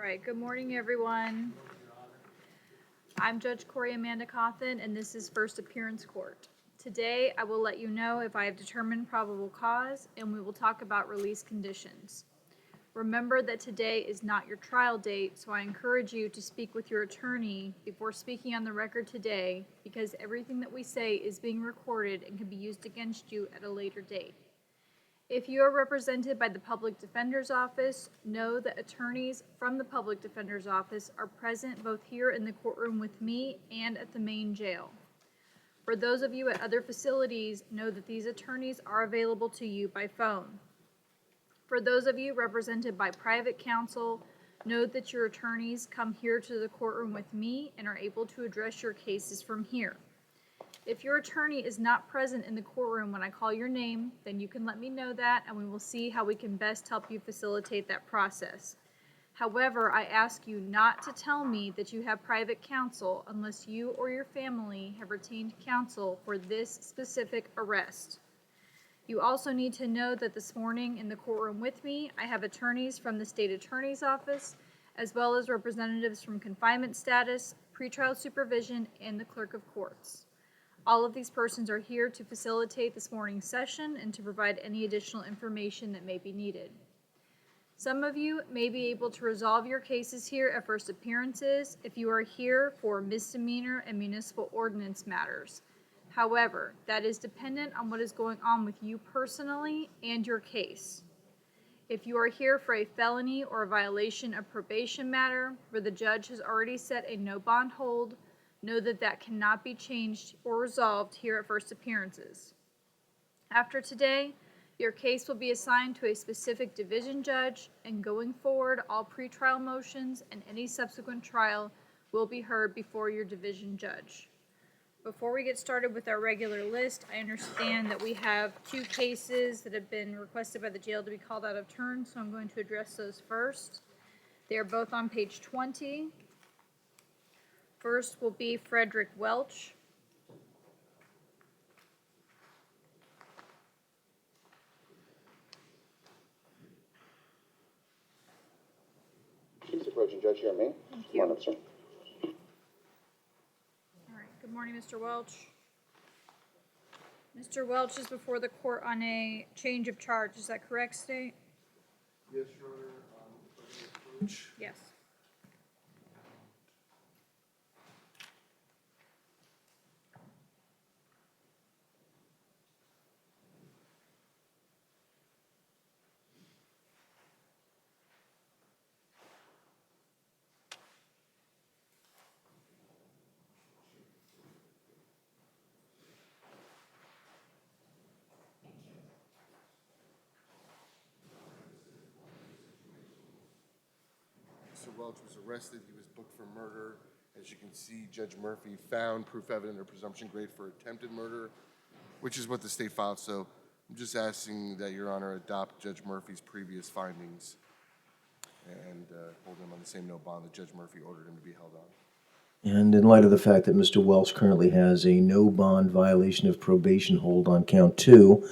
right, good morning, everyone. I'm Judge Corey Amanda Cawthon, and this is First Appearance Court. Today, I will let you know if I have determined probable cause, and we will talk about release conditions. Remember that today is not your trial date, so I encourage you to speak with your attorney before speaking on the record today, because everything that we say is being recorded and can be used against you at a later date. If you are represented by the Public Defender's Office, know that attorneys from the Public Defender's Office are present both here in the courtroom with me and at the main jail. For those of you at other facilities, know that these attorneys are available to you by phone. For those of you represented by private counsel, note that your attorneys come here to the courtroom with me and are able to address your cases from here. If your attorney is not present in the courtroom when I call your name, then you can let me know that and we will see how we can best help you facilitate that process. However, I ask you not to tell me that you have private counsel unless you or your family have retained counsel for this specific arrest. You also need to know that this morning in the courtroom with me, I have attorneys from the State Attorney's Office, as well as representatives from Confinement Status, Pretrial Supervision, and the Clerk of Courts. All of these persons are here to facilitate this morning's session and to provide any additional information that may be needed. Some of you may be able to resolve your cases here at first appearances if you are here for misdemeanor and municipal ordinance matters. However, that is dependent on what is going on with you personally and your case. If you are here for a felony or a violation of probation matter where the judge has already set a no bond hold, know that that cannot be changed or resolved here at first appearances. After today, your case will be assigned to a specific division judge, and going forward, all pretrial motions and any subsequent trial will be heard before your division judge. Before we get started with our regular list, I understand that we have two cases that have been requested by the jail to be called out of turn, so I'm going to address those first. They are both on page 20. First will be Frederick Welch. Chief's approaching, Judge, hear me? Thank you. Come on up, sir. All right, good morning, Mr. Welch. Mr. Welch is before the court on a change of charge. Is that correct, State? Yes, Your Honor. Approach. Yes. Mr. Welch was arrested. He was booked for murder. As you can see, Judge Murphy found proof evident or presumption grade for attempted murder, which is what the state filed. So I'm just asking that Your Honor adopt Judge Murphy's previous findings and hold him on the same no bond that Judge Murphy ordered him to be held on. And in light of the fact that Mr. Welch currently has a no bond violation of probation hold on count 2,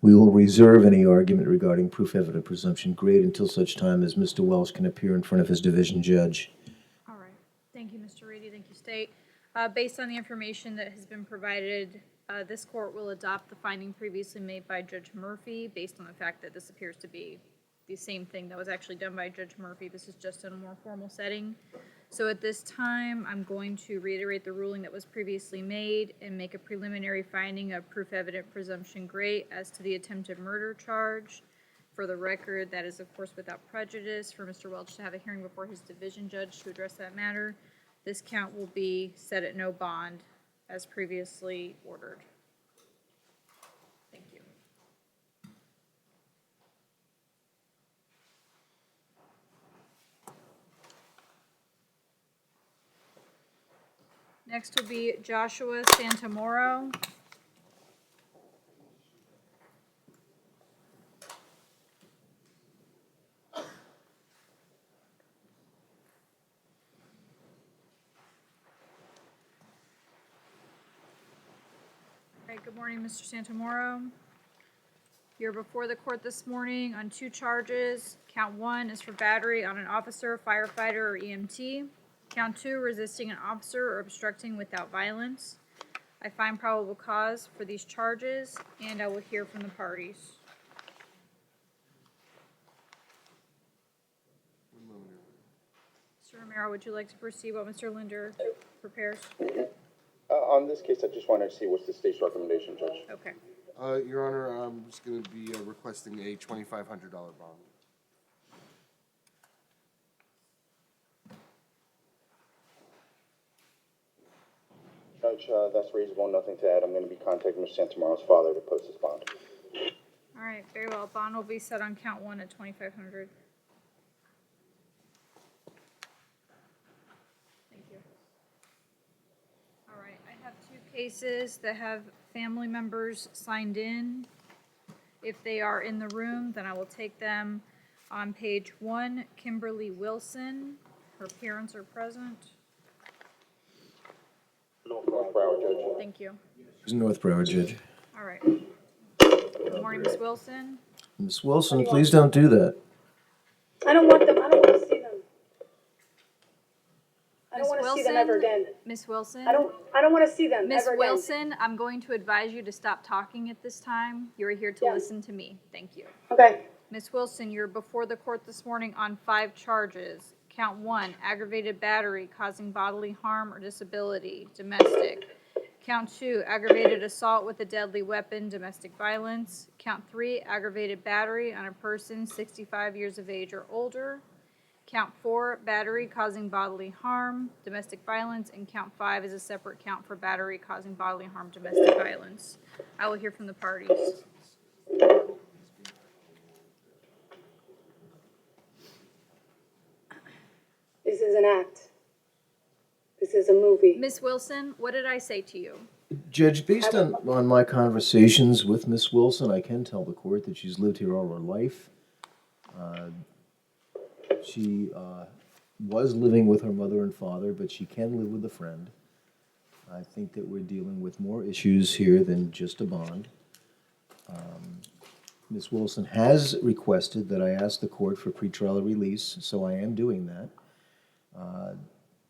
we will reserve any argument regarding proof evident presumption grade until such time as Mr. Welch can appear in front of his division judge. All right. Thank you, Mr. Reedy. Thank you, State. Based on the information that has been provided, this court will adopt the finding previously made by Judge Murphy based on the fact that this appears to be the same thing that was actually done by Judge Murphy. This is just in a more formal setting. So at this time, I'm going to reiterate the ruling that was previously made and make a preliminary finding of proof evident presumption great as to the attempted murder charge. For the record, that is of course without prejudice for Mr. Welch to have a hearing before his division judge to address that matter. This count will be set at no bond as previously ordered. Thank you. Next will be Joshua Santamoro. Good morning, Mr. Santamoro. You're before the court this morning on 2 charges. Count 1 is for battery on an officer, firefighter, or EMT. Count 2, resisting an officer or obstructing without violence. I find probable cause for these charges, and I will hear from the parties. Mr. Romero, would you like to proceed while Mr. Linder prepares? On this case, I just wanted to see what's the state's recommendation, Judge. Okay. Your Honor, I'm just going to be requesting a $2,500 bond. Judge, that's reasonable, nothing to add. I'm going to be contacting Mr. Santamar's father to post this bond. All right, very well. Bond will be set on count 1 at $2,500. Thank you. All right, I have 2 cases that have family members signed in. If they are in the room, then I will take them. On page 1, Kimberly Wilson. Her parents are present. North Broward, Judge. Thank you. Who's North Broward, Judge? All right. Good morning, Ms. Wilson. Ms. Wilson, please don't do that. I don't want them. I don't want to see them. I Ms. don't want to see them ever Wilson? again. Ms. Wilson? I don't want to see them Ms. ever Wilson, I'm going to advise you to stop talking at this time. You are here to Yeah. listen to me. Thank you. again. Okay. Ms. Wilson, you're before the court this morning on 5 charges. Count 1, aggravated battery causing bodily harm or disability, domestic. Count 2, aggravated assault with a deadly weapon, domestic violence. Count 3, aggravated battery on a person 65 years of age or older. Count 4, battery causing bodily harm, domestic violence. And count 5 is a separate count for battery causing bodily harm, domestic violence. I will hear from the parties. This is an act. This is a movie. Ms. Wilson, what did I say to you? Judge, based on my conversations with Miss Wilson, I can tell the court that she's lived here all her life. She was living with her mother and father, but she can live with a friend. I think that we're dealing with more issues here than just a bond. Ms. Wilson has requested that I ask the court for pretrial release, so I am doing that.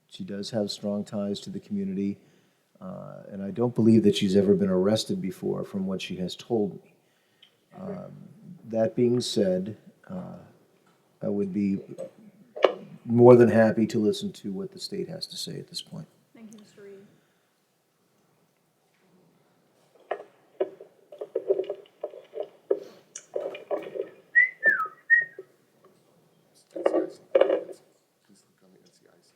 She does have strong ties to the community, and I don't believe that she's ever been arrested before from what she has told me. That being said, I would be more than happy to listen to what the state has to say at this point. Thank you, Mr. Reed. NCIC. Please look on the NCIC.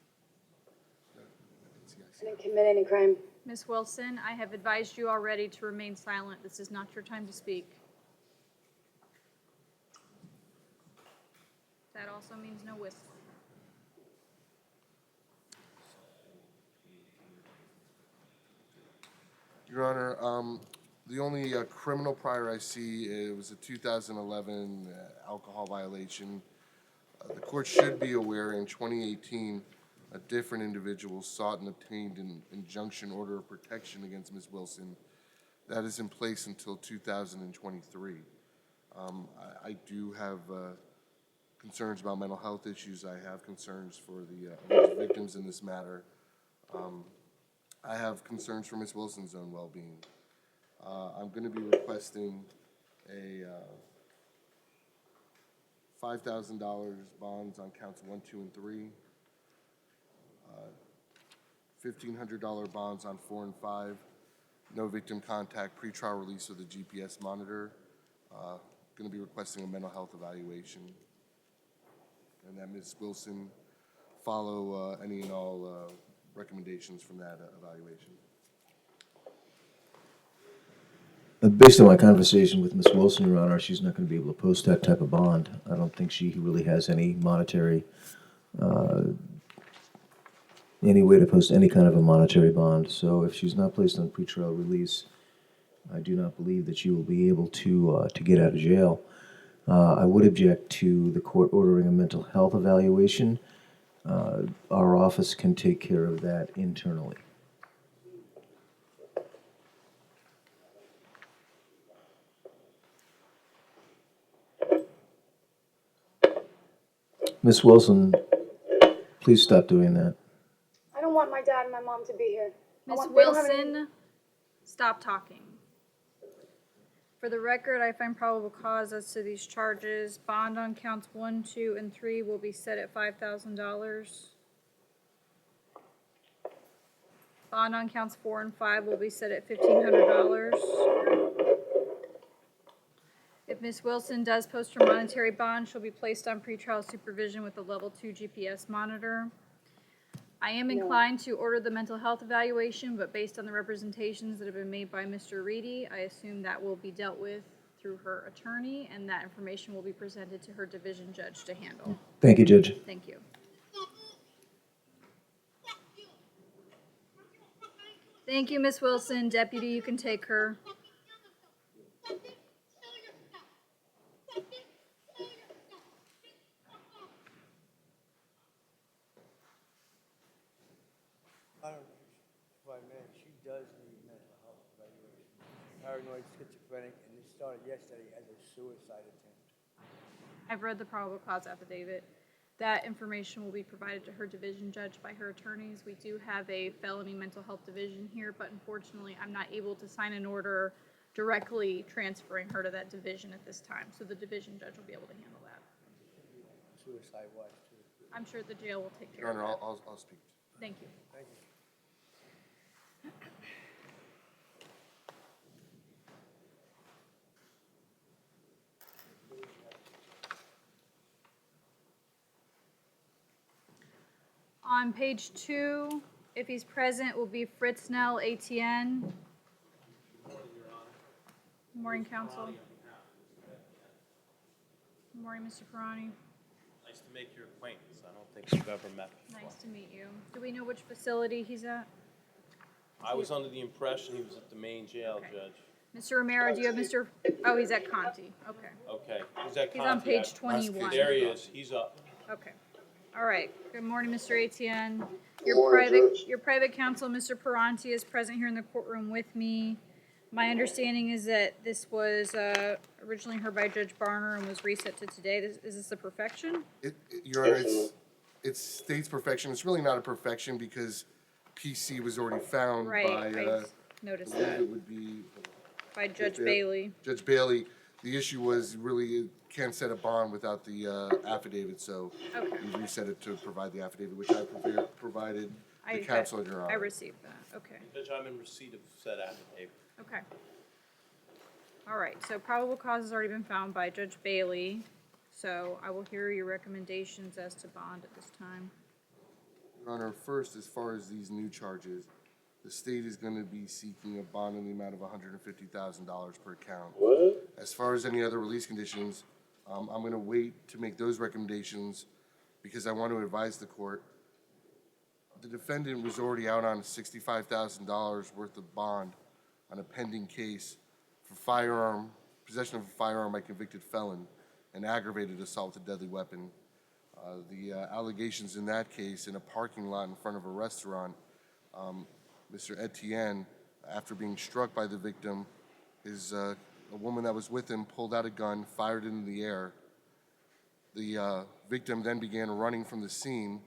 I didn't commit any crime. Ms. Wilson, I have advised you already to remain silent. This is not your time to speak. That also means no whistle. Your Honor, the only criminal prior I see, it was a 2011 alcohol violation. The court should be aware in 2018, a different individual sought and obtained an injunction order of protection against Ms. Wilson. That is in place until 2023. I do have concerns about mental health issues. I have concerns for the alleged victims in this matter. I have concerns for Ms. Wilson's own well-being. I'm going to be requesting a $5,000 bonds on counts 1, 2, and 3. $1,500 bonds on 4 and 5. No victim contact, pretrial release of the GPS monitor. Going to be requesting a mental health evaluation. And that Ms. Wilson follow any and all recommendations from that evaluation. Based on my conversation with Ms. Wilson, Your Honor, she's not going to be able to post that type of bond. I don't think she really has any monetary, any way to post any kind of a monetary bond. So if she's not placed on pretrial release, I do not believe that she will be able to get out of jail. I would object to the court ordering a mental health evaluation. Our office can take care of that internally. Miss Wilson, please stop doing that. I don't want my dad and my mom to be here. Ms. They don't have any- Wilson, stop talking. For the record, I find probable cause as to these charges. Bond on counts 1, 2, and 3 will be set at $5,000. Bond on counts 4 and 5 will be set at $1,500. If Ms. Wilson does post her monetary bond, she'll be placed on pretrial supervision with a level 2 GPS monitor. I am inclined to order the mental health evaluation, but based on the representations that have been made by Mr. Reedy, I assume that will be dealt with through her attorney, and that information will be presented to her division judge to handle. Thank you, Judge. Thank you. Thank you, Ms. Wilson. Deputy, you can take her. I don't know, if I may, she does need mental health evaluation. Paranoid schizophrenic, and this started yesterday as a suicide attempt. I've read the probable cause affidavit. That information will be provided to her division judge by her attorneys. We do have a felony mental health division here, but unfortunately, I'm not able to sign an order directly transferring her to that division at this time. So the division judge will be able to handle that. Suicide watch, too. I'm sure the jail will take care Your of Honor, that. I'll speak. Thank you. Thank you. On page 2, if he's present, will be Fritznell ATN. Good morning, counsel. Good morning, Mr. Pirani. Nice to make your acquaintance. I don't think we've ever met before. Nice to meet you. Do we know which facility he's at? I was under the impression he was at the main jail, Okay. Judge. Mr. Romero, do you have Mr. Oh, he's at Conti. Okay. Okay. He's at He's on Conti. page 21. There he is. He's up. Okay. All right. Good morning, Mr. ATN. morning, Judge. Your private counsel, Mr. Paranti, is present here in the courtroom with me. My understanding is that this was originally heard by Judge Barner and was reset to today. Is this a perfection? Your Honor, it states perfection. It's really not a perfection because PC was already found Right. by, I I noticed believe that. it would be By Judge Ba- Bailey. Judge Bailey. The issue was really it can't set a bond without the affidavit, so Okay. we reset it to provide the affidavit, which I provided the counsel in your honor. I received that. Okay. Judge, I'm in receipt of said affidavit. Okay. All right, so probable cause has already been found by Judge Bailey, so I will hear your recommendations as to bond at this time. Your Honor, first, as far as these new charges, the state is going to be seeking a bond in the amount of $150,000 per count. What? As far as any other release conditions, I'm going to wait to make those recommendations because I want to advise the court. The defendant was already out on $65,000 worth of bond on a pending case for possession of a firearm by convicted felon and aggravated assault with a deadly weapon. The allegations in that case, in a parking lot in front of a restaurant, Mr. Etienne, after being struck by the victim, a woman that was with him pulled out a gun, fired it into the air. The victim then began running from the scene.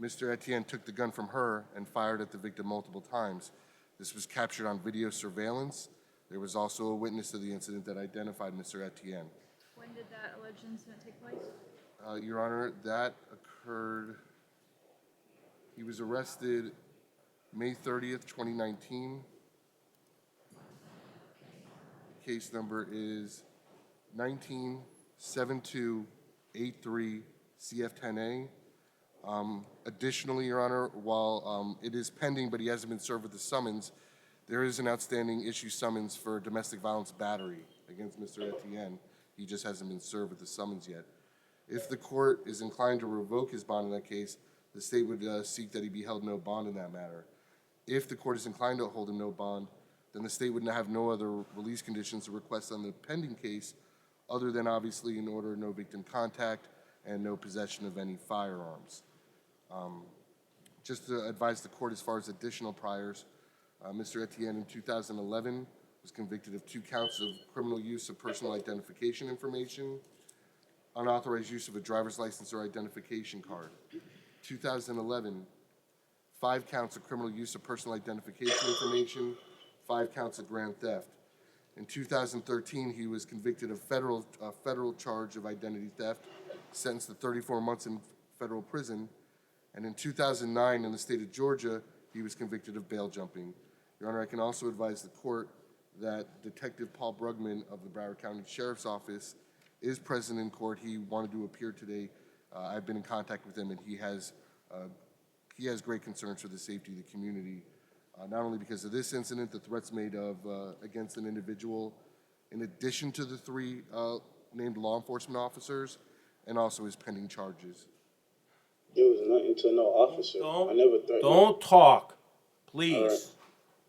Mr. Etienne took the gun from her and fired at the victim multiple times. This was captured on video surveillance. There was also a witness to the incident that identified Mr. Etienne. When did that alleged incident take place? Your Honor, that occurred, he was arrested May 30th, 2019. Case number is 197283 CF10A. Additionally, Your Honor, while it is pending but he hasn't been served with the summons, there is an outstanding issue summons for domestic violence battery against Mr. Etienne. He just hasn't been served with the summons yet. If the court is inclined to revoke his bond in that case, the state would seek that he be held no bond in that matter. If the court is inclined to hold him no bond, then the state would have no other release conditions to request on the pending case other than obviously in order no victim contact and no possession of any firearms. Just to advise the court as far as additional priors, Mr. Etienne in 2011 was convicted of 2 counts of criminal use of personal identification information. unauthorized use of a driver's license or identification card. 2011, 5 counts of criminal use of personal identification information, 5 counts of grand theft. In 2013, he was convicted of federal charge of identity theft, sentenced to 34 months in federal prison. And in 2009, in the state of Georgia, he was convicted of bail jumping. Your Honor, I can also advise the court that Detective Paul Brugman of the Broward County Sheriff's Office is present in court. He wanted to appear today. I've been in contact with him, and he has great concerns for the safety of the community, not only because of this incident, the threats made against an individual, in addition to the 3 named law enforcement officers, and also his pending charges. It was nothing to no officer. I never threatened. Don't talk, please.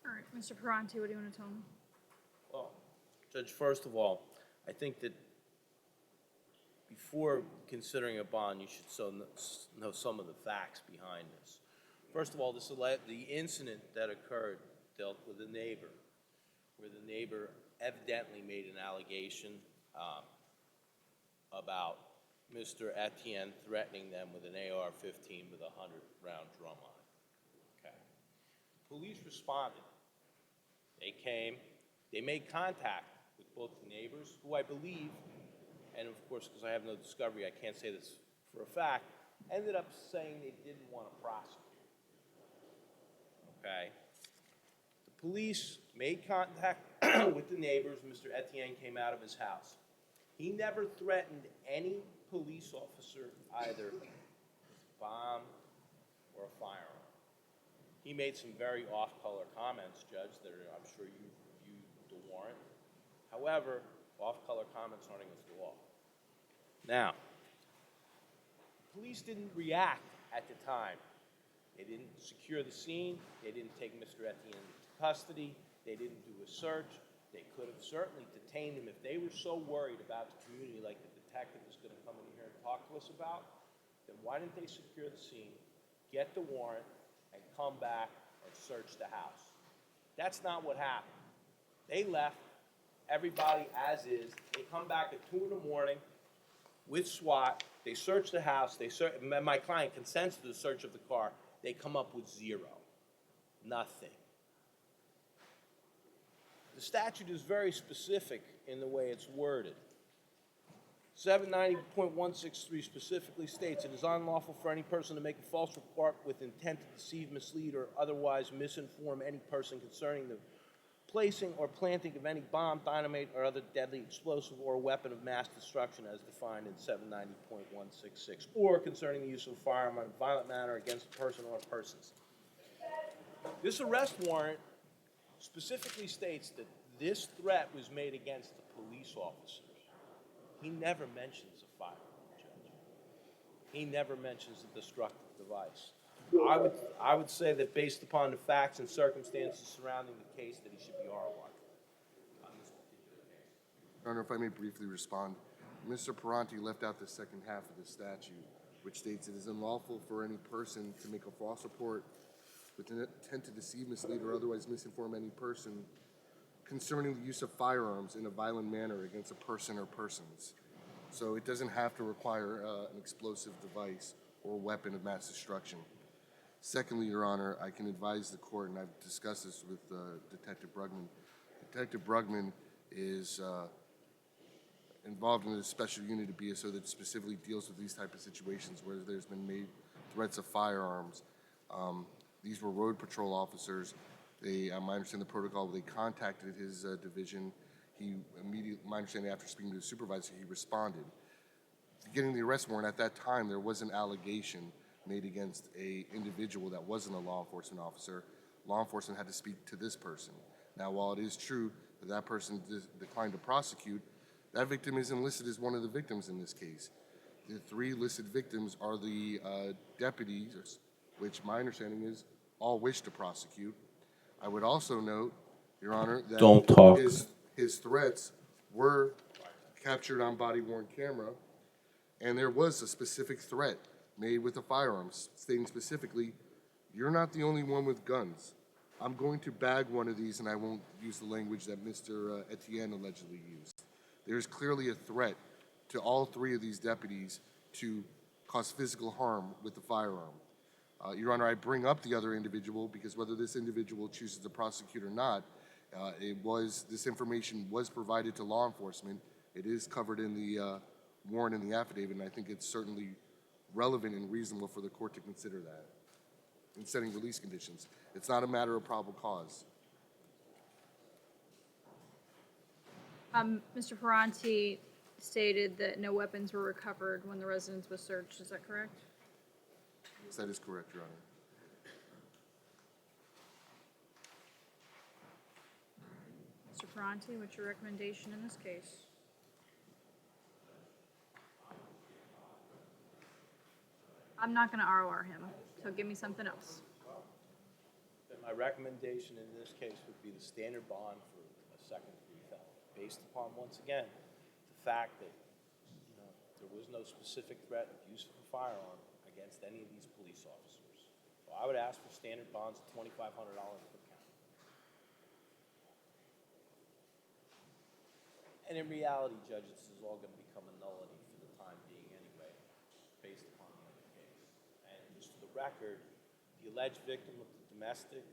All right, Mr. Parenti, what do you want to tell him? Well, Judge, first of all, I think that before considering a bond, you should know some of the facts behind this. First of all, the incident that occurred dealt with a neighbor, where the neighbor evidently made an allegation about Mr. Etienne threatening them with an AR-15 with a 100-round drum on it. Okay. Police responded. They came. They made contact with both the neighbors, who I believe, and of course, because I have no discovery, I can't say this for a fact, ended up saying they didn't want to prosecute. Okay? The police made contact with the neighbors. Mr. Etienne came out of his house. He never threatened any police officer either with a bomb or a firearm. He made some very off-color comments, Judge, that I'm sure you reviewed the warrant. However, off-color comments aren't against the law. Now, police didn't react at the time. They didn't secure the scene. They didn't take Mr. Etienne into custody. They didn't do a search. They could have certainly detained him if they were so worried about the community like the detective is going to come in here and talk to us about. Then why didn't they secure the scene, get the warrant, and come back and search the house? That's not what happened. They left everybody as is. They come back at 2 in the morning with SWAT. They search the house. My client consents to the search of the car. They come up with 0. Nothing. The statute is very specific in the way it's worded. 790.163 specifically states, it is unlawful for any person to make a false report with intent to deceive, mislead, or otherwise misinform any person concerning the placing or planting of any bomb, dynamite, or other deadly explosive or weapon of mass destruction as defined in 790.166, or concerning the use of a firearm in a violent manner against a person or persons. This arrest warrant specifically states that this threat was made against the police officers. He never mentions a firearm, Judge. He never mentions a destructive device. I would say that based upon the facts and circumstances surrounding the case, that he should be R1 on this particular case. Your Honor, if I may briefly respond. Mr. Parenti left out the second half of the statute, which states it is unlawful for any person to make a false report with an intent to deceive, mislead, or otherwise misinform any person concerning the use of firearms in a violent manner against a person or persons. So it doesn't have to require an explosive device or weapon of mass destruction. Secondly, Your Honor, I can advise the court, and I've discussed this with Detective Brugman. Detective Brugman is involved in a special unit of BSO that specifically deals with these type of situations where there's been made threats of firearms. These were road patrol officers. They, I understand the protocol, they contacted his division. He immediately, my understanding after speaking to the supervisor, he responded. Getting the arrest warrant, at that time, there was an allegation made against a individual that wasn't a law enforcement officer. Law enforcement had to speak to this person. Now, while it is true that that person declined to prosecute, that victim isn't listed as one of the victims in this case. The 3 listed victims are the deputies, which my understanding is all wish to prosecute. I would also note, Your Honor, that Don't talk. His threats were captured on body-worn camera, and there was a specific threat made with a firearm, stating specifically, you're not the only one with guns. I'm going to bag one of these, and I won't use the language that Mr. Etienne allegedly used. There's clearly a threat to all three of these deputies to cause physical harm with the firearm. Your Honor, I bring up the other individual because whether this individual chooses to prosecute or not, this information was provided to law enforcement. It is covered in the warrant and the affidavit, and I think it's certainly relevant and reasonable for the court to consider that in setting release conditions. It's not a matter of probable cause. Mr. Ferranti stated that no weapons were recovered when the residence was searched. Is that correct? Yes, that is correct, Your Honor. Mr. Ferranti, what's your recommendation in this case? I'm not gonna ROR him, so give me something else. My recommendation in this case would be the standard bond for a second-degree felony, based upon, once again, the fact that, there was no specific threat of use of a firearm against any of these police officers. So I would ask for standard bonds of $2,500 per count. And in reality, Judge, this is all gonna become a nullity for the time being anyway, based upon the other case. And just for the record, the alleged victim of the domestic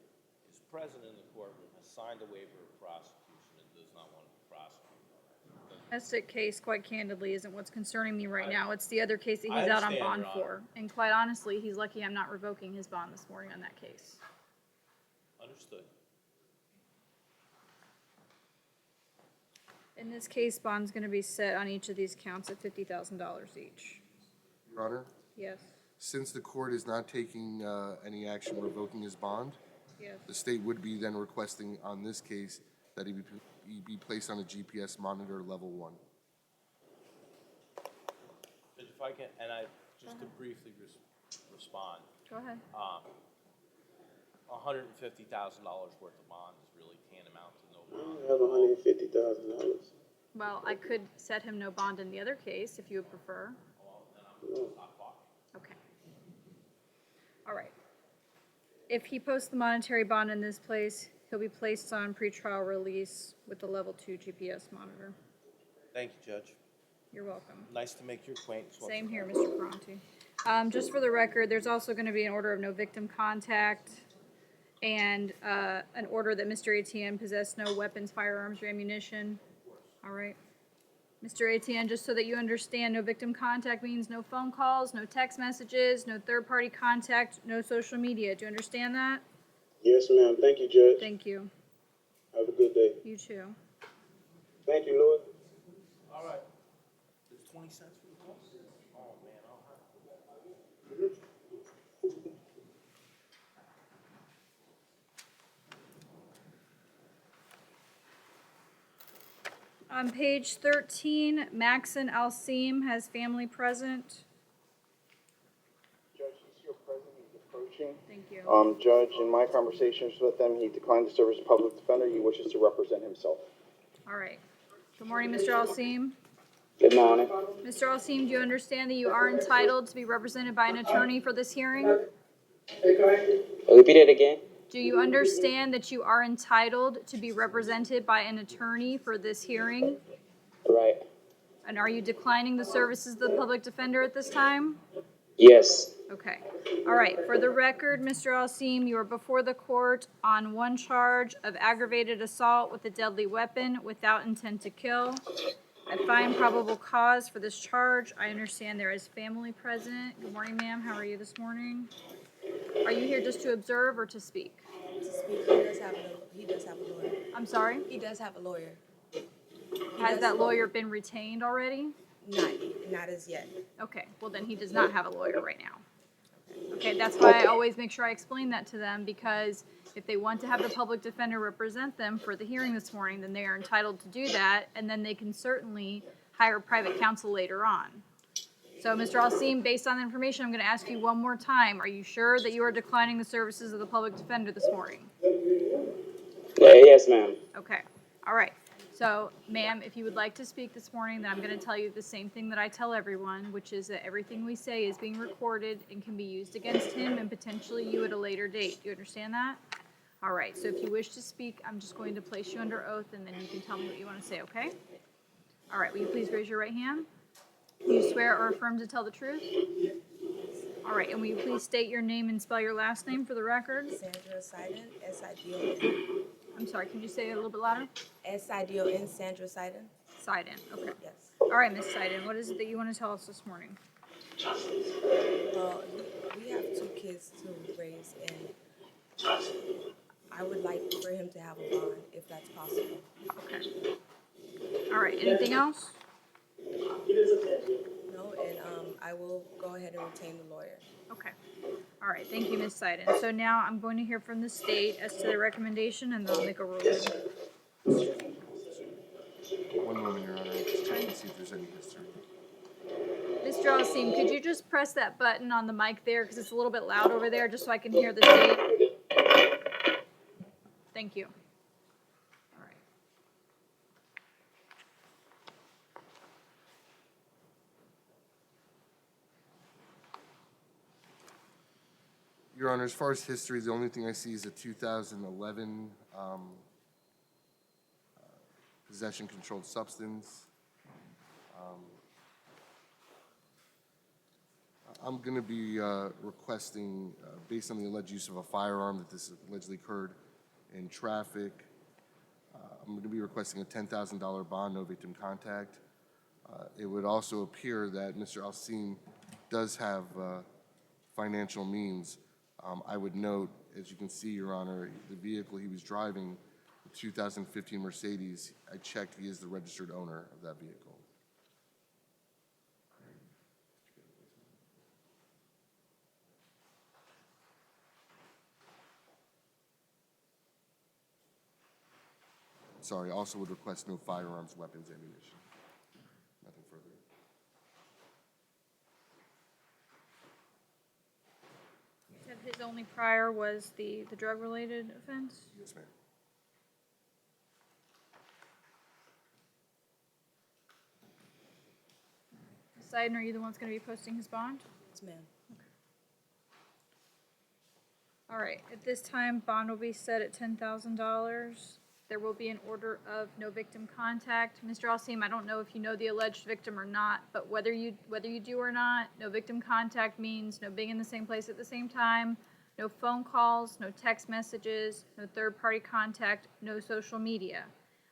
is present in the courtroom, has signed a waiver of prosecution, and does not want to be prosecuted. Domestic case, quite candidly, isn't what's concerning me right now. It's the other case that I he's out on understand, bond Your for. Honor. And quite honestly, he's lucky I'm not revoking his bond this morning on that case. Understood. In this case, bond's gonna be set on each of these counts at $50,000 each. Your Honor, Yes, since the court is not taking any action revoking his bond, yes. the state would be then requesting on this case that he be placed on a GPS monitor level 1. Judge, if I can, and I, just to briefly respond, Go ahead. $150,000 worth of bond is really tantamount to no bond. I have $150,000. Well, I could set him no bond in the other case if you would prefer. Well, then I'm not talking. Okay. All right. If he posts the monetary bond in this place, he'll be placed on pretrial release with the level 2 GPS monitor. Thank you, Judge. You're welcome. Nice to make your acquaintance. once Same again. here, Mr. Ferranti. Just for the record, there's also going to be an order of no victim contact and an order that Mr. Etienne possess no weapons, firearms, or ammunition. All right. Mr. Etienne, just so that you understand, no victim contact means no phone calls, no text messages, no third-party contact, no social media. Do you understand that? Yes, ma'am. Thank you, Judge. Thank you. Have a good day. You too. Thank you, Lord. All right. There's 20 cents for the call? Oh, man, I'll have On page 13, Maxon Alcim has family present. Judge, he's here present. He's approaching. Thank you. Judge, in my conversations with him, he declined to serve as a public defender. He wishes to represent himself. All right. Good morning, Mr. Alcim. Good morning. Mr. Alcim, do you understand that you are entitled to be represented by an attorney for this hearing? Repeat it again. Do you understand that you are entitled to be represented by an attorney for this hearing? Right. And are you declining the services of the public defender at this time? Yes. Okay. All right. For the record, Mr. Alcim, you are before the court on one charge of aggravated assault with a deadly weapon without intent to kill. I find probable cause for this charge. I understand there is family present. Good morning, ma'am. How are you this morning? Are you here just to observe or to speak? To speak. He does have a lawyer. I'm sorry? He does have a lawyer. Has that lawyer been retained already? Not as yet. Okay, well then he does not have a lawyer right now. Okay, that's why I always make sure I explain that to them, because if they want to have the public defender represent them for the hearing this morning, then they are entitled to do that, and then they can certainly hire private counsel later on. So, Mr. Alcim, based on the information, I'm going to ask you one more time. Are you sure that you are declining the services of the public defender this morning? Yes, ma'am. Okay, all right. So, ma'am, if you would like to speak this morning, then I'm going to tell you the same thing that I tell everyone, which is that everything we say is being recorded and can be used against him and potentially you at a later date. Do you understand that? All right, so if you wish to speak, I'm just going to place you under oath, and then you can tell me what you want to say, okay? All right, will you please raise your right hand? Do you swear or affirm to tell the truth? All right, and will you please state your name and spell your last name for the record? Sandra Sidon, S-I-D-O-N. I'm sorry, can you say it a little bit louder? S-I-D-O-N, Sandra Sidon? Sidon, okay. Yes. All right, Miss Sidon, what is it that you want to tell us this morning? Well, we have 2 kids to raise, and I would like for him to have a bond, if that's possible. Okay. All right, anything else? No, and I will go ahead and retain the lawyer. Okay. All right, thank you, Ms. Sidon. So now I'm going to hear from the state as to the recommendation, and then I'll make a ruling. One moment, Your Honor. Just check and see if there's any history. Mr. Alcine, could you just press that button on the mic there, because it's a little bit loud over there, just so I can hear the state? Thank you. All right. Your Honor, as far as history, the only thing I see is a 2011 possession controlled substance. I'm going to be requesting, based on the alleged use of a firearm, that this allegedly occurred in traffic. I'm going to be requesting a $10,000 bond, no victim contact. It would also appear that Mr. Alcine does have financial means. I would note, as you can see, Your Honor, the vehicle he was driving, the 2015 Mercedes, I checked, he is the registered owner of that vehicle. Sorry, also would request no firearms, weapons, ammunition. Nothing further. You said his only prior was the drug-related offense? Yes, ma'am. Ms. Sidon, are you the one that's going to be posting his bond? Yes, ma'am. All right, at this time, bond will be set at $10,000. There will be an order of no victim contact. Mr. Alcine, I don't know if you know the alleged victim or not, but whether you do or not, no victim contact means no being in the same place at the same time, no phone calls, no text messages, no third-party contact, no social media.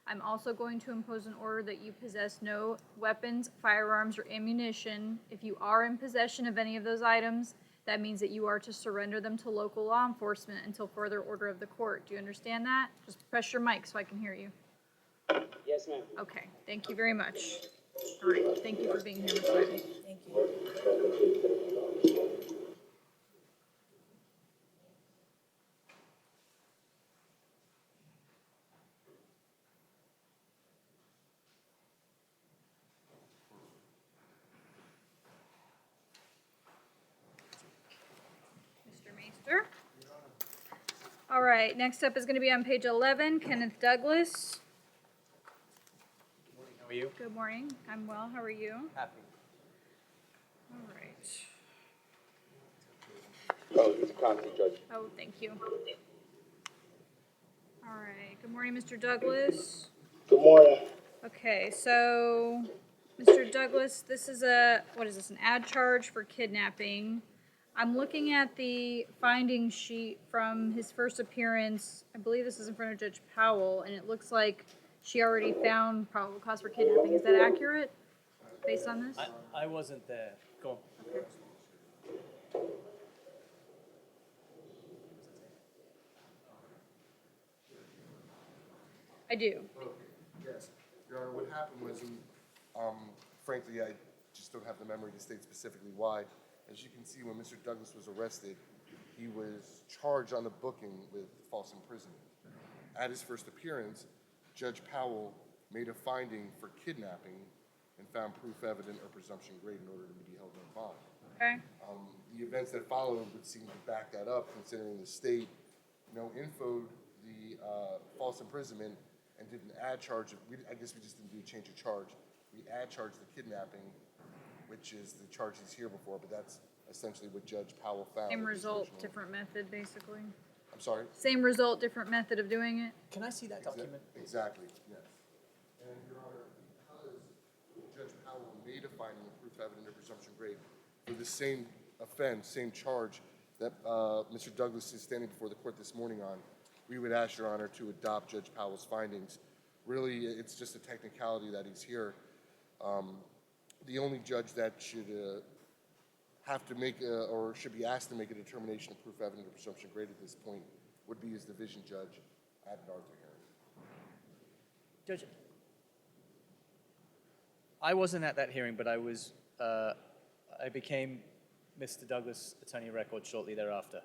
I'm also going to impose an order that you possess no weapons, firearms, or ammunition. If you are in possession of any of those items, that means that you are to surrender them to local law enforcement until further order of the court. Do you understand that? Just press your mic so I can hear you. Yes, ma'am. Okay, thank you very much. All right, thank you for being here, Ms. Sidon. Thank you. Mr. Meester? All right, next up is going to be on page 11, Kenneth Douglas. How are you? Good morning. I'm well. How are you? Happy. All right. Oh, he's a contact, Judge. Oh, thank you. All right. Good morning, Mr. Douglas. Good morning. Okay, so, Mr. Douglas, this is an ad charge for kidnapping. I'm looking at the finding sheet from his first appearance. I believe this is in front of Judge Powell, and it looks like she already found probable cause for kidnapping. Is that accurate, based on this? I wasn't there. Go. I do. Yes. Your Honor, what happened was, frankly, I just don't have the memory to state specifically why. As you can see, when Mr. Douglas was arrested, he was charged on the booking with false imprisonment. At his first appearance, Judge Powell made a finding for kidnapping and found proof evident or presumption great in order to be held on bond. Okay. The events that followed would seem to back that up, considering the state, infoed the false imprisonment and did an ad charge. I guess we just didn't do a change of charge. We ad charged the kidnapping, which is the charge he's here before, but that's essentially what Judge Powell found. Same result, different method, basically. I'm sorry? Same result, different method of doing it. Can I see that document? Exactly, yes. And, Your Honor, because Judge Powell made a finding of proof evident or presumption great for the same offense, same charge that Mr. Douglas is standing before the court this morning on, we would ask Your Honor to adopt Judge Powell's findings. Really, it's just a technicality that he's here. The only judge that should have to make or should be asked to make a determination of proof evident or presumption great at this point would be his division judge at an Arthur hearing. Judge, I wasn't at that hearing, but I was, I became Mr. Douglas' attorney of record shortly thereafter.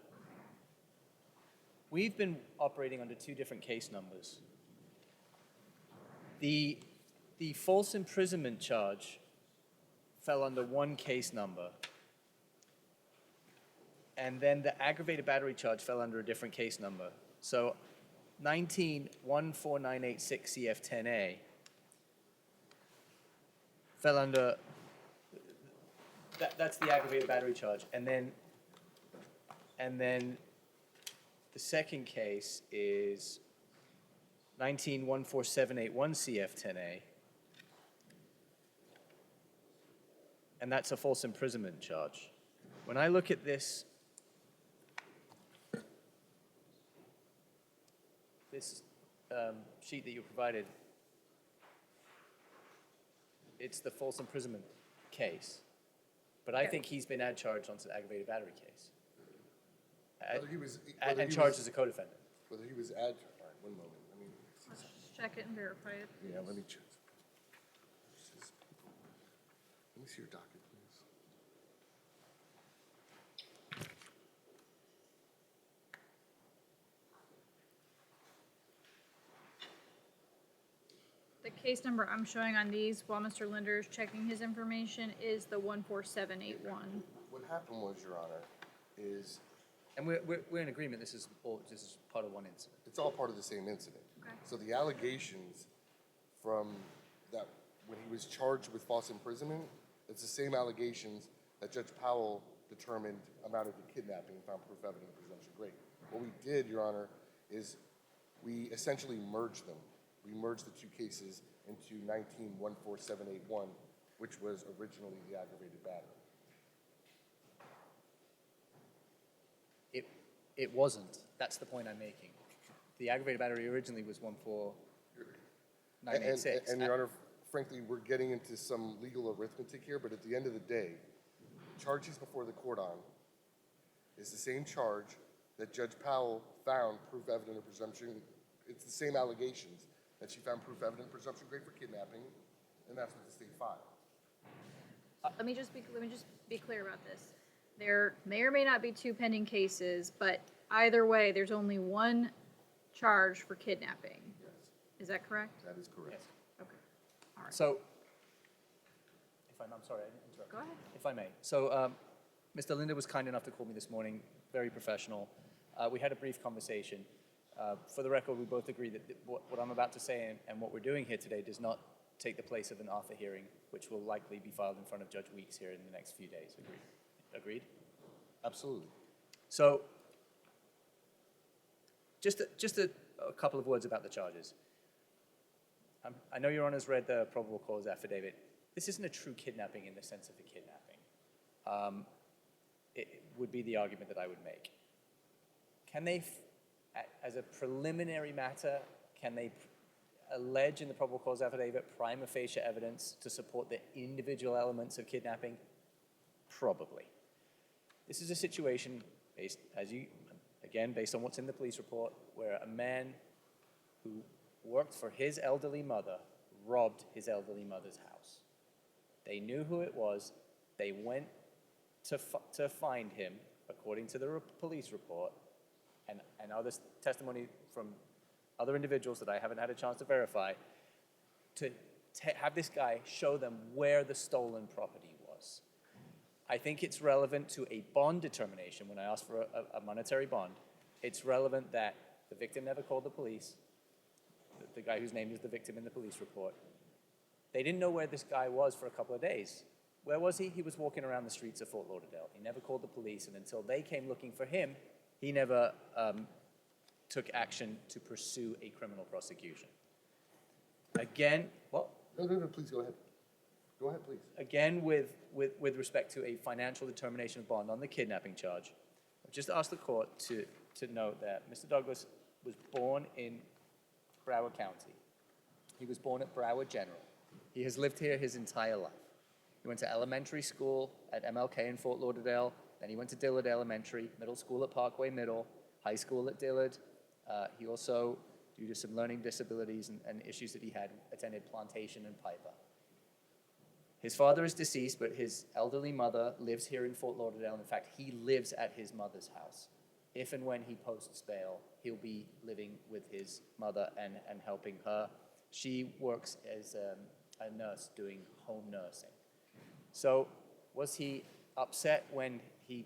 We've been operating under two different case numbers. The false imprisonment charge fell under one case number, and then the aggravated battery charge fell under a different case number. So 19-14986 CF10A fell under, that's the aggravated battery charge. And then the second case is 19-14781 CF10A, and that's a false imprisonment charge. When I look at this sheet that you provided, it's the false imprisonment case, but I think he's been charged onto the aggravated battery case. And charged as a co-defendant. Whether he was all right, one moment. Let's just check it and verify it. Yeah, let me check. Let me see your docket, please. The case number I'm showing on these while Mr. Linder is checking his information is the 14781. What happened was, Your Honor, is And we're in agreement, this is part of one incident. it's all part of the same incident. Okay. So the allegations from that, when he was charged with false imprisonment, it's the same allegations that Judge Powell determined amounted to kidnapping and found proof evident of presumption great. What we did, Your Honor, is we essentially merged them. We merged the two cases into 19-14781, which was originally the aggravated battery. It wasn't. That's the point I'm making. The aggravated battery originally was 14986. And Your Honor, frankly, we're getting into some legal arithmetic here, but at the end of the day, the charge he's before the court on is the same charge that Judge Powell found proof evident of presumption. It's the same allegations that she found proof evident of presumption great for kidnapping, and that's what the state filed. Let me just be clear about this. There may or may not be two pending cases, but either way, there's only one charge for kidnapping. Yes, Is that correct? that is correct. Yes. Okay. All right. So, I'm sorry, I didn't interrupt. Go ahead. If I may. So, Mr. Linder was kind enough to call me this morning, very professional. We had a brief conversation. For the record, we both agree that what I'm about to say and what we're doing here today does not take the place of an Arthur hearing, which will likely be filed in front of Judge Weeks here in the next few days. Agreed? Absolutely. So, just a couple of words about the charges. I know Your Honor's read the probable cause affidavit. This isn't a true kidnapping in the sense of a kidnapping. It would be the argument that I would make. Can they, as a preliminary matter, can they allege in the probable cause affidavit prima facie evidence to support the individual elements of kidnapping? Probably. This is a situation based on what's in the police report, where a man who worked for his elderly mother robbed his elderly mother's house. They knew who it was. They went to find him, according to the police report, and other testimony from other individuals that I haven't had a chance to verify, to have this guy show them where the stolen property was. I think it's relevant to a bond determination. When I ask for a monetary bond, it's relevant that the victim never called the police, the guy whose name is the victim in the police report. They didn't know where this guy was for a couple of days. Where was he? He was walking around the streets of Fort Lauderdale. He never called the police, and until they came looking for him, he never took action to pursue a criminal prosecution. Again, well, No, please go ahead. Go ahead, please. Again, with respect to a financial determination of bond on the kidnapping charge, I've just asked the court to note that Mr. Douglas was born in Broward County. He was born at Broward General. He has lived here his entire life. He went to elementary school at MLK in Fort Lauderdale, then he went to Dillard Elementary, middle school at Parkway Middle, high school at Dillard. He also, due to some learning disabilities and issues that he had, attended Plantation and Piper. His father is deceased, but his elderly mother lives here in Fort Lauderdale. In fact, he lives at his mother's house. If and when he posts bail, he'll be living with his mother and helping her. She works as a nurse doing home nursing. So was he upset when he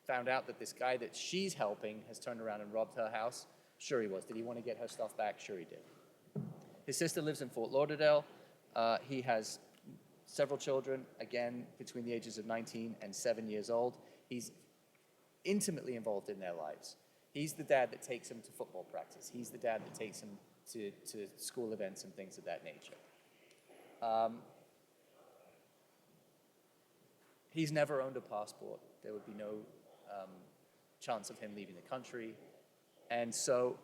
found out that this guy that she's helping has turned around and robbed her house? Sure he was. Did he want to get her stuff back? Sure he did. His sister lives in Fort Lauderdale. He has several children, again, between the ages of 19 and 7 years old. He's intimately involved in their lives. He's the dad that takes them to football practice. He's the dad that takes them to school events and things of that nature. He's never owned a passport. There would be no chance of him leaving the country. And so,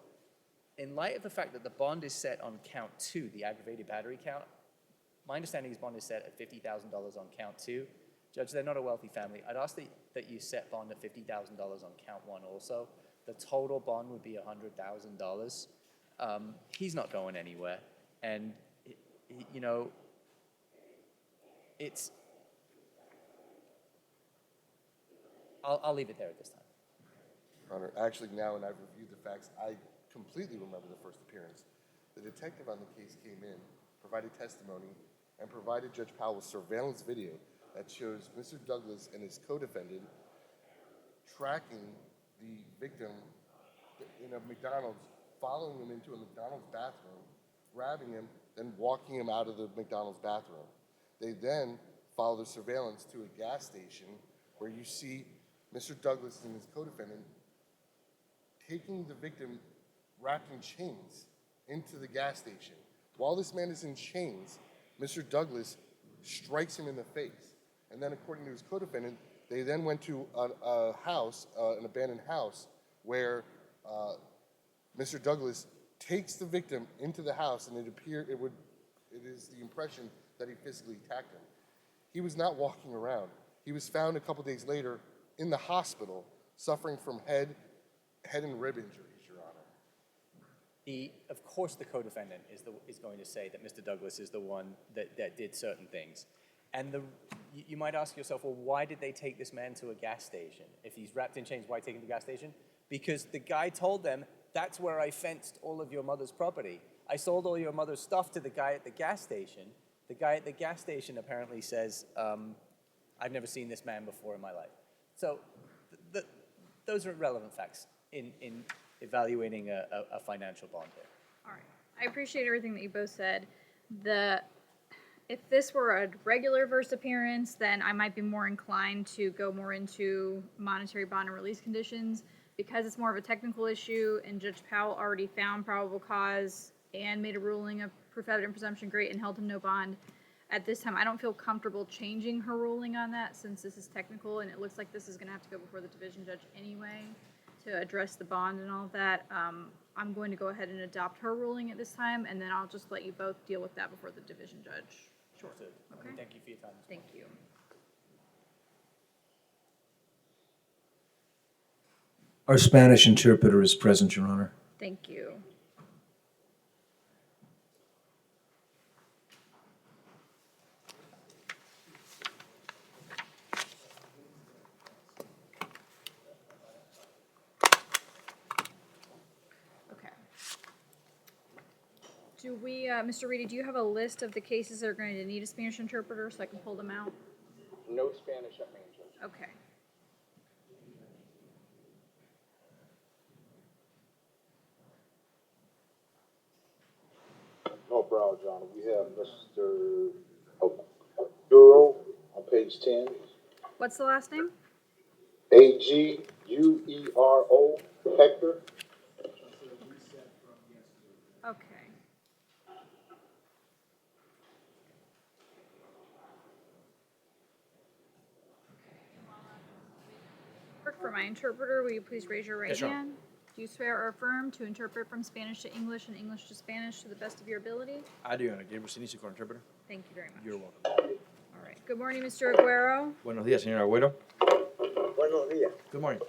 in light of the fact that the bond is set on count 2, the aggravated battery count, my understanding is bond is set at $50,000 on count 2. Judge, they're not a wealthy family. I'd ask that you set bond at $50,000 on count 1 also. The total bond would be $100,000. He's not going anywhere. And, you know, it's... I'll leave it there at this time. Your Honor, actually now when I've reviewed the facts, I completely remember the first appearance. The detective on the case came in, provided testimony, and provided Judge Powell with surveillance video that shows Mr. Douglas and his co-defendant tracking the victim in a McDonald's, following him into a McDonald's bathroom, grabbing him, then walking him out of the McDonald's bathroom. They then follow the surveillance to a gas station where you see Mr. Douglas and his co-defendant taking the victim wrapped in chains into the gas station. While this man is in chains, Mr. Douglas strikes him in the face. And then according to his co-defendant, they then went to a house, an abandoned house, where Mr. Douglas takes the victim into the house, and it is the impression that he physically attacked him. He was not walking around. He was found a couple days later in the hospital, suffering from head and rib injuries, Your Honor. Of course the co-defendant is going to say that Mr. Douglas is the one that did certain things. And you might ask yourself, well, why did they take this man to a gas station? If he's wrapped in chains, why take him to the gas station? Because the guy told them, that's where I fenced all of your mother's property. I sold all your mother's stuff to the guy at the gas station. The guy at the gas station apparently says, I've never seen this man before in my life. So those are relevant facts in evaluating a financial bond here. All right. I appreciate everything that you both said. If this were a regular first appearance, then I might be more inclined to go more into monetary bond and release conditions. Because it's more of a technical issue and Judge Powell already found probable cause and made a ruling of proof evident presumption great and held him no bond, at this time I don't feel comfortable changing her ruling on that since this is technical and it looks like this is going to have to go before the division judge anyway to address the bond and all of that. I'm going to go ahead and adopt her ruling at this time, and then I'll just let you both deal with that before the division judge shortly. Okay? Thank you for your time. Thank you. Our Spanish interpreter is present, Your Honor. Thank you. Okay. Do we, Mr. Reedy, do you have a list of the cases that are going to need a Spanish interpreter so I can pull them out? No Spanish at main, Judge. Okay. No problem, John. We have Mr. Duro on page 10. What's the last name? Aguero, Hector. Okay. my interpreter. Will you please raise your right Yes, Your Honor. hand? Do you swear or affirm to interpret from Spanish to English and English to Spanish to the best of your ability? I do, Your Honor. Gabriel Sinisi, con interpreter. Thank you very much. You're welcome. All right. Good morning, Mr. Aguero. Buenos días, señor Agüero. Buenos días. Good morning.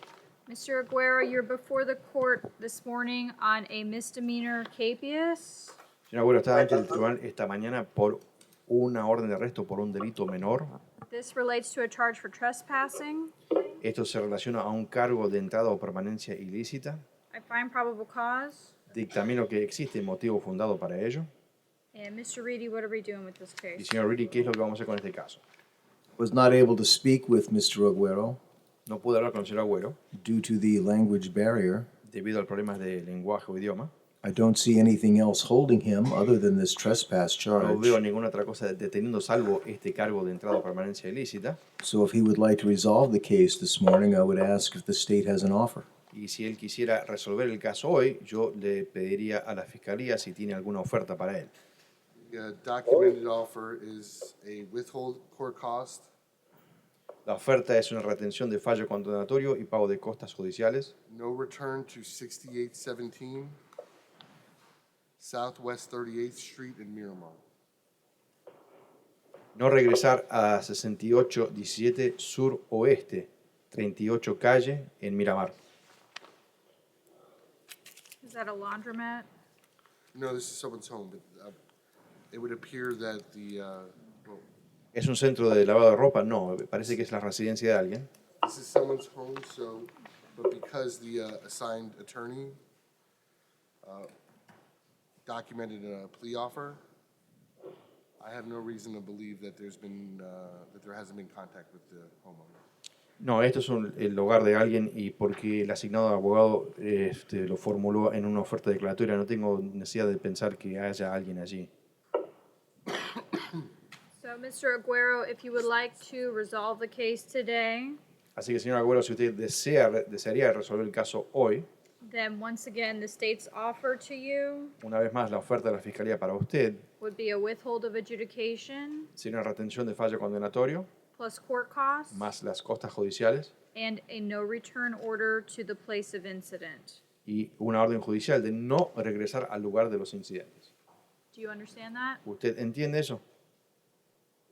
Mr. Aguero, you're before the court this morning on a misdemeanor capias. Señor Agüero, está ante el tribunal esta mañana por una orden de arresto por un delito menor. This relates to a charge for trespassing. Esto se relaciona a un cargo de entrada o permanencia ilícita. I find probable cause. Dictamino que existe motivo fundado para ello. And Mr. Reedy, what are we doing with this Y case? señor Reedy, ¿qué es lo que vamos a hacer con este caso? Was not able to speak with Mr. Aguero No pude hablar con el señor Agüero due to the language barrier. debido al problema de lenguaje o idioma. I don't see anything else holding him other than this trespass No veo charge. ninguna otra cosa deteniendo salvo este cargo de entrada o permanencia ilícita. So if he would like to resolve the case this morning, I would ask if the state has an offer. Y si él quisiera resolver el caso hoy, yo le pediría a la fiscalía si tiene alguna oferta para él. The documented offer is a withhold court cost, La oferta es una retención de fallo condenatorio y pago de costas judiciales. no return to 6817 Southwest 38th Street in Miramar. No regresar a 6817 Sur Oeste, 38 Calle, en Miramar. Is that a laundromat? No, this is someone's home, but it would appear that well, ¿Es un centro de lavado de ropa? No, parece que es la residencia de alguien. this is someone's home, so, but because the assigned attorney documented a plea offer, I have no reason to believe that that there hasn't been contact with the homeowner. No, esto es el hogar de alguien y porque el asignado abogado lo formuló en una oferta declaratoria, no tengo necesidad de pensar que haya alguien allí. So, Mr. Aguero, if you would like to resolve the case today, Así que, señor Agüero, si usted desearía resolver el caso hoy, then once again, the state's offer to you una vez más la oferta de la fiscalía para usted would be a withhold of adjudication sería una retención de fallo condenatorio plus court costs más las costas judiciales and a no return order to the place of incident. y una orden judicial de no regresar al lugar de los incidentes. Do you understand that? ¿Usted entiende eso?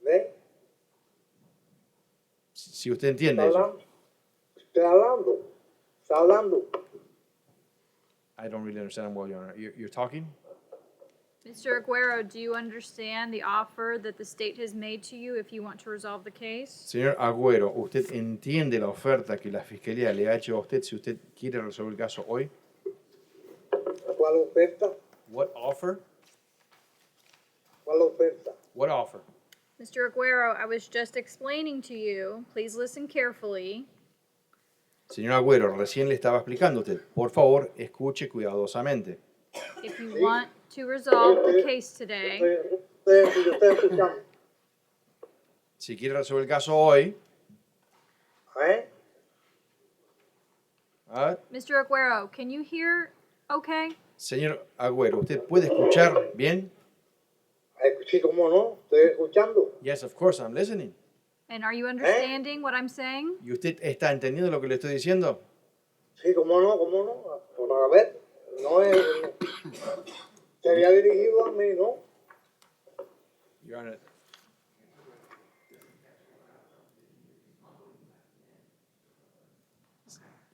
¿Ve? Si usted entiende ¿Está eso. hablando? Estoy hablando. Está hablando. I don't really understand well, Your Honor. You're talking? Mr. Aguero, do you understand the offer that the state has made to you if you want to resolve the case? Señor Agüero, ¿usted entiende la oferta que la fiscalía le ha hecho a usted si usted quiere resolver el caso hoy? ¿Cuál oferta? What offer? ¿Cuál oferta? What offer? Mr. Aguero, I was just explaining to you, please listen carefully, Señor Agüero, recién le estaba explicando a usted. Por favor, escuche cuidadosamente. if you want to resolve the case today, Yo estoy escuchando. Si quiere resolver el caso hoy, ¿Eh? Mr. Aguero, can you hear okay? señor Agüero, ¿usted puede escuchar bien? Sí, cómo no. Estoy escuchando. Yes, of course, I'm listening. And are you understanding what I'm saying? ¿Y usted está entendiendo lo que le estoy diciendo? Sí, cómo no, cómo no. Por a ver, no es. Se había dirigido a mí, ¿no? Your Honor.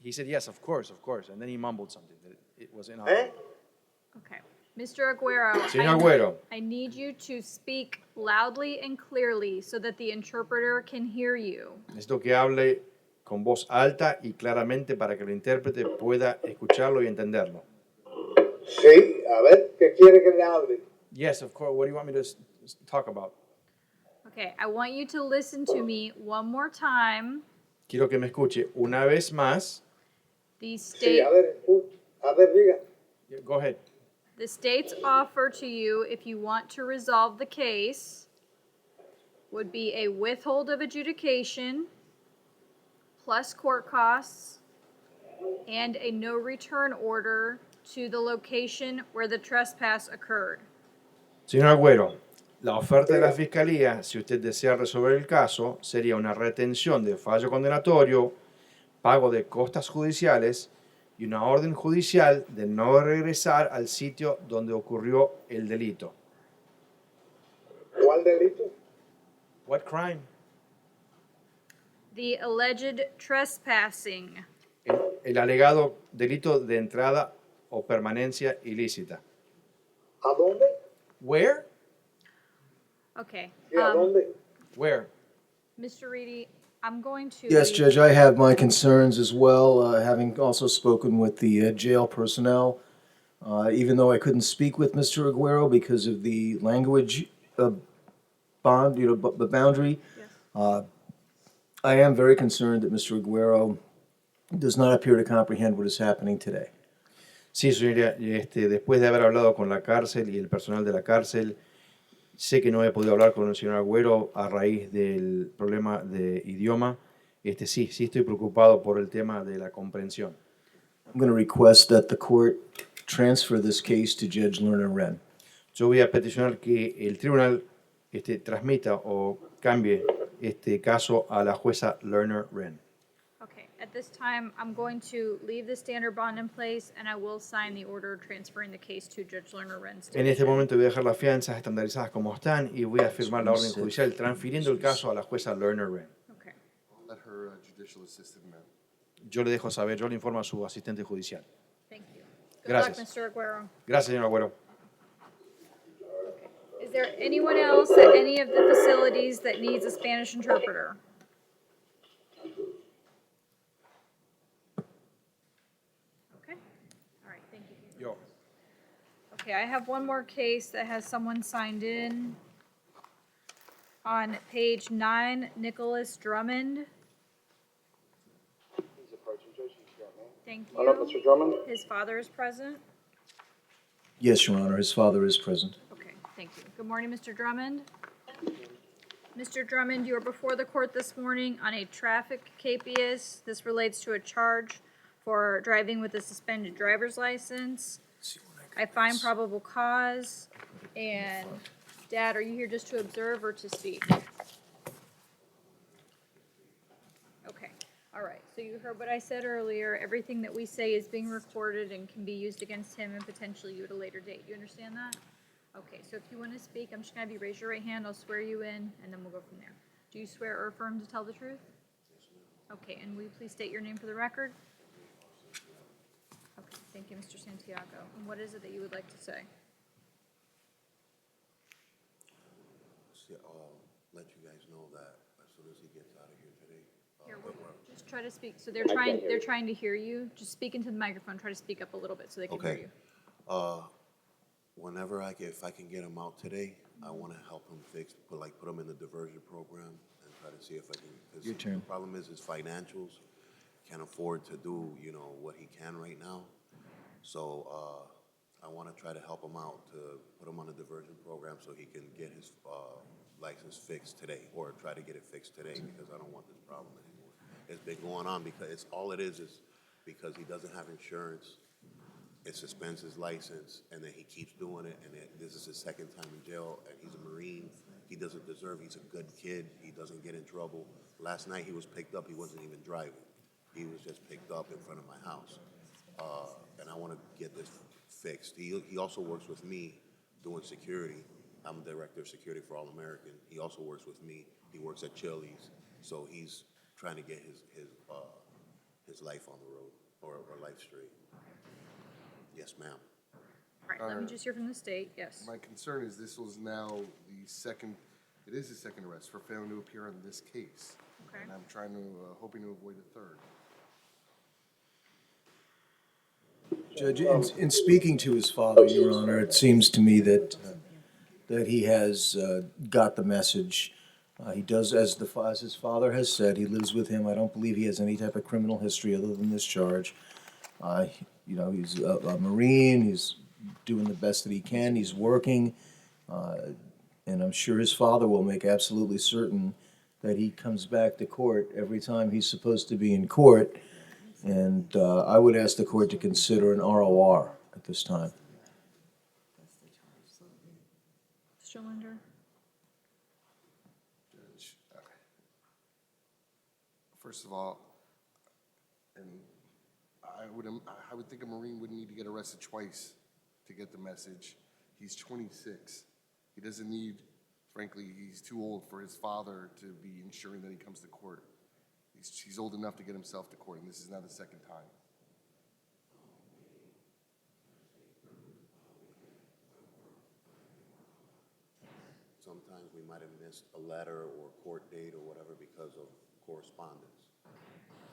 He said, yes, of course, and then he mumbled something that it was inaudible. Okay. Mr. Aguero, Señor Agüero, I need you to speak loudly and clearly so that the interpreter can hear you. necesito que hable con voz alta y claramente para que el intérprete pueda escucharlo y entenderlo. Sí, a ver, ¿qué quiere que le hable? Yes, of course. What do you want me to talk about? Okay, I want you to listen to me one more time. Quiero que me escuche una vez más. The Sí, state, a ver, diga. Go ahead. the state's offer to you, if you want to resolve the case, would be a withhold of adjudication plus court costs and a no return order to the location where the trespass occurred. Señor Agüero, la oferta de la Fiscalía, si usted desea resolver el caso, sería una retención de fallo condenatorio, pago de costas judiciales y una orden judicial de no regresar al sitio donde ocurrió el delito. ¿Cuál delito? What crime? The alleged trespassing. El alegado delito de entrada o permanencia ilícita. ¿A dónde? Where? Okay. Sí, ¿a dónde? Where? Mr. Reedy, I'm going to. Yes, Judge, I have my concerns as well, having also spoken with the jail personnel. Even though I couldn't speak with Mr. Aguero because of the language bond, the boundary, Yes. I am very concerned that Mr. Aguero does not appear to comprehend what is happening today. Sí, señoría, después de haber hablado con la cárcel y el personal de la cárcel, sé que no he podido hablar con el señor Agüero a raíz del problema de idioma. Sí estoy preocupado por el tema de la comprensión. I'm going to request that the court transfer this case to Judge Lerner Wren. Yo voy a peticionar que el tribunal transmita o cambie este caso a la jueza Lerner Wren. Okay. At this time, I'm going to leave the standard bond in place, and I will sign the order transferring the case to Judge Lerner Wren's En este division. momento voy a dejar las fianzas estandarizadas como están y voy a firmar la orden judicial transfiriendo el caso a la jueza Lerner Wren. Okay. Let her judicial assistant know. Yo le dejo saber, yo le informo a su asistente judicial. Thank you. Good Gracias. luck, Mr. Aguero. Gracias, señor Agüero. Is there anyone else at any of the facilities that needs a Spanish interpreter? Okay. All right, thank you. Yo. Okay, I have one more case that has someone signed in. On page 9, Nicholas Drummond. He's approaching, Judge. He's here, man. Thank Hello, Mr. you. Drummond? His father is present. Yes, Your Honor, his father is present. Okay, thank you. Good morning, Mr. Drummond. Mr. Drummond, you are before the court this morning on a traffic capias. This relates to a charge for driving with a suspended driver's license. I find probable cause. And Dad, are you here just to observe or to speak? Okay, all right. So you heard what I said earlier. Everything that we say is being recorded and can be used against him and potentially you at a later date. You understand that? Okay, so if you want to speak, I'm just going to have you raise your right hand. I'll swear you in, and then we'll go from there. Do you swear or affirm to tell the truth? Okay, and will you please state your name for the record? Okay, thank you, Mr. Santiago. And what is it that you would like to say? Let you guys know that as soon as he gets out of here today. Here, just try to speak. So they're trying to hear you. Just speak into the microphone. Try to speak up a little bit so they can hear you. Whenever if I can get him out today, I want to help him put him in the diversion program and try to see if I can. Because Your turn. The problem is his financials. Can't afford to do, what he can right now. So I want to try to help him out to put him on a diversion program so he can get his license fixed today, or try to get it fixed today, because I don't want this problem anymore. It's been going on because all it is because he doesn't have insurance. It suspends his license, and then he keeps doing it, and this is his second time in jail, and he's a Marine. He doesn't deserve, he's a good kid. He doesn't get in trouble. Last night he was picked up. He wasn't even driving. He was just picked up in front of my house. And I want to get this fixed. He also works with me doing security. I'm director of security for All American. He also works with me. He works at Chili's. So he's trying to get his life on the road, or life straight. Yes, ma'am. All right, let me just hear from the state. Yes. My concern is this was now the second, it is the second arrest for failing to appear on this case. Okay. And I'm hoping to avoid a third. Judge, in speaking to his father, Your Honor, it seems to me that he has got the message. He does, as his father has said, he lives with him. I don't believe he has any type of criminal history other than this charge. He's a Marine. He's doing the best that he can. He's working. And I'm sure his father will make absolutely certain that he comes back to court every time he's supposed to be in court. And I would ask the court to consider an ROR at this time. Mr. Linder? Judge, first of all, And I would think a Marine wouldn't need to get arrested twice to get the message. He's 26. He doesn't need, frankly, he's too old for his father to be ensuring that he comes to court. He's old enough to get himself to court, and this is now the second time. Sometimes we might have missed a letter or court date or whatever because of correspondence.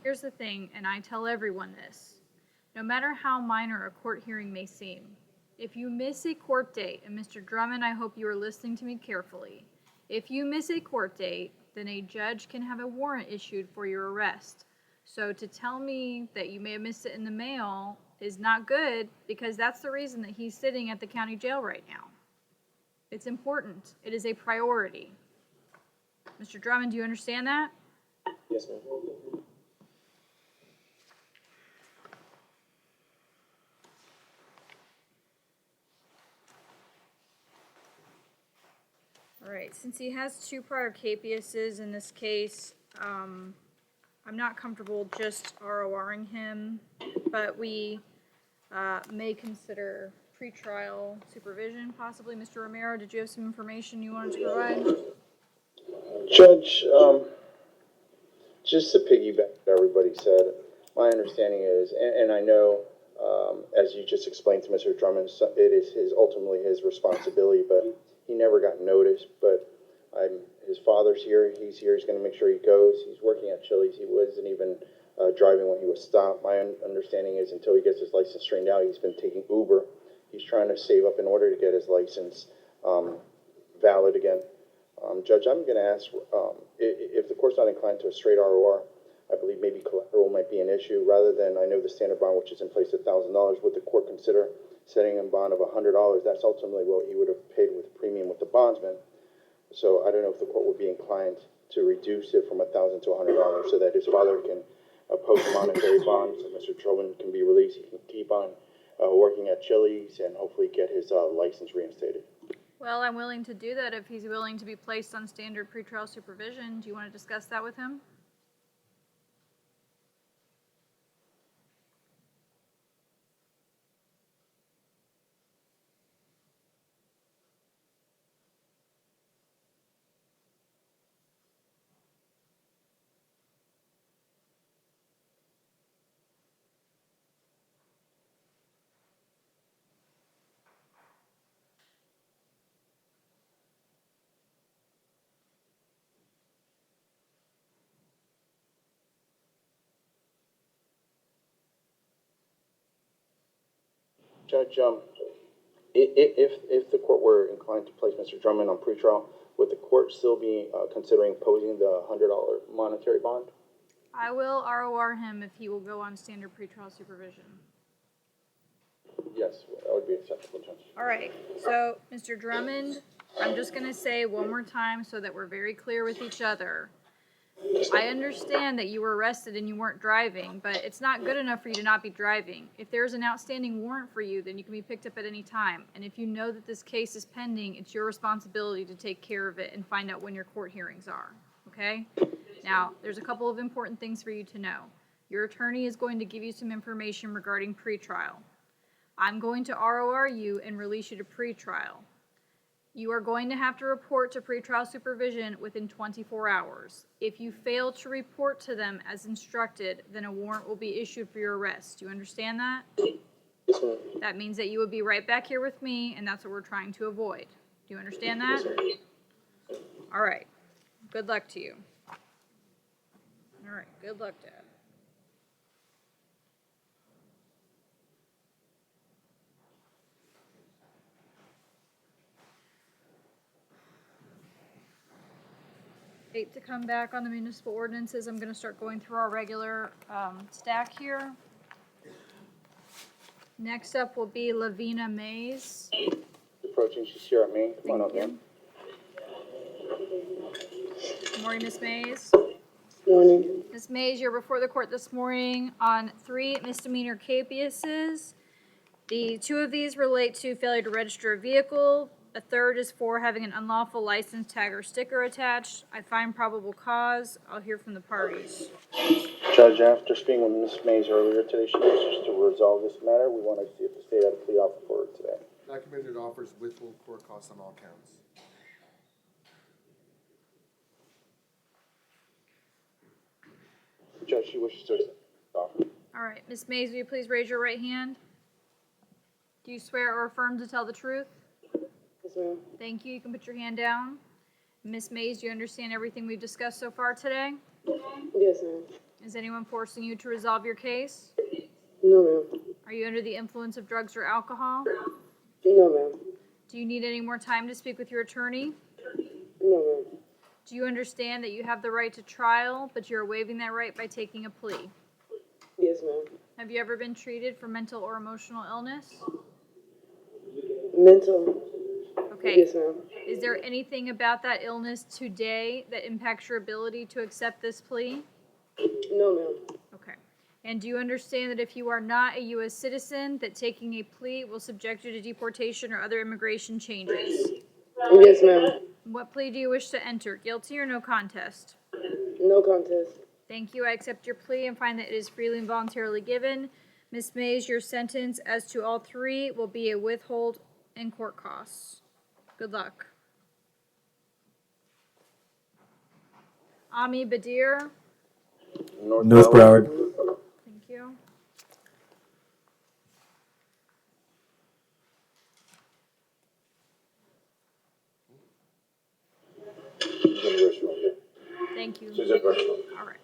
Here's the thing, and I tell everyone this. No matter how minor a court hearing may seem, if you miss a court date, and Mr. Drummond, I hope you are listening to me carefully, if you miss a court date, then a judge can have a warrant issued for your arrest. So to tell me that you may have missed it in the mail is not good, because that's the reason that he's sitting at the county jail right now. It's important. It is a priority. Mr. Drummond, do you understand that? Yes, ma'am. All right, since he has 2 prior capiases in this case, I'm not comfortable just RORing him, but we may consider pretrial supervision possibly. Mr. Romero, did you have some information you wanted to provide? Judge, just to piggyback what everybody said, my understanding is, and I know, as you just explained to Mr. Drummond, it is ultimately his responsibility, but he never got notice. But his father's here. He's here. He's going to make sure he goes. He's working at Chili's. He wasn't even driving when he was stopped. My understanding is until he gets his license straightened out, he's been taking Uber. He's trying to save up in order to get his license valid again. Judge, I'm going to ask if the court's not inclined to a straight ROR, I believe maybe collateral might be an issue. Rather than, I know the standard bond, which is in place at $1,000, would the court consider setting a bond of $100? That's ultimately what he would have paid with the premium with the bondsman. So I don't know if the court would be inclined to reduce it from $1,000 to $100 so that his father can post a monetary bond, so Mr. Drummond can be released. He can keep on working at Chili's and hopefully get his license reinstated. Well, I'm willing to do that if he's willing to be placed on standard pretrial supervision. Do you want to discuss that with him? Judge, if the court were inclined to place Mr. Drummond on pretrial, would the court still be considering posing the $100 monetary bond? I will ROR him if he will go on standard pretrial supervision. Yes, that would be acceptable, Judge. All right, so Mr. Drummond, I'm just going to say one more time so that we're very clear with each other. I understand that you were arrested and you weren't driving, but it's not good enough for you to not be driving. If there's an outstanding warrant for you, then you can be picked up at any time. And if you know that this case is pending, it's your responsibility to take care of it and find out when your court hearings are, okay? Now, there's a couple of important things for you to know. Your attorney is going to give you some information regarding pretrial. I'm going to ROR you and release you to pretrial. You are going to have to report to pretrial supervision within 24 hours. If you fail to report to them as instructed, then a warrant will be issued for your arrest. Do you understand that? Yes, ma'am. That means that you will be right back here with me, and that's what we're trying to avoid. Do you understand that? All right. Good luck to you. All right. Good luck, Dad. To come back on the municipal ordinances. I'm going to start going through our regular stack here. Next up will be Lavina Mays. Approaching, she's here at me. Come on up, ma'am. Good morning, Ms. Mays. Morning. Ms. Mays, you're before the court this morning on 3 misdemeanor capiases. The 2 of these relate to failure to register a vehicle. A third is for having an unlawful license tag or sticker attached. I find probable cause. I'll hear from the parties. Judge, after speaking with Ms. Mays earlier today, she wishes to resolve this matter. We want to see if the state had a plea offer for her today. Documented offers withhold court costs on all counts. Judge, she wishes to accept the offer. All right, Ms. Mays, will you please raise your right hand? Do you swear or affirm to tell the truth? Yes, ma'am. Thank you. You can put your hand down. Ms. Mays, do you understand everything we've discussed so far today? Yes, ma'am. Is anyone forcing you to resolve your case? No, ma'am. Are you under the influence of drugs or alcohol? No, ma'am. Do you need any more time to speak with your attorney? No, ma'am. Do you understand that you have the right to trial, but you're waiving that right by taking a plea? Yes, ma'am. Have you ever been treated for mental or emotional illness? Mental. Okay. Yes, ma'am. Is there anything about that illness today that impacts your ability to accept this plea? No, ma'am. Okay. And do you understand that if you are not a U.S. citizen, that taking a plea will subject you to deportation or other immigration changes? Yes, ma'am. What plea do you wish to enter? Guilty or no contest? No contest. Thank you. I accept your plea and find that it is freely and voluntarily given. Ms. Mays, your sentence as to all three will be a withhold in court costs. Good luck. Ami Badir. North Broward. Thank you. She's in the restroom. Thank you. She's in the restroom. All right.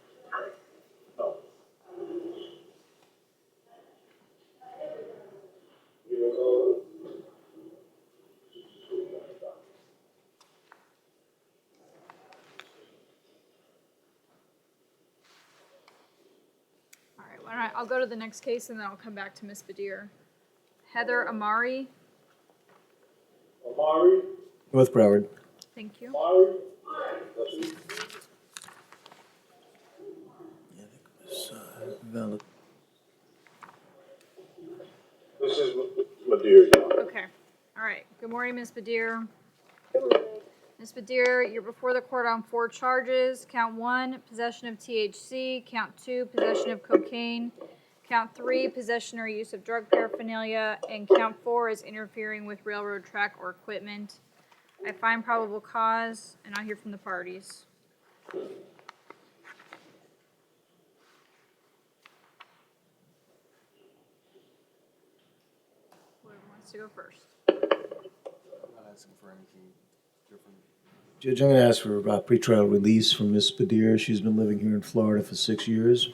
All right, why don't I'll go to the next case and then I'll come back to Ms. Badir. Heather Amari. North Broward. Thank you. Valid. This is Madeira. Okay. All right. Good morning, Ms. Badir. Ms. Badir, you're before the court on 4 charges. Count 1, possession of THC. Count 2, possession of cocaine. Count 3, possession or use of drug paraphernalia. And count 4 is interfering with railroad track or equipment. I find probable cause, and I'll hear from the parties. Whoever wants to go first. I'm not asking for anything different. Judge, I'm going to ask for pretrial release from Ms. Badir. She's been living here in Florida for 6 years.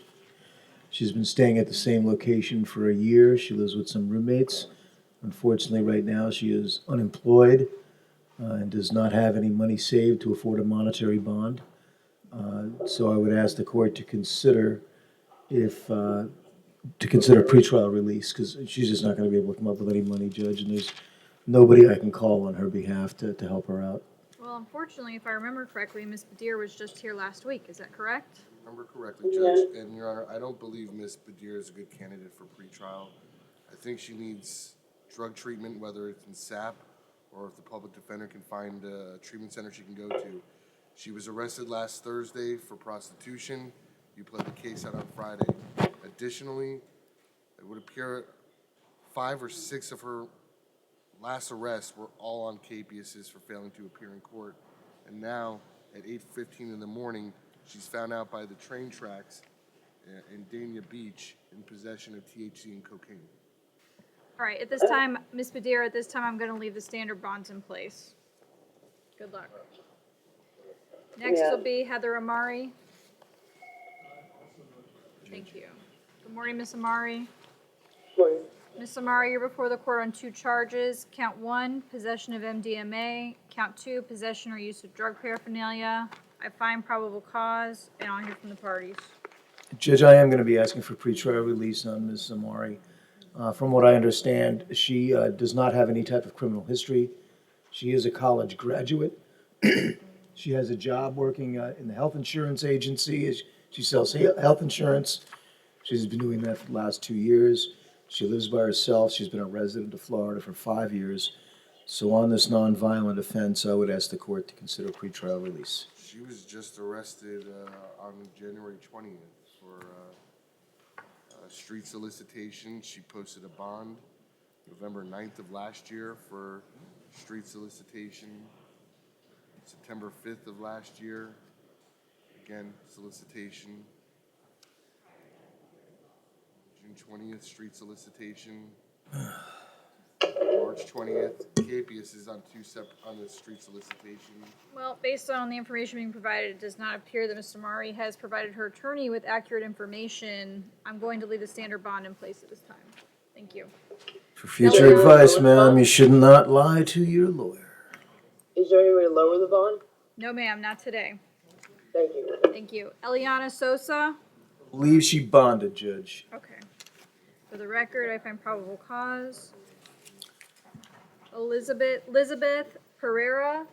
She's been staying at the same location for a year. She lives with some roommates. Unfortunately, right now, she is unemployed and does not have any money saved to afford a monetary bond. So I would ask the court to consider pretrial release, because she's just not going to be able to come up with any money, Judge, and there's nobody I can call on her behalf to help her out. Well, unfortunately, if I remember correctly, Ms. Badir was just here last week. Is that correct? Remember correctly, Judge, and Your Honor, I don't believe Ms. Badir is a good candidate for pretrial. I think she needs drug treatment, whether it's in SAP or if the public defender can find a treatment center she can go to. She was arrested last Thursday for prostitution. You pled the case out on Friday. Additionally, it would appear 5 or 6 of her last arrests were all on capiases for failing to appear in court. And now, at 8:15 in the morning, she's found out by the train tracks in Dania Beach in possession of THC and cocaine. All right, at this time, Ms. Badir, at this time, I'm going to leave the standard bonds in place. Good luck. Next will be Heather Amari. Thank you. Good morning, Ms. Amari. Morning. Ms. Amari, you're before the court on 2 charges. Count 1, possession of MDMA. Count 2, possession or use of drug paraphernalia. I find probable cause, and I'll hear from the parties. Judge, I am going to be asking for pretrial release on Ms. Amari. From what I understand, she does not have any type of criminal history. She is a college graduate. She has a job working in the health insurance agency. She sells health insurance. She's been doing that for the last 2 years. She lives by herself. She's been a resident of Florida for 5 years. So on this nonviolent offense, I would ask the court to consider pretrial release. She was just arrested on January 20th for street solicitation. She posted a bond November 9th of last year for street solicitation. September 5th of last year, again, solicitation. June 20th, street solicitation. March 20th, Capias is on the street solicitation. Well, based on the information being provided, it does not appear that Mr. Mari has provided her attorney with accurate information. I'm going to leave the standard bond in place at this time. Thank you. For future advice, ma'am, you should not lie to your lawyer. Is there any way to lower the bond? No, ma'am, not today. Thank you. Thank you. Eliana Sosa? Believe she bonded, Judge. Okay. For the record, I find probable cause. Elizabeth Pereira?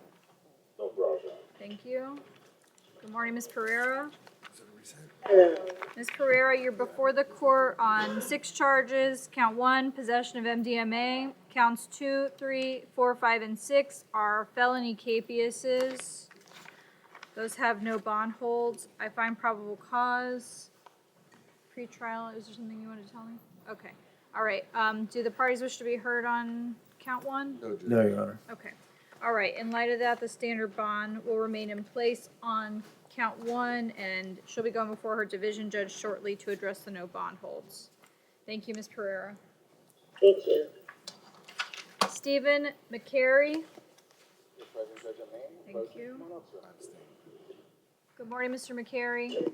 No problem. Thank you. Good morning, Ms. Pereira. Hello. Ms. Pereira, you're before the court on 6 charges. Count 1, possession of MDMA. Counts 2, 3, 4, 5, and 6 are felony capiases. Those have no bond holds. I find probable cause. Pre-trial, is there something you want to tell me? Okay. All right. Do the parties wish to be heard on count 1? No, Judge. No, Your Honor. Okay. All right. In light of that, the standard bond will remain in place on count 1, and she'll be going before her division judge shortly to address the no bond holds. Thank you, Ms. Pereira. Thank you. Stephen McCary. President, Judge, Thank you. Good morning, Mr. McCary.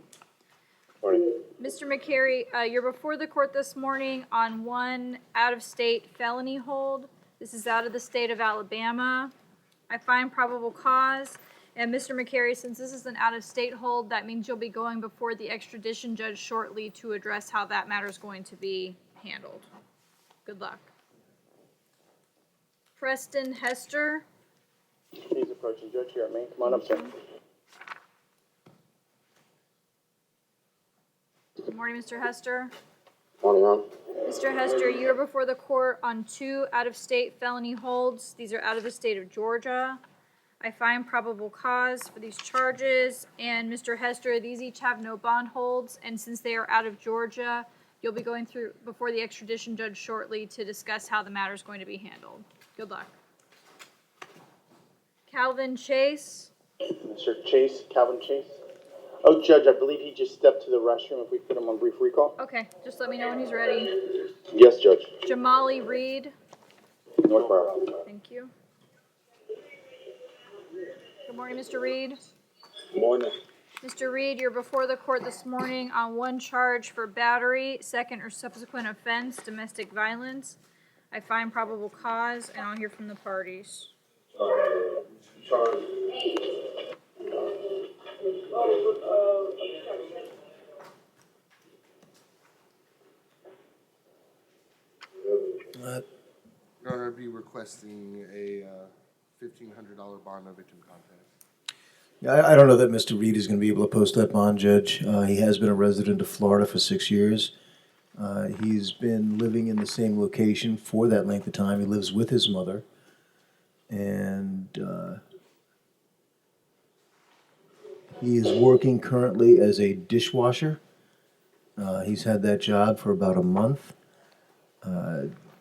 Morning. Mr. McCary, you're before the court this morning on 1 out-of-state felony hold. This is out of the state of Alabama. I find probable cause. And Mr. McCary, since this is an out-of-state hold, that means you'll be going before the extradition judge shortly to address how that matter is going to be handled. Good luck. Preston Hester. He's approaching Judge here at Maine. Come on up, sir. Good morning, Mr. Hester. Morning, Ron. Mr. Hester, you are before the court on 2 out-of-state felony holds. These are out of the state of Georgia. I find probable cause for these charges. And Mr. Hester, these each have no bond holds. And since they are out of Georgia, you'll be going through before the extradition judge shortly to discuss how the matter is going to be handled. Good luck. Calvin Chase. Mr. Chase, Calvin Chase. Oh, Judge, I believe he just stepped to the restroom. If we put him on brief recall? Okay, just let me know when he's ready. Yes, Judge. Jamali Reed. Northborough. Thank you. Good morning, Mr. Reed. Morning. Mr. Reed, you're before the court this morning on 1 charge for battery, second or subsequent offense, domestic violence. I find probable cause, and I'll hear from the parties. Your Honor, I'd be requesting a $1,500 bond no victim contest. I don't know that Mr. Reed is going to be able to post that bond, Judge. He has been a resident of Florida for 6 years. He's been living in the same location for that length of time. He lives with his mother. And he is working currently as a dishwasher. He's had that job for about a month.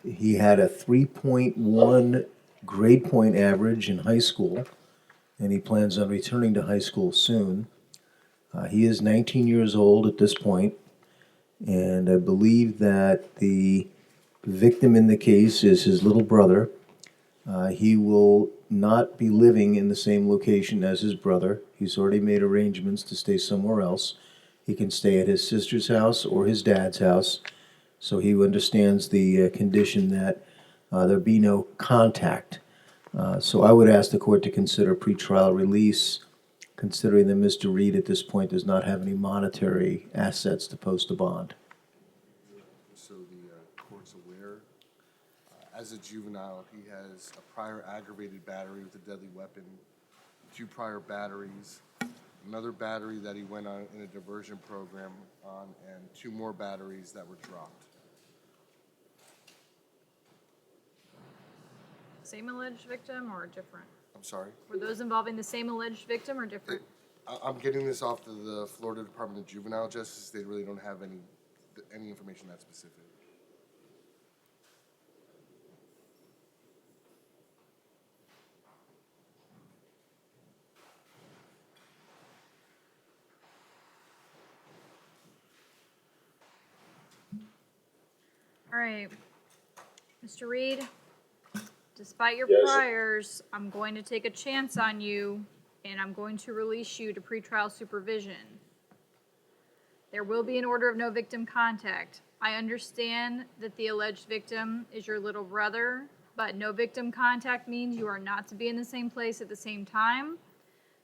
He had a 3.1 grade point average in high school, and he plans on returning to high school soon. He is 19 years old at this point, and I believe that the victim in the case is his little brother. He will not be living in the same location as his brother. He's already made arrangements to stay somewhere else. He can stay at his sister's house or his dad's house. So he understands the condition that there be no contact. So I would ask the court to consider pretrial release, considering that Mr. Reed at this point does not have any monetary assets to post a bond. So the court's aware, as a juvenile, he has a prior aggravated battery with a deadly weapon, 2 prior batteries, another battery that he went on in a diversion program on, and 2 more batteries that were dropped. Same alleged victim or different? I'm sorry? Were those involving the same alleged victim or different? I'm getting this off of the Florida Department of Juvenile Justice. They really don't have any information that specific. All right. Mr. Reed, despite your Yes. priors, I'm going to take a chance on you, and I'm going to release you to pretrial supervision. There will be an order of no victim contact. I understand that the alleged victim is your little brother, but no victim contact means you are not to be in the same place at the same time.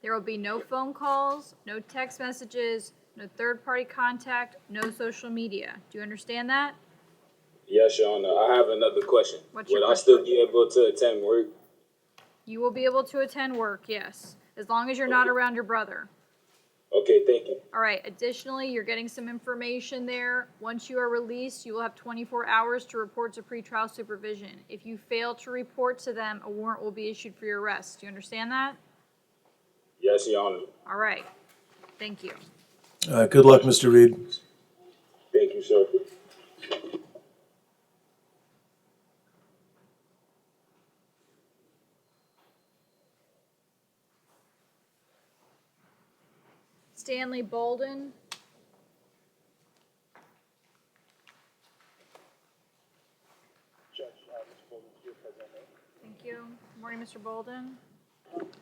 There will be no phone calls, no text messages, no third-party contact, no social media. Do you understand that? Yes, Your Honor. I have another question. What's your Would I question? still be able to attend work? You will be able to attend work, yes, as long as you're not around your brother. Okay, thank you. All right, additionally, you're getting some information there. Once you are released, you will have 24 hours to report to pretrial supervision. If you fail to report to them, a warrant will be issued for your arrest. Do you understand that? Yes, Your Honor. All right, thank you. Good luck, Mr. Reed. Thank you, sir. Stanley Bolden. Judge, Mr. Bolden's here, present. Thank you. Good morning, Mr. Bolden.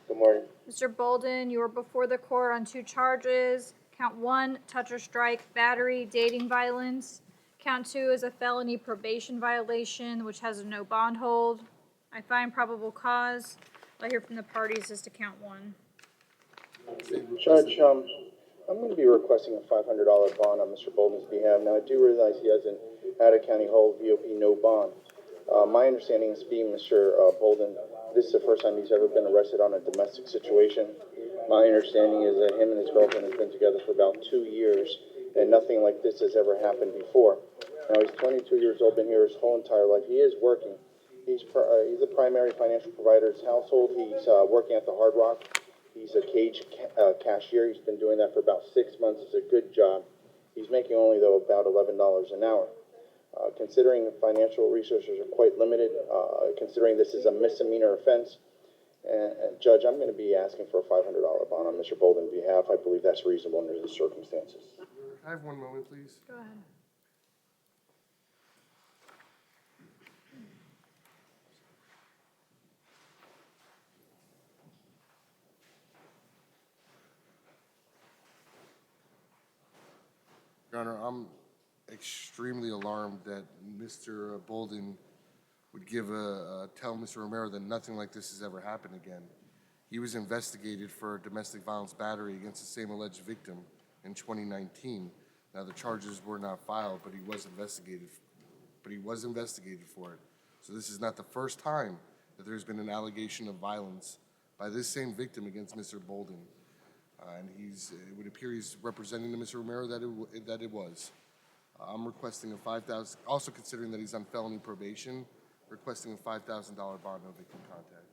Good morning. Mr. Bolden, you are before the court on 2 charges. Count 1, touch or strike, battery, dating violence. Count 2 is a felony probation violation, which has a no bond hold. I find probable cause. I'll hear from the parties as to count 1. Judge, I'm going to be requesting a $500 bond on Mr. Bolden's behalf. Now, I do realize he hasn't had a county hold, VOP, no bond. My understanding is being Mr. Bolden, this is the first time he's ever been arrested on a domestic situation. My understanding is that him and his girlfriend have been together for about 2 years, and nothing like this has ever happened before. Now, he's 22 years old, been here his whole entire life. He is working. He's a primary financial provider of his household. He's working at the Hard Rock. He's a cage cashier. He's been doing that for about 6 months. It's a good job. He's making only, though, about $11 an hour. Considering the financial resources are quite limited, considering this is a misdemeanor offense, and Judge, I'm going to be asking for a $500 bond on Mr. Bolden's behalf. I believe that's reasonable under the circumstances. Can I have one moment, please? Go ahead. Your Honor, I'm extremely alarmed that Mr. Bolden would tell Mr. Romero that nothing like this has ever happened again. He was investigated for domestic violence battery against the same alleged victim in 2019. Now, the charges were not filed, but he was investigated for it. So this is not the first time that there's been an allegation of violence by this same victim against Mr. Bolden. And it would appear he's representing to Mr. Romero that it was. I'm requesting a $5,000, also considering that he's on felony probation, requesting a $5,000 bond, no victim contact.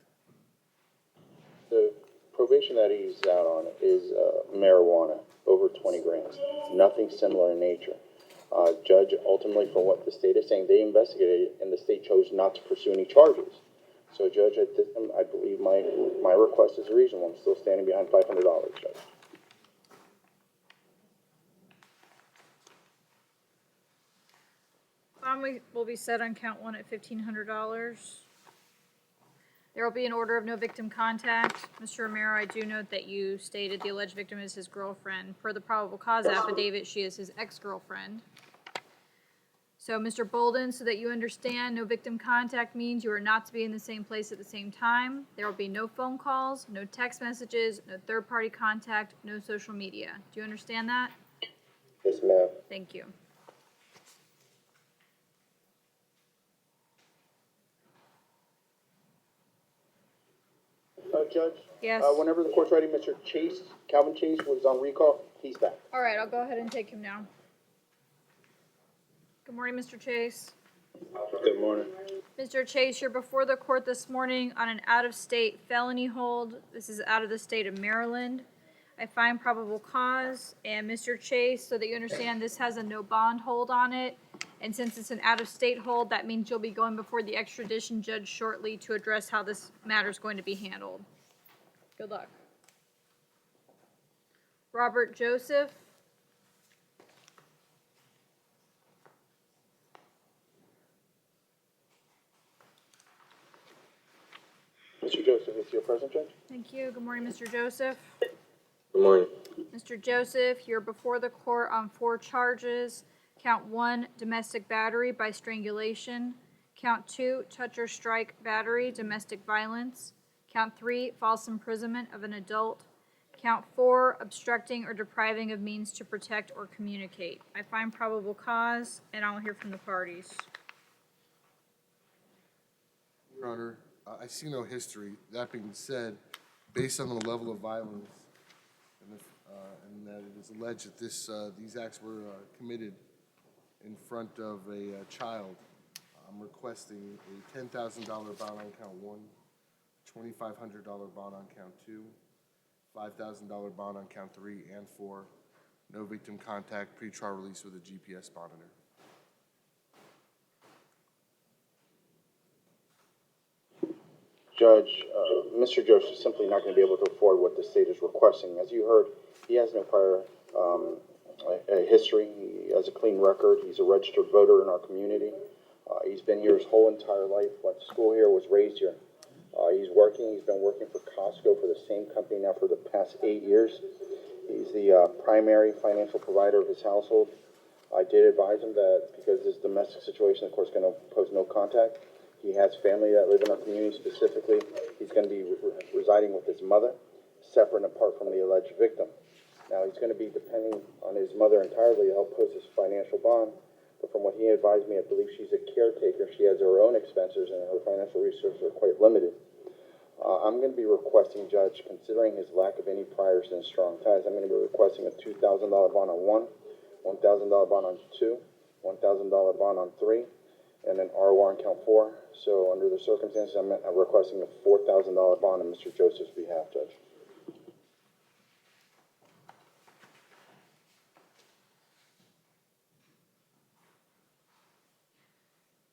The probation that he's out on is marijuana, over 20 grams. Nothing similar in nature. Judge, ultimately, for what the state is saying, they investigated it, and the state chose not to pursue any charges. So, Judge, at this time, I believe my request is reasonable. I'm still standing behind $500, Judge. Bond will be set on count 1 at $1,500. There will be an order of no victim contact. Mr. Romero, I do note that you stated the alleged victim is his girlfriend. Per the probable cause affidavit, she is his ex-girlfriend. So, Mr. Bolden, so that you understand, no victim contact means you are not to be in the same place at the same time. There will be no phone calls, no text messages, no third-party contact, no social media. Do you understand that? Yes, ma'am. Thank you. Judge? Yes. Whenever the court's ready, Mr. Chase, Calvin Chase, was on recall. He's back. All right, I'll go ahead and take him now. Good morning, Mr. Chase. Good morning. Mr. Chase, you're before the court this morning on an out-of-state felony hold. This is out of the state of Maryland. I find probable cause, and Mr. Chase, so that you understand, this has a no bond hold on it. And since it's an out-of-state hold, that means you'll be going before the extradition judge shortly to address how this matter is going to be handled. Good luck. Robert Joseph. Mr. Joseph, is your present, Judge? Thank you. Good morning, Mr. Joseph. Good morning. Mr. Joseph, you're before the court on 4 charges. Count 1, domestic battery by strangulation. Count 2, touch or strike battery, domestic violence. Count 3, false imprisonment of an adult. Count 4, obstructing or depriving of means to protect or communicate. I find probable cause, and I'll hear from the parties. Your Honor, I see no history. That being said, based on the level of violence and that it is alleged that these acts were committed in front of a child, I'm requesting a $10,000 bond on count 1, $2,500 bond on count 2, $5,000 bond on count 3 and 4, no victim contact, pretrial release with a GPS monitor. Judge, Mr. Joseph is simply not going to be able to afford what the state is requesting. As you heard, he has no prior a history. He has a clean record. He's a registered voter in our community. He's been here his whole entire life, went to school here, was raised here. He's been working for Costco for the same company now for the past 8 years. He's the primary financial provider of his household. I did advise him that because this domestic situation, of course, is going to pose no contact. He has family that live in our community specifically. He's going to be residing with his mother, separate and apart from the alleged victim. Now, he's going to be depending on his mother entirely to help post his financial bond. But from what he advised me, I believe she's a caretaker. She has her own expenses, and her financial resources are quite limited. I'm going to be requesting, Judge, considering his lack of any priors and strong ties, I'm going to be requesting a $2,000 bond on 1, $1,000 bond on 2, $1,000 bond on 3, and then R1 on count 4. So under the circumstances, I'm requesting a $4,000 bond on Mr. Joseph's behalf, Judge.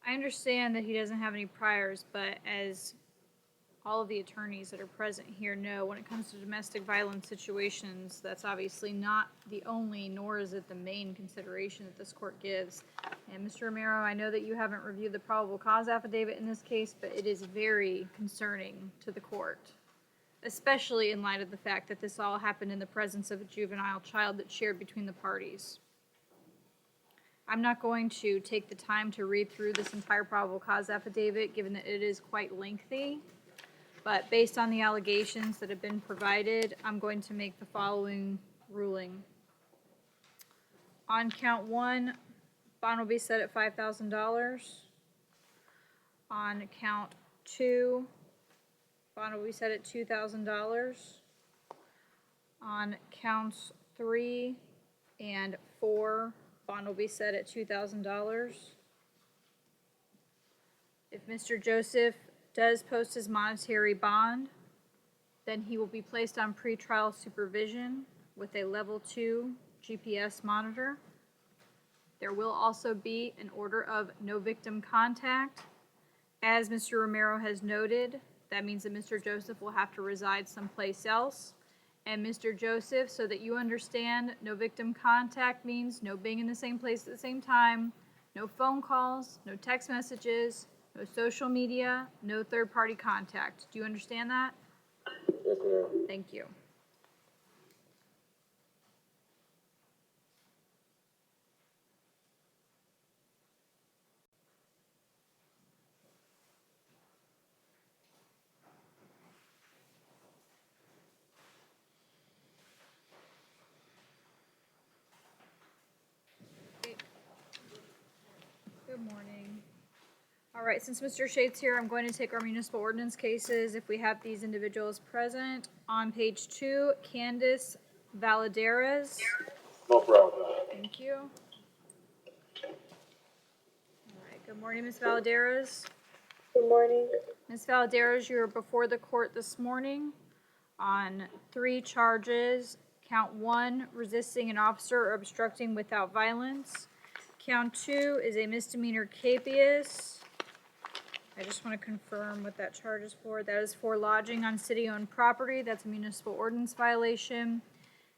I understand that he doesn't have any priors, but as all of the attorneys that are present here know, when it comes to domestic violence situations, that's obviously not the only, nor is it the main consideration that this court gives. And Mr. Romero, I know that you haven't reviewed the probable cause affidavit in this case, but it is very concerning to the court, especially in light of the fact that this all happened in the presence of a juvenile child that's shared between the parties. I'm not going to take the time to read through this entire probable cause affidavit, given that it is quite lengthy. But based on the allegations that have been provided, I'm going to make the following ruling. On count 1, bond will be set at $5,000. On count 2, bond will be set at $2,000. On counts 3 and 4, bond will be set at $2,000. If Mr. Joseph does post his monetary bond, then he will be placed on pretrial supervision with a level 2 GPS monitor. There will also be an order of no victim contact. As Mr. Romero has noted, that means that Mr. Joseph will have to reside someplace else. And Mr. Joseph, so that you understand, no victim contact means no being in the same place at the same time, no phone calls, no text messages, no social media, no third-party contact. Do you understand that? Yes, ma'am. Thank you. Good morning. All right, since Mr. Shade's here, I'm going to take our municipal ordinance cases if we have these individuals present. On page 2, Candace Valadares. No problem. Thank you. All right, good morning, Ms. Valadares. Good morning. Ms. Valadares, you are before the court this morning on 3 charges. Count 1, resisting an officer or obstructing without violence. Count 2 is a misdemeanor capias. I just want to confirm what that charge is for. That is for lodging on city-owned property. That's a municipal ordinance violation.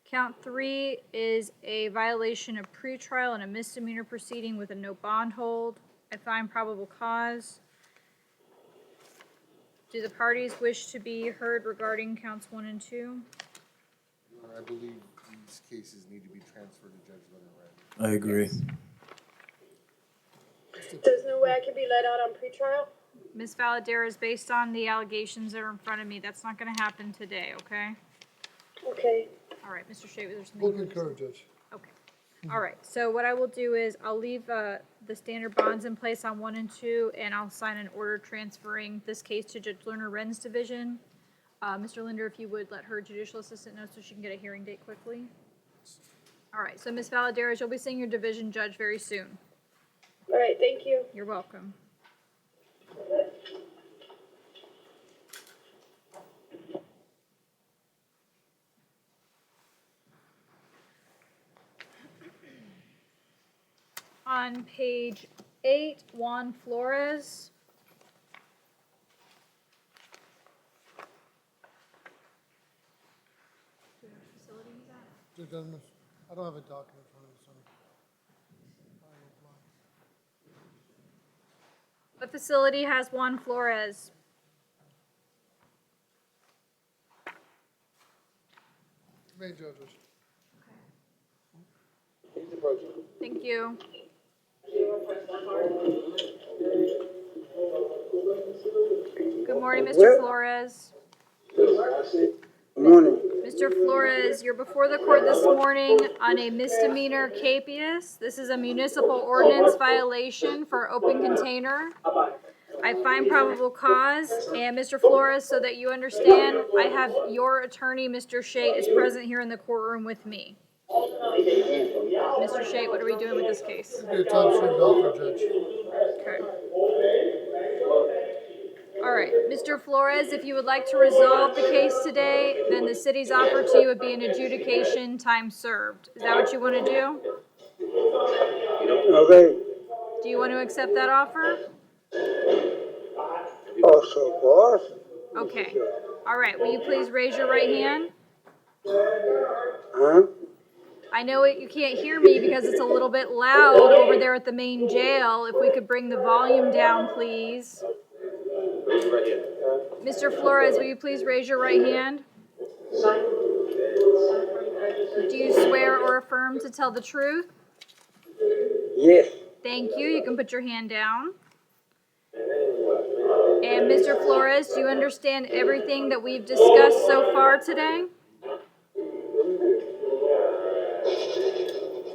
Count 3 is a violation of pretrial and a misdemeanor proceeding with a no bond hold. I find probable cause. Do the parties wish to be heard regarding counts 1 and 2? Your Honor, I believe these cases need to be transferred to Judge Leonard. I agree. There's no way I can be let out on pretrial? Ms. Valaderas, based on the allegations that are in front of me, that's not gonna happen today, okay? Okay. All right, Mr. Shea, there's something. We'll you wanted to say? concur, Judge. Okay. All right, so what I will do is I'll leave the standard bonds in place on 1 and 2, and I'll sign an order transferring this case to Judge Lerner Wren's division. Mr. Linder, if you would let her judicial assistant know so she can get a hearing date quickly. All right, so Ms. Valaderas, you'll be seeing your division judge very soon. All right, thank you. You're welcome. On page 8, Juan Flores. Do you know what facility he's at? Judge, I don't have a document in front of me, sorry. What facility has Juan Flores? Main judges. He's approaching. Thank you. Good morning, Mr. Flores. Good morning. Mr. Flores, you're before the court this morning on a misdemeanor capias. This is a municipal ordinance violation for open container. I find probable cause, and Mr. Flores, so that you understand, I have your attorney, Mr. Shea, is present here in the courtroom with me. Mr. Shea, what are we doing with this case? Your time served offer, Judge. Okay. All right, Mr. Flores, if you would like to resolve the case today, then the city's offer to you would be an adjudication, time served. Is that what you want to do? Okay. Do you want to accept that offer? Also, boss. Okay. All right, will you please raise your right hand? Huh? I know you can't hear me because it's a little bit loud over there at the main jail. If we could bring the volume down, please. Right here. Mr. Flores, will you please raise your right hand? Do you swear or affirm to tell the truth? Yes. Thank you. You can put your hand down. And Mr. Flores, do you understand everything that we've discussed so far today?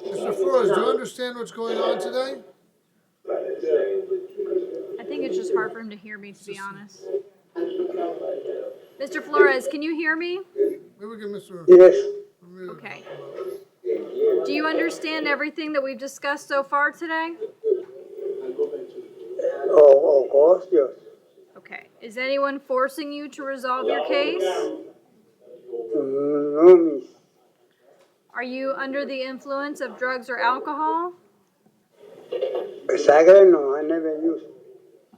Mr. Flores, do you understand what's going on today? I think it's just hard for him to hear me, to be honest. Mr. Flores, can you hear me? Maybe we can Mr. Yes. Okay. Do you understand everything that we've discussed so far today? Oh, of course, yes. Okay. Is anyone forcing you to resolve your case? No, miss. Are you under the influence of drugs or alcohol? Exactly, no, I never use.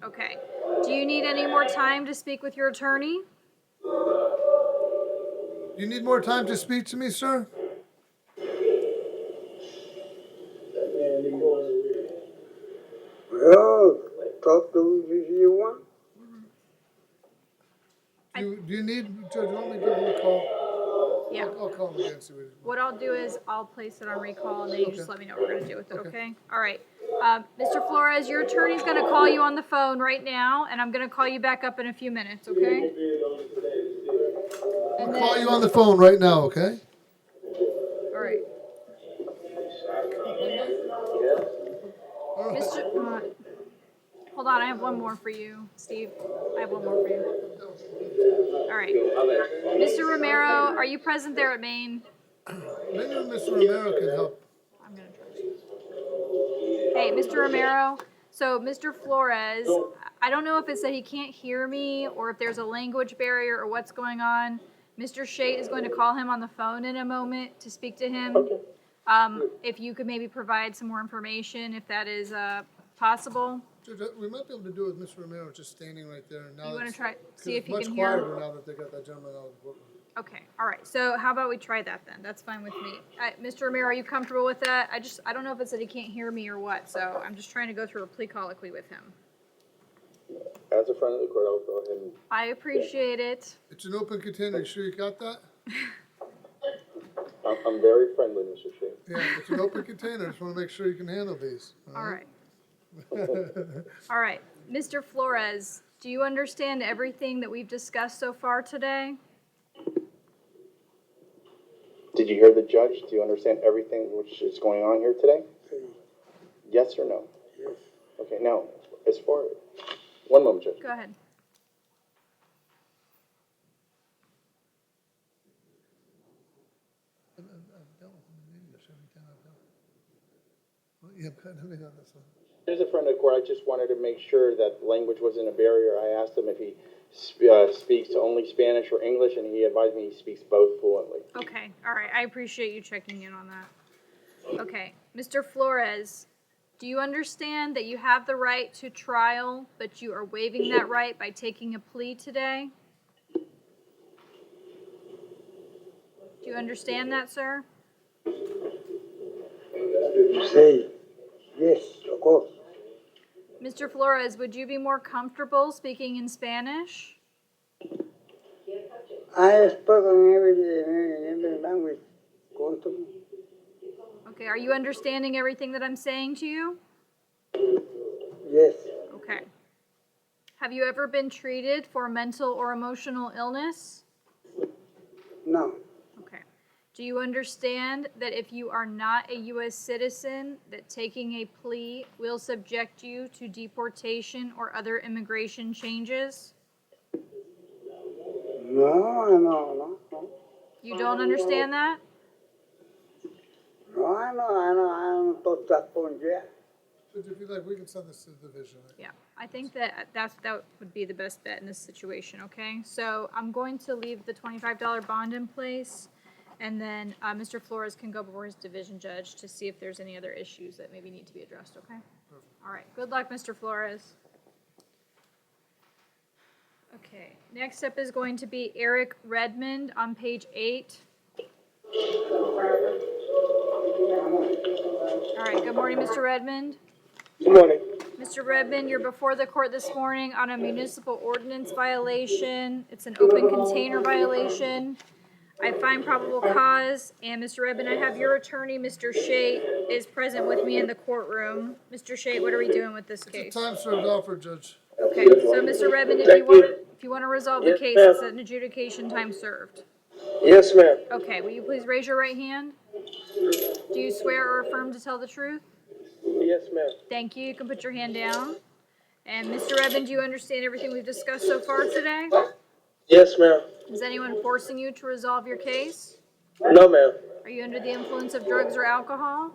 Okay. Do you need any more time to speak with your attorney? You need more time to speak to me, sir? Well, talk to me if you want. Do you need, Judge, you want me to give him a call? Yeah. I'll call him again, see what he's. What I'll do is I'll place it on recall and then you just Okay. let me know what we're gonna do with it, Okay. okay? All right. Mr. Flores, your attorney's gonna call you on the phone right now, and I'm gonna call you back up in a few minutes, okay? I'll call you on the phone right now, okay? All right. Mr. Hold on, I have one more for you, Steve. I have one more for you. All right. Mr. Romero, are you present there at Maine? Maybe Mr. Romero can help. I'm gonna try. Hey, Mr. Romero, so Mr. Flores, I don't know if it's that he can't hear me or if there's a language barrier or what's going on. Mr. Shate is going to call him on the phone in a moment to speak to him. Okay. If you could maybe provide some more information, if that is possible. Judge, we might be able to do it with Mr. Romero just standing right there. Now You want to it's- try, 'cause see if it's he much can hear? quieter now that they got that gentleman out of the courtroom. Okay, all right. So how about we try that then? That's fine with me. Mr. Romero, are you comfortable with that? I don't know if it's that he can't hear me or what, so I'm just trying to go through a plea colloquy with him. As a friend of the court, I'll go ahead and. I appreciate it. It's an open container. You sure you got that? I'm very friendly, Mr. Shea. Yeah, it's an open container. Just want to make sure you can handle these. All right. All right. Mr. Flores, do you understand everything that we've discussed so far today? Did you hear the judge? Do you understand everything which is going on here today? Yes or no? Yes. Okay, now, as far, one moment, Judge. Go ahead. I've dealt with him in English every time I've dealt. Well, yeah, let me on this one. As a friend of the court, I just wanted to make sure that language wasn't a barrier. I asked him if he speaks only Spanish or English, and he advised me he speaks both fluently. Okay, all right. I appreciate you checking in on that. Okay, Mr. Flores, do you understand that you have the right to trial, but you are waiving that right by taking a plea today? Do you understand that, sir? You say, yes, of course. Mr. Flores, would you be more comfortable speaking in Spanish? I have spoken every language comfortable. Okay, are you understanding everything that I'm saying to you? Yes. Okay. Have you ever been treated for mental or emotional illness? No. Okay. Do you understand that if you are not a U.S. citizen, that taking a plea will subject you to deportation or other immigration changes? No. You don't understand that? No, I don't touch that point yet. Judge, if you like, we can send this to the division. Yeah, I think that would be the best bet in this situation, okay? So I'm going to leave the $25 bond in place, and then Mr. Flores can go before his division judge to see if there's any other issues that maybe need to be addressed, okay? All right, good luck, Mr. Flores. Okay, next up is going to be Eric Redmond on page 8. All right, good morning, Mr. Redmond. Good morning. Mr. Redmond, you're before the court this morning on a municipal ordinance violation. It's an open container violation. I find probable cause, and Mr. Redmond, I have your attorney, Mr. Shate, is present with me in the courtroom. Mr. Shate, what are we doing with this case? Time served offer, Judge. Okay, so Mr. Redmond, if you want to resolve the case, it's an adjudication time served. Yes, ma'am. Okay, will you please raise your right hand? Do you swear or affirm to tell the truth? Yes, ma'am. Thank you. You can put your hand down. And Mr. Redmond, do you understand everything we've discussed so far today? Yes, ma'am. Is anyone forcing you to resolve your case? No, ma'am. Are you under the influence of drugs or alcohol?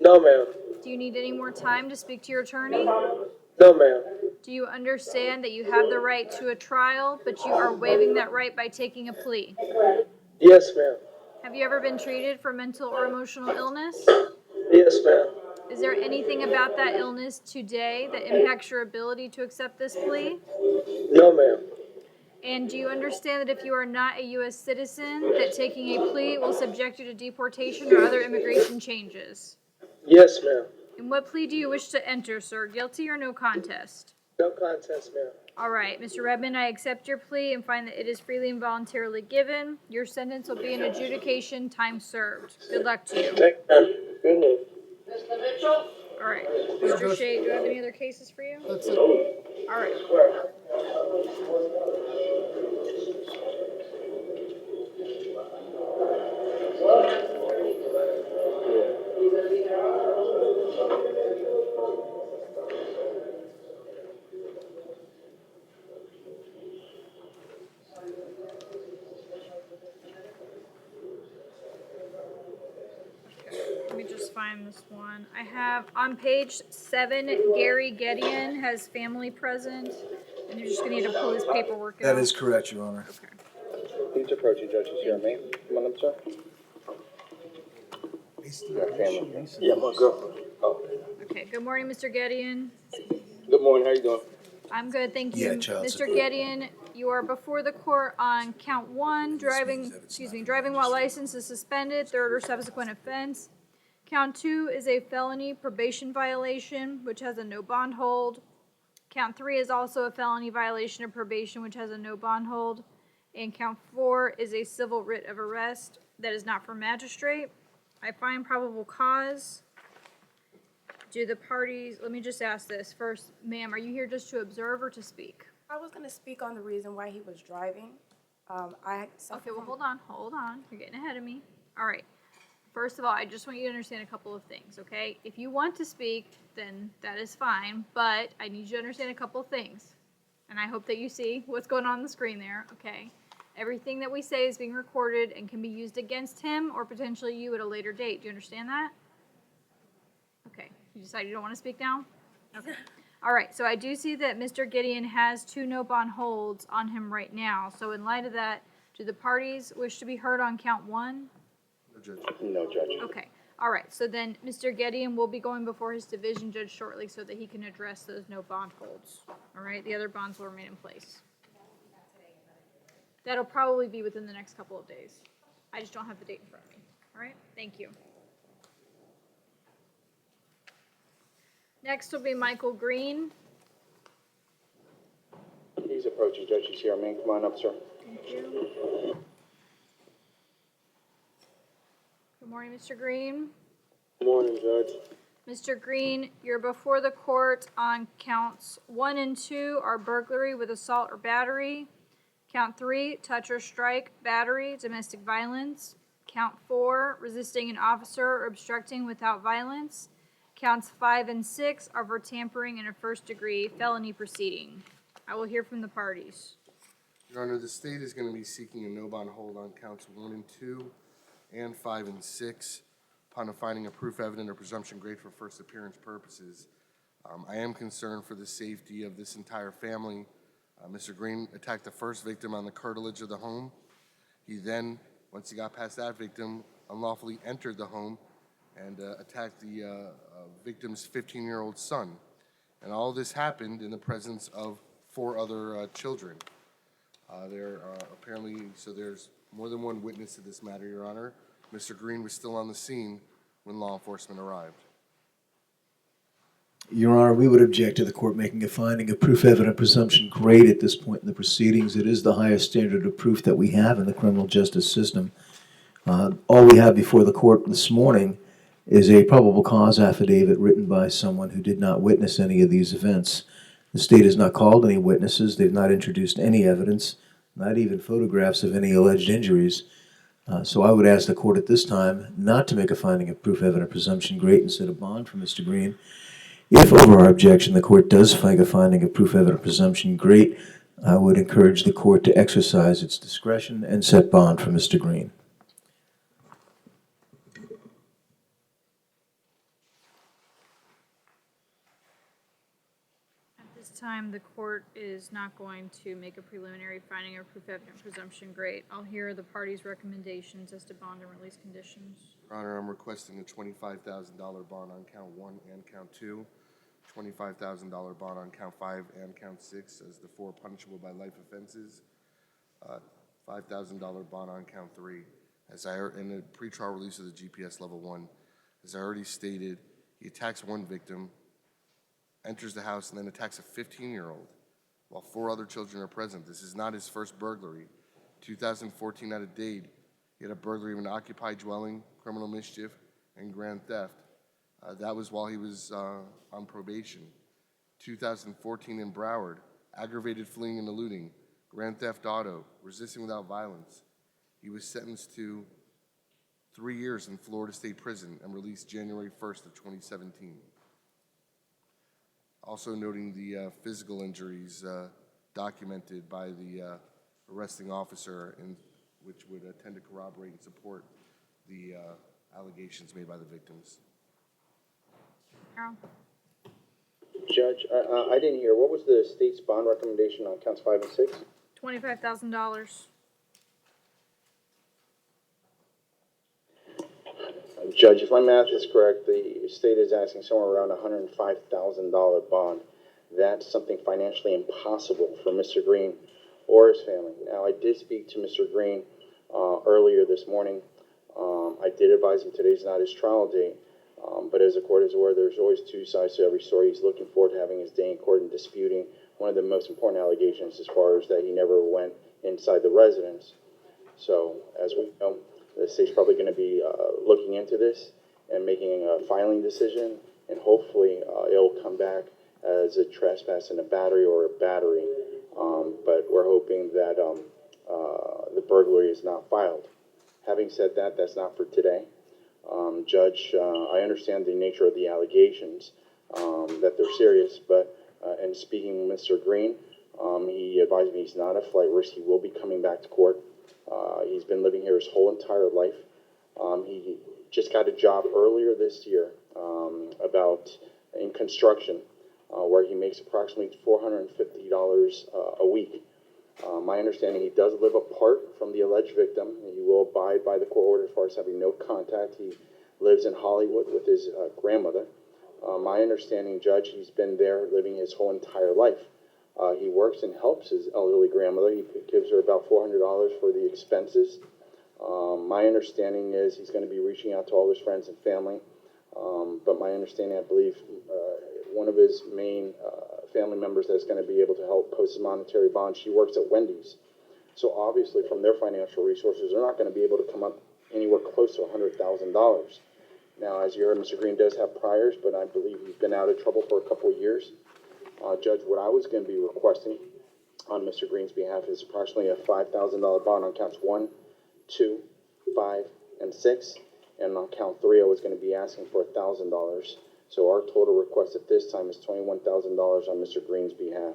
No, ma'am. Do you need any more time to speak to your attorney? No, ma'am. Do you understand that you have the right to a trial, but you are waiving that right by taking a plea? Yes, ma'am. Have you ever been treated for mental or emotional illness? Yes, ma'am. Is there anything about that illness today that impacts your ability to accept this plea? No, ma'am. And do you understand that if you are not a U.S. citizen, that taking a plea will subject you to deportation or other immigration changes? Yes, ma'am. And what plea do you wish to enter, sir? Guilty or no contest? No contest, ma'am. All right, Mr. Redmond, I accept your plea and find that it is freely and voluntarily given. Your sentence will be an adjudication, time served. Good luck to you. Thank you, ma'am. Good luck. Mr. Mitchell? All right. Mr. Shea, do you have any other cases for you? That's it. All right. Let me just find this one. I have on page 7, Gary Gideon has family present, and you're just gonna need to pull his paperwork out. That is correct, Your Honor. Okay. approaching judges here, ma'am. Come on up, sir. Got family. Yeah, my girlfriend. Oh, Okay, good morning, Mr. Gedeon. good morning, how you doing? I'm good, thank Yeah, you. child Mr. support. Gedeon, you are before the court on count one, driving while license is suspended, third or subsequent offense. Count two is a felony probation violation, which has a no bond hold. Count three is also a felony violation of probation, which has a no bond hold. And count four is a civil writ of arrest that is not for magistrate. I find probable cause. Do the parties, let me just ask this first, ma'am, are you here just to observe or to speak? I was gonna speak on the reason why he was driving. I suffer Okay, well, from- hold on, you're getting ahead of me. All right, first of all, I just want you to understand a couple of things, okay? If you want to speak, then that is fine, but I need you to understand a couple of things. And I hope that you see what's going on the screen there, okay? Everything that we say is being recorded and can be used against him or potentially you at a later date. Do you understand that? Okay, you decide you don't want to speak now? Okay. All right, so I do see that Mr. Gideon has two no bond holds on him right now. So in light of that, do the parties wish to be heard on count one? No, Judge. No, Judge. Okay, all right, so then Mr. Gideon will be going before his division judge shortly so that he can address those no bond holds. All right, the other bonds will remain in place. That'll probably be within the next couple of days. I just don't have the date in front of me. All right, thank you. Next will be Michael Green. He's approaching judges here, ma'am. Come on up, sir. Thank you. Good morning, Mr. Green. Good morning, Judge. Mr. Green, you're before the court on counts 1 and 2 are burglary with assault or battery. Count 3, touch or strike, battery, domestic violence. Count 4, resisting an officer or obstructing without violence. Counts 5 and 6 are for tampering in a first-degree felony proceeding. I will hear from the parties. Your Honor, the state is going to be seeking a no bond hold on counts 1 and 2 and 5 and 6 upon a finding of proof evident or presumption great for first appearance purposes. I am concerned for the safety of this entire family. Mr. Green attacked the first victim on the curtilage of the home. He then, once he got past that victim, unlawfully entered the home and attacked the victim's 15-year-old son. And all this happened in the presence of 4 other children. There's more than one witness to this matter, Your Honor. Mr. Green was still on the scene when law enforcement arrived. Your Honor, we would object to the court making a finding of proof evident presumption great at this point in the proceedings. It is the highest standard of proof that we have in the criminal justice system. All we have before the court this morning is a probable cause affidavit written by someone who did not witness any of these events. The state has not called any witnesses. They've not introduced any evidence, not even photographs of any alleged injuries. So I would ask the court at this time not to make a finding of proof evident presumption great and set a bond for Mr. Green. If over our objection the court does make a finding of proof evident presumption great, I would encourage the court to exercise its discretion and set bond for Mr. Green. At this time, the court is not going to make a preliminary finding of proof evident presumption great. I'll hear the parties' recommendations as to bond and release conditions. Your Honor, I'm requesting a $25,000 bond on count 1 and count 2, $25,000 bond on count 5 and count 6 as the 4 punishable by life offenses, $5,000 bond on count 3. In the pretrial release of the GPS level 1, as I already stated, he attacks one victim, enters the house, and then attacks a 15-year-old while 4 other children are present. This is not his first burglary. 2014 out of Dade, he had a burglary of an occupied dwelling, criminal mischief, and grand theft. That was while he was on probation. 2014 in Broward, aggravated fleeing and eluding, grand theft auto, resisting without violence. He was sentenced to 3 years in Florida State Prison and released January 1st of 2017. Also noting the physical injuries documented by the arresting officer, which would tend to corroborate and support the allegations made by the victims. Carol? Judge, I didn't hear. What was the state's bond recommendation on counts 5 and 6? $25,000. Judge, if my math is correct, the state is asking somewhere around $105,000 bond. That's something financially impossible for Mr. Green or his family. Now, I did speak to Mr. Green earlier this morning. I did advise him today's not his trial date, but as the court is aware, there's always two sides to every story. He's looking forward to having his day in court and disputing one of the most important allegations as far as that he never went inside the residence. So, as we know, the state's probably going to be looking into this and making a filing decision, and hopefully it'll come back as a trespass and a battery or a battery. But we're hoping that the burglary is not filed. Having said that, that's not for today. Judge, I understand the nature of the allegations, that they're serious, but in speaking with Mr. Green, he advised me he's not a flight risk. He will be coming back to court. He's been living here his whole entire life. He just got a job earlier this year in construction, where he makes approximately $450 a week. My understanding, he does live apart from the alleged victim. He will abide by the court order as far as having no contact. He lives in Hollywood with his grandmother. My understanding, Judge, he's been there living his whole entire life. He works and helps his elderly grandmother. He gives her about $400 for the expenses. My understanding is he's going to be reaching out to all his friends and family. But my understanding, I believe, one of his main family members that's going to be able to help post a monetary bond, she works at Wendy's. So obviously, from their financial resources, they're not going to be able to come up anywhere close to $100,000. Now, as you heard, Mr. Green does have priors, but I believe he's been out of trouble for a couple of years. Judge, what I was going to be requesting on Mr. Green's behalf is approximately a $5,000 bond on counts 1, 2, 5, and 6. And on count 3, I was going to be asking for $1,000. So our total request at this time is $21,000 on Mr. Green's behalf.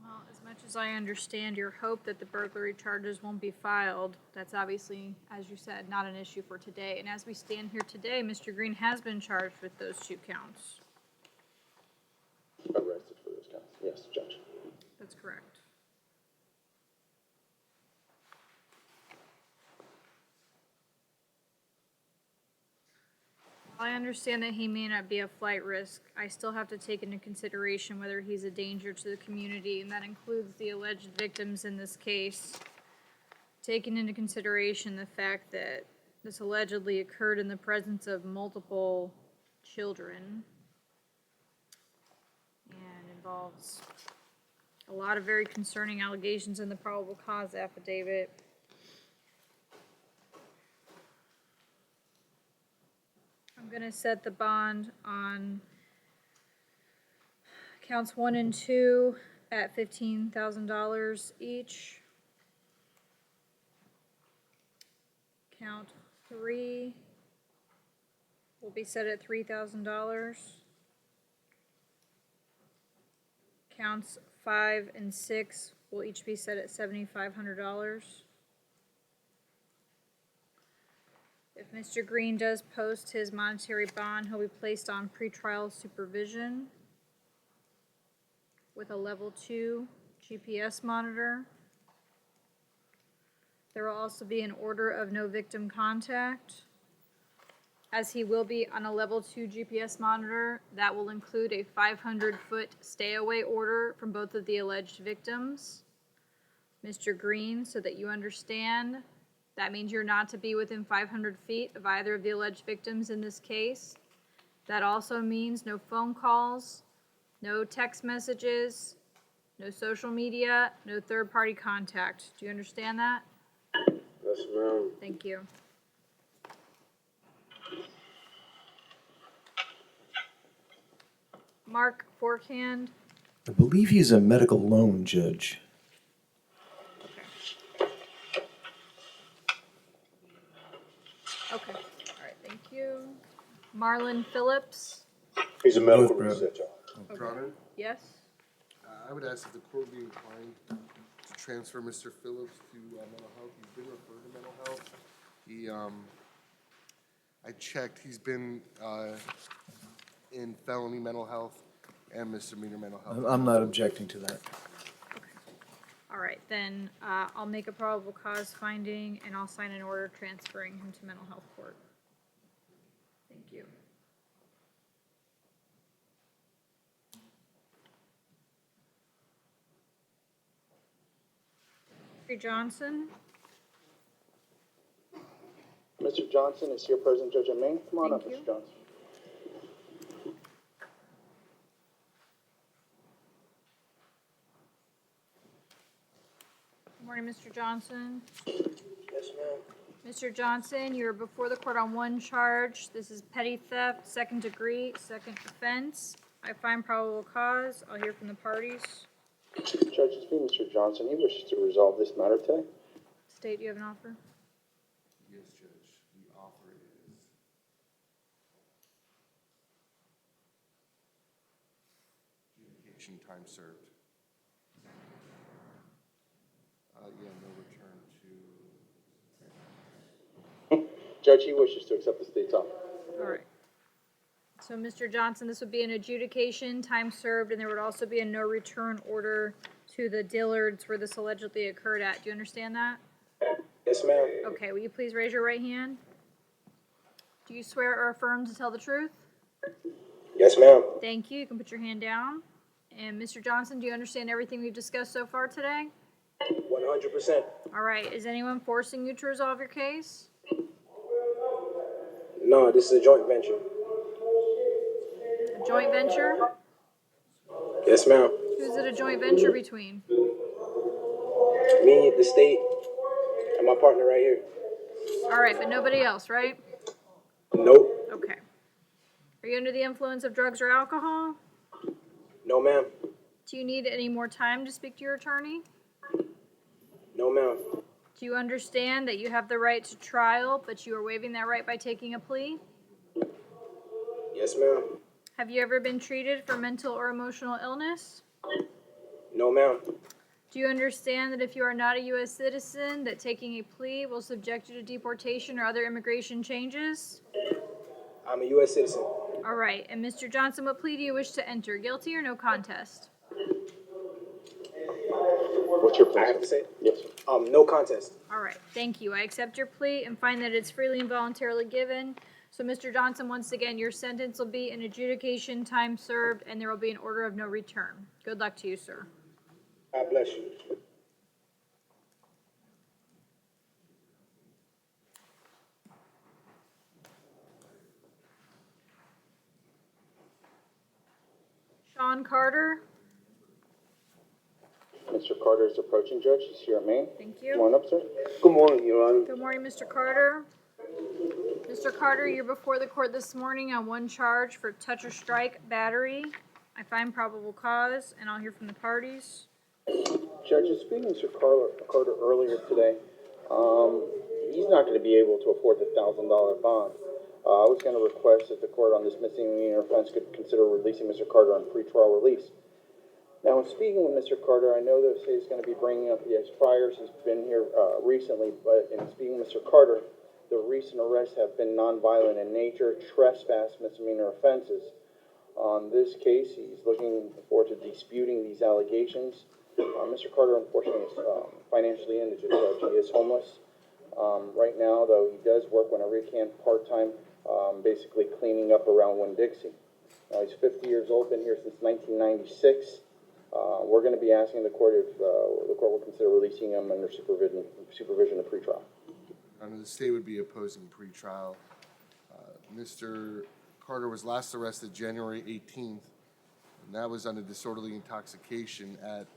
Well, as much as I understand your hope that the burglary charges won't be filed, that's obviously, as you said, not an issue for today. And as we stand here today, Mr. Green has been charged with those 2 counts. Arrested for those counts. Yes, Judge. That's correct. While I understand that he may not be a flight risk, I still have to take into consideration whether he's a danger to the community, and that includes the alleged victims in this case. Taking into consideration the fact that this allegedly occurred in the presence of multiple children and involves a lot of very concerning allegations in the probable cause affidavit. I'm going to set the bond on counts 1 and 2 at $15,000 each. Count 3 will be set at $3,000. Counts 5 and 6 will each be set at $7,500. If Mr. Green does post his monetary bond, he'll be placed on pretrial supervision with a level 2 GPS monitor. There will also be an order of no victim contact. As he will be on a level 2 GPS monitor, that will include a 500-foot stay-away order from both of the alleged victims. Mr. Green, so that you understand, that means you're not to be within 500 feet of either of the alleged victims in this case. That also means no phone calls, no text messages, no social media, no third-party contact. Do you understand that? Yes, ma'am. Thank you. Mark Forkhand. I believe he's a medical loan judge. Okay. All right. Thank you. Marlon Phillips. He's a medical North Broward. researcher. Your Honor, Yes. I would ask if the court be inclined to transfer Mr. Phillips to mental health. He's been referred to mental health. He, I checked, he's been in felony mental health and misdemeanor mental health. I'm not objecting to that. All right, then I'll make a probable cause finding and I'll sign an order transferring him to mental health court. Thank you. Mr. Johnson? Mr. Johnson is here present, Judge at main. Come on Thank up, you. Mr. Johnson. Good morning, Mr. Johnson. Yes, ma'am. Mr. Johnson, you're before the court on one charge. This is petty theft, second degree, second offense. I find probable cause. I'll hear from the parties. Judge, it's me, Mr. Johnson. He wishes to resolve this matter today. State, do you have an offer? Yes, Judge. The offer is adjudication time served. Yeah, no return to. Judge, he wishes to accept the state's offer. All right. So, Mr. Johnson, this would be an adjudication, time served, and there would also be a no return order to the Dillards where this allegedly occurred at. Do you understand that? Yes, ma'am. Okay, will you please raise your right hand? Do you swear or affirm to tell the truth? Yes, ma'am. Thank you. You can put your hand down. And Mr. Johnson, do you understand everything we've discussed so far today? 100%. All right. Is anyone forcing you to resolve your case? No, this is a joint venture. A joint venture? Yes, ma'am. Who's it a joint venture between? Me, the state, and my partner right here. All right, but nobody else, right? Nope. Okay. Are you under the influence of drugs or alcohol? No, ma'am. Do you need any more time to speak to your attorney? No, ma'am. Do you understand that you have the right to trial, but you are waiving that right by taking a plea? Yes, ma'am. Have you ever been treated for mental or emotional illness? No, ma'am. Do you understand that if you are not a U.S. citizen, that taking a plea will subject you to deportation or other immigration changes? I'm a U.S. citizen. All right. And Mr. Johnson, what plea do you wish to enter? Guilty or no contest? What's your plea? I have to say it? Yes. No contest. All right. Thank you. I accept your plea and find that it's freely and voluntarily given. So, Mr. Johnson, once again, your sentence will be an adjudication, time served, and there will be an order of no return. Good luck to you, sir. God bless you. Sean Carter. Mr. Carter is approaching, Judge. He's here at main. Thank you. Come on up, sir. Good morning, Your Honor. Good morning, Mr. Carter. Mr. Carter, you're before the court this morning on one charge for touch or strike battery. I find probable cause, and I'll hear from the parties. Judge, speaking to Mr. Carter earlier today, he's not going to be able to afford the $1,000 bond. I was going to request that the court on this misdemeanor offense could consider releasing Mr. Carter on pretrial release. Now, in speaking with Mr. Carter, I know that he's going to be bringing up the priors. He's been here recently, but in speaking with Mr. Carter, the recent arrests have been nonviolent in nature, trespass, misdemeanor offenses. On this case, he's looking forward to disputing these allegations. Mr. Carter, unfortunately, is financially indigent. He is homeless. Right now, though, he does work whenever he can, part-time, basically cleaning up around Winn-Dixie. He's 50 years old, been here since 1996. We're going to be asking the court if the court will consider releasing him under supervision of pretrial. The state would be opposing pretrial. Mr. Carter was last arrested January 18th, and that was under disorderly intoxication at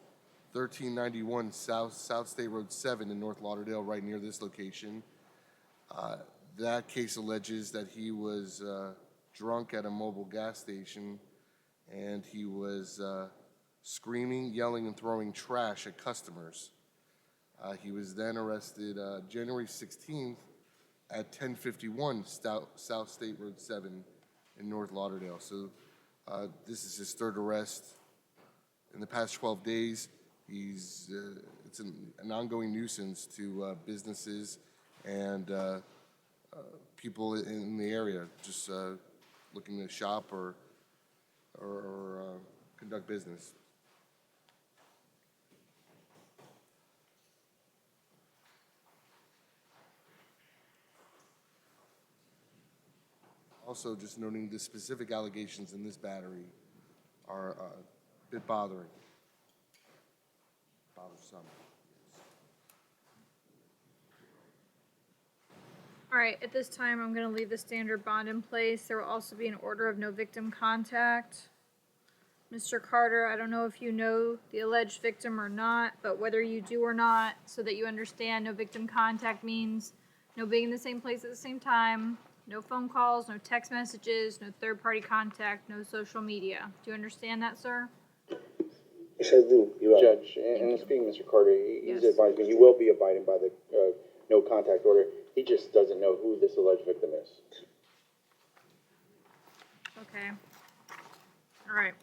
1391 South State Road 7 in North Lauderdale, right near this location. That case alleges that he was drunk at a mobile gas station, and he was screaming, yelling, and throwing trash at customers. He was then arrested January 16th at 1051 South State Road 7 in North Lauderdale. So this is his third arrest in the past 12 days. It's an ongoing nuisance to businesses and people in the area just looking to shop or conduct business. also just noting the specific allegations in this battery are a bit bothersome. All right, at this time, I'm gonna leave the standard bond in place. There will also be an order of no victim contact. Mr. Carter, I don't know if you know the alleged victim or not, but whether you do or not, so that you understand, no victim contact means no being in the same place at the same time, no phone calls, no text messages, no third-party contact, no social media. Do you understand that, sir? Yes, I do. Judge, and speaking of Mr. Carter, he's advised me he will be abiding by the no contact order. He just doesn't know who this alleged victim is. Okay. All right.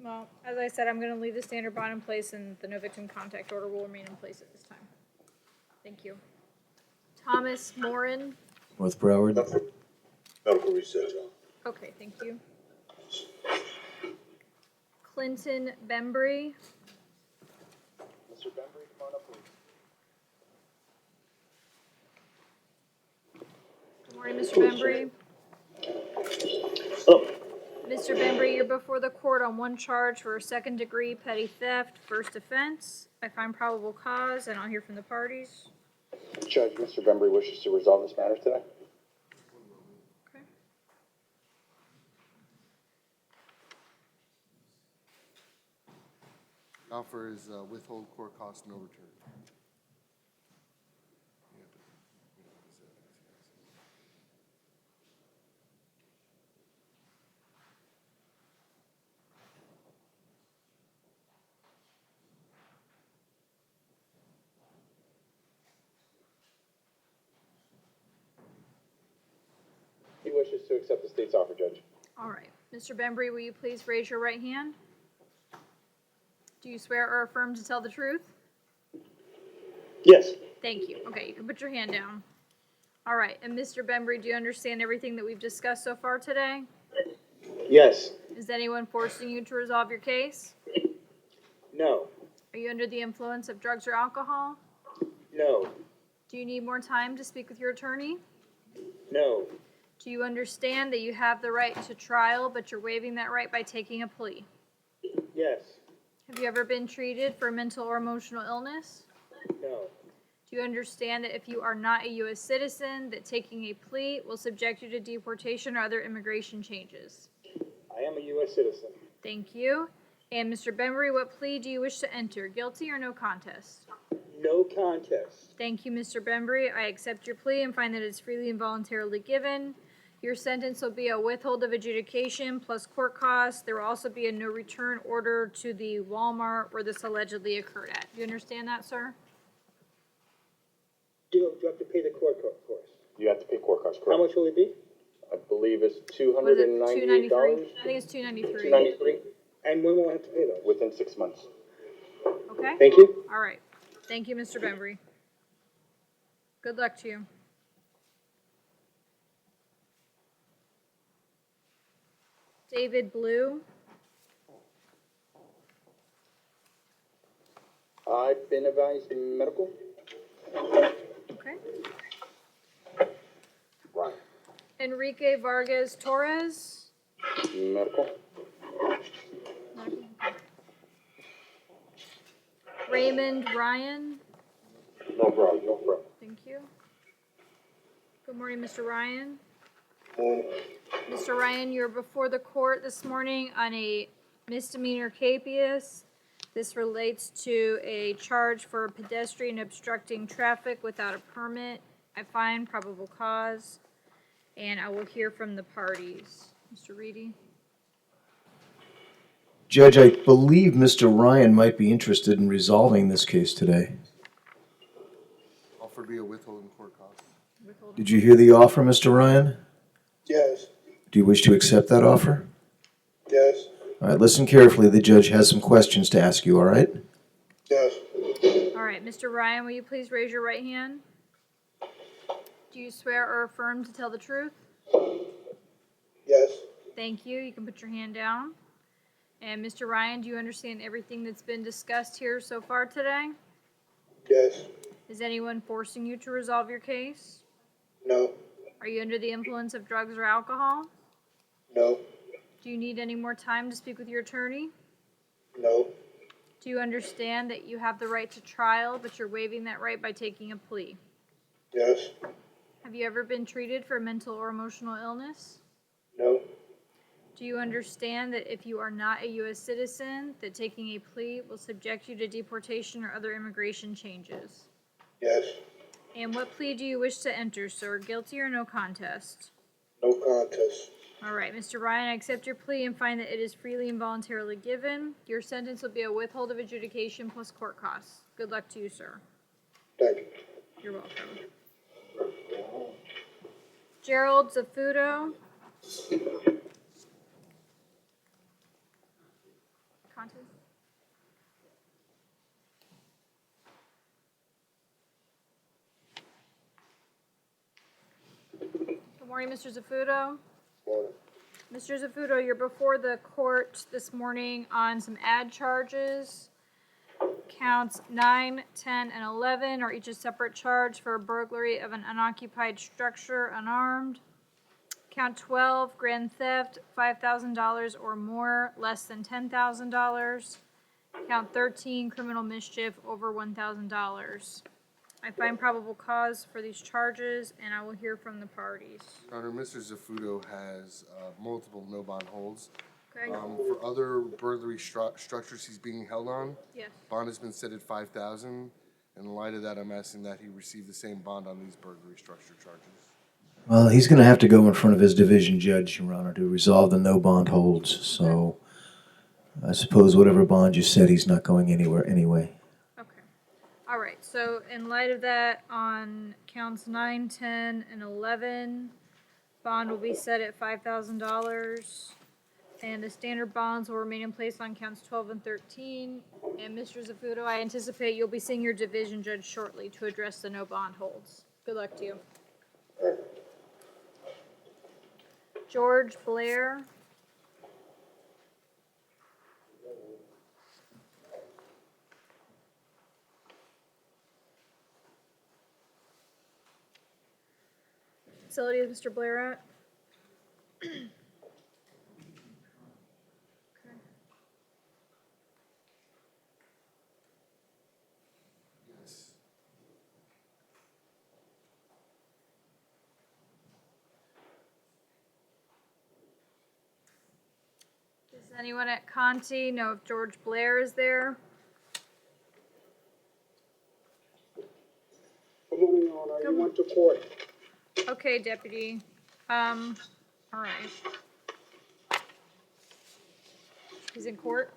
Well, as I said, I'm going to leave the standard bond in place, and the no victim contact order will remain in place at this time. Thank you. Thomas Morin. North Broward. Medical research. Okay, thank you. Clinton Bembry. Mr. Bembry, come on up, please. Good morning, Mr. Bembry. Oh. Mr. Bembry, you're before the court on one charge for second-degree petty theft, first offense. I find probable cause, and I'll hear from the parties. Judge, Mr. Bembry wishes to resolve this matter today. Okay. Offer is withhold court cost, no return. He wishes to accept the state's offer, Judge. All right. Mr. Bembry, will you please raise your right hand? Do you swear or affirm to tell the truth? Yes. Thank you. Okay, you can put your hand down. All right. And Mr. Bembry, do you understand everything that we've discussed so far today? Yes. Is anyone forcing you to resolve your case? No. Are you under the influence of drugs or alcohol? No. Do you need more time to speak with your attorney? No. Do you understand that you have the right to trial, but you're waiving that right by taking a plea? Yes. Have you ever been treated for mental or emotional illness? No. Do you understand that if you are not a U.S. citizen, that taking a plea will subject you to deportation or other immigration changes? I am a U.S. citizen. Thank you. And Mr. Bembry, what plea do you wish to enter? Guilty or no contest? No contest. Thank you, Mr. Bembry. I accept your plea and find that it's freely and voluntarily given. Your sentence will be a withhold of adjudication plus court costs. There will also be a no return order to the Walmart where this allegedly occurred at. Do you understand that, sir? Do you have to pay the court cost? You have to pay court costs, How correct? much will it be? I believe it's What is it, $298. $293? I think it's $293. $293 And when will I have to pay those? within 6 months. Okay? Thank you. All right. Thank you, Mr. Bembry. Good luck to you. David Blue. I've been advised medical. Okay. Ryan. Enrique Vargas Torres. Medical. Raymond Ryan. No problem, no problem. Thank you. Good morning, Mr. Ryan. Morning. Mr. Ryan, you're before the court this morning on a misdemeanor capias. This relates to a charge for pedestrian obstructing traffic without a permit. I find probable cause, and I will hear from the parties. Mr. Reedy? Judge, I believe Mr. Ryan might be interested in resolving this case today. Offer be a withholding court cost. Did you hear the offer, Mr. Ryan? Yes. Do you wish to accept that offer? Yes. All right, listen carefully. The judge has some questions to ask you, all right? Yes. All right, Mr. Ryan, will you please raise your right hand? Do you swear or affirm to tell the truth? Yes. Thank you. You can put your hand down. And Mr. Ryan, do you understand everything that's been discussed here so far today? Yes. Is anyone forcing you to resolve your case? No. Are you under the influence of drugs or alcohol? No. Do you need any more time to speak with your attorney? No. Do you understand that you have the right to trial, but you're waiving that right by taking a plea? Yes. Have you ever been treated for mental or emotional illness? No. Do you understand that if you are not a U.S. citizen, that taking a plea will subject you to deportation or other immigration changes? Yes. And what plea do you wish to enter, sir? Guilty or no contest? No contest. All right, Mr. Ryan, I accept your plea and find that it is freely and voluntarily given. Your sentence will be a withhold of adjudication plus court costs. Good luck to you, sir. Thank you. You're welcome. Gerald Zafuto. Contest? Good morning, Mr. Zafuto. Morning. Mr. Zafuto, you're before the court this morning on some ad charges. Counts 9, 10, and 11 are each a separate charge for burglary of an unoccupied structure unarmed. Count 12, grand theft, $5,000 or more, less than $10,000. Count 13, criminal mischief, over $1,000. I find probable cause for these charges, and I will hear from the parties. Your Honor, Mr. Zafuto has multiple no bond holds. Okay? For other burglary structures he's being held on, Yes. bond has been set at $5,000. In light of that, I'm asking that he receive the same bond on these burglary structure charges. Well, he's going to have to go in front of his division judge, Your Honor, to resolve the no bond holds. So I suppose whatever bond you set, he's not going anywhere anyway. Okay. All right. So in light of that, on counts 9, 10, and 11, bond will be set at $5,000. And the standard bonds will remain in place on counts 12 and 13. And Mr. Zafuto, I anticipate you'll be seeing your division judge shortly to address the no bond holds. Good luck to you. George Blair. Facility is Mr. Blair at? Okay. Yes. Does anyone at Conti know if George Blair is there? Good morning, Your Honor. You went to court. Okay, deputy. All right. He's in court?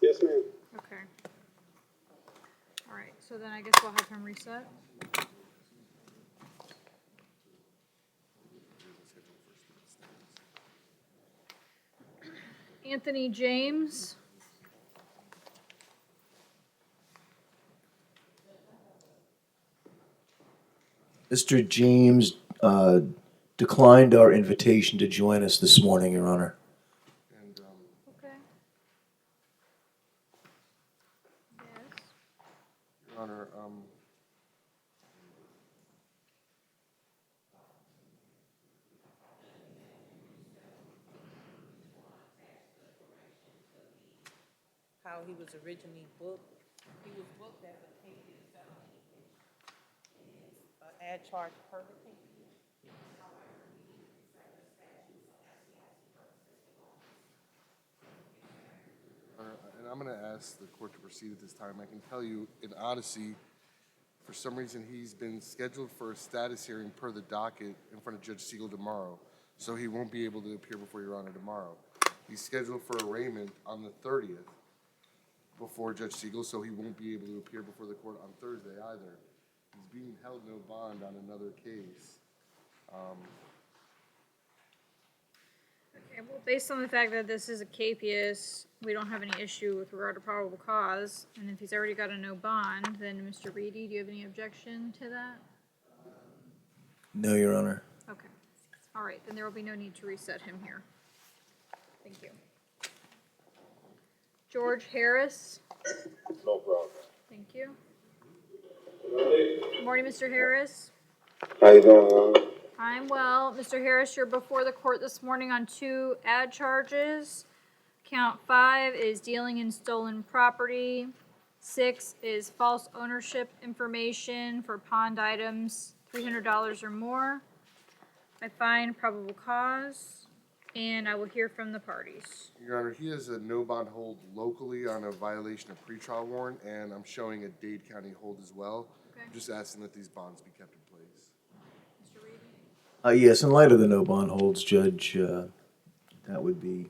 Yes, ma'am. Okay. All right, so then I guess we'll have him reset. Anthony James. Mr. James declined our invitation to join us this morning, Your Honor. And Okay. Yes. Your Honor, How he was originally booked. He was booked as a KP ad charge per the KP. and I'm going to ask the court to proceed at this time. I can tell you, in Odyssey, for some reason, he's been scheduled for a status hearing per the docket in front of Judge Siegel tomorrow, so he won't be able to appear before Your Honor tomorrow. He's scheduled for arraignment on the 30th before Judge Siegel, so he won't be able to appear before the court on Thursday either. He's being held no bond on another case. Okay, well, based on the fact that this is a capias, we don't have any issue with regard to probable cause. And if he's already got a no bond, then Mr. Reedy, do you have any objection to that? No, Your Honor. Okay. All right, then there will be no need to reset him here. Thank you. George Harris. No problem. Thank you. Good morning, Mr. Harris. How you doing, Your Honor? I'm well. Mr. Harris, you're before the court this morning on 2 ad charges. Count 5 is dealing in stolen property. 6 is false ownership information for pond items, $300 or more. I find probable cause, and I will hear from the parties. Your Honor, he has a no bond hold locally on a violation of pretrial warrant, and I'm showing a Dade County hold as well. Okay. I'm just asking that these bonds be kept in place. Mr. Reed? Yes, in light of the no bond holds, Judge, that would be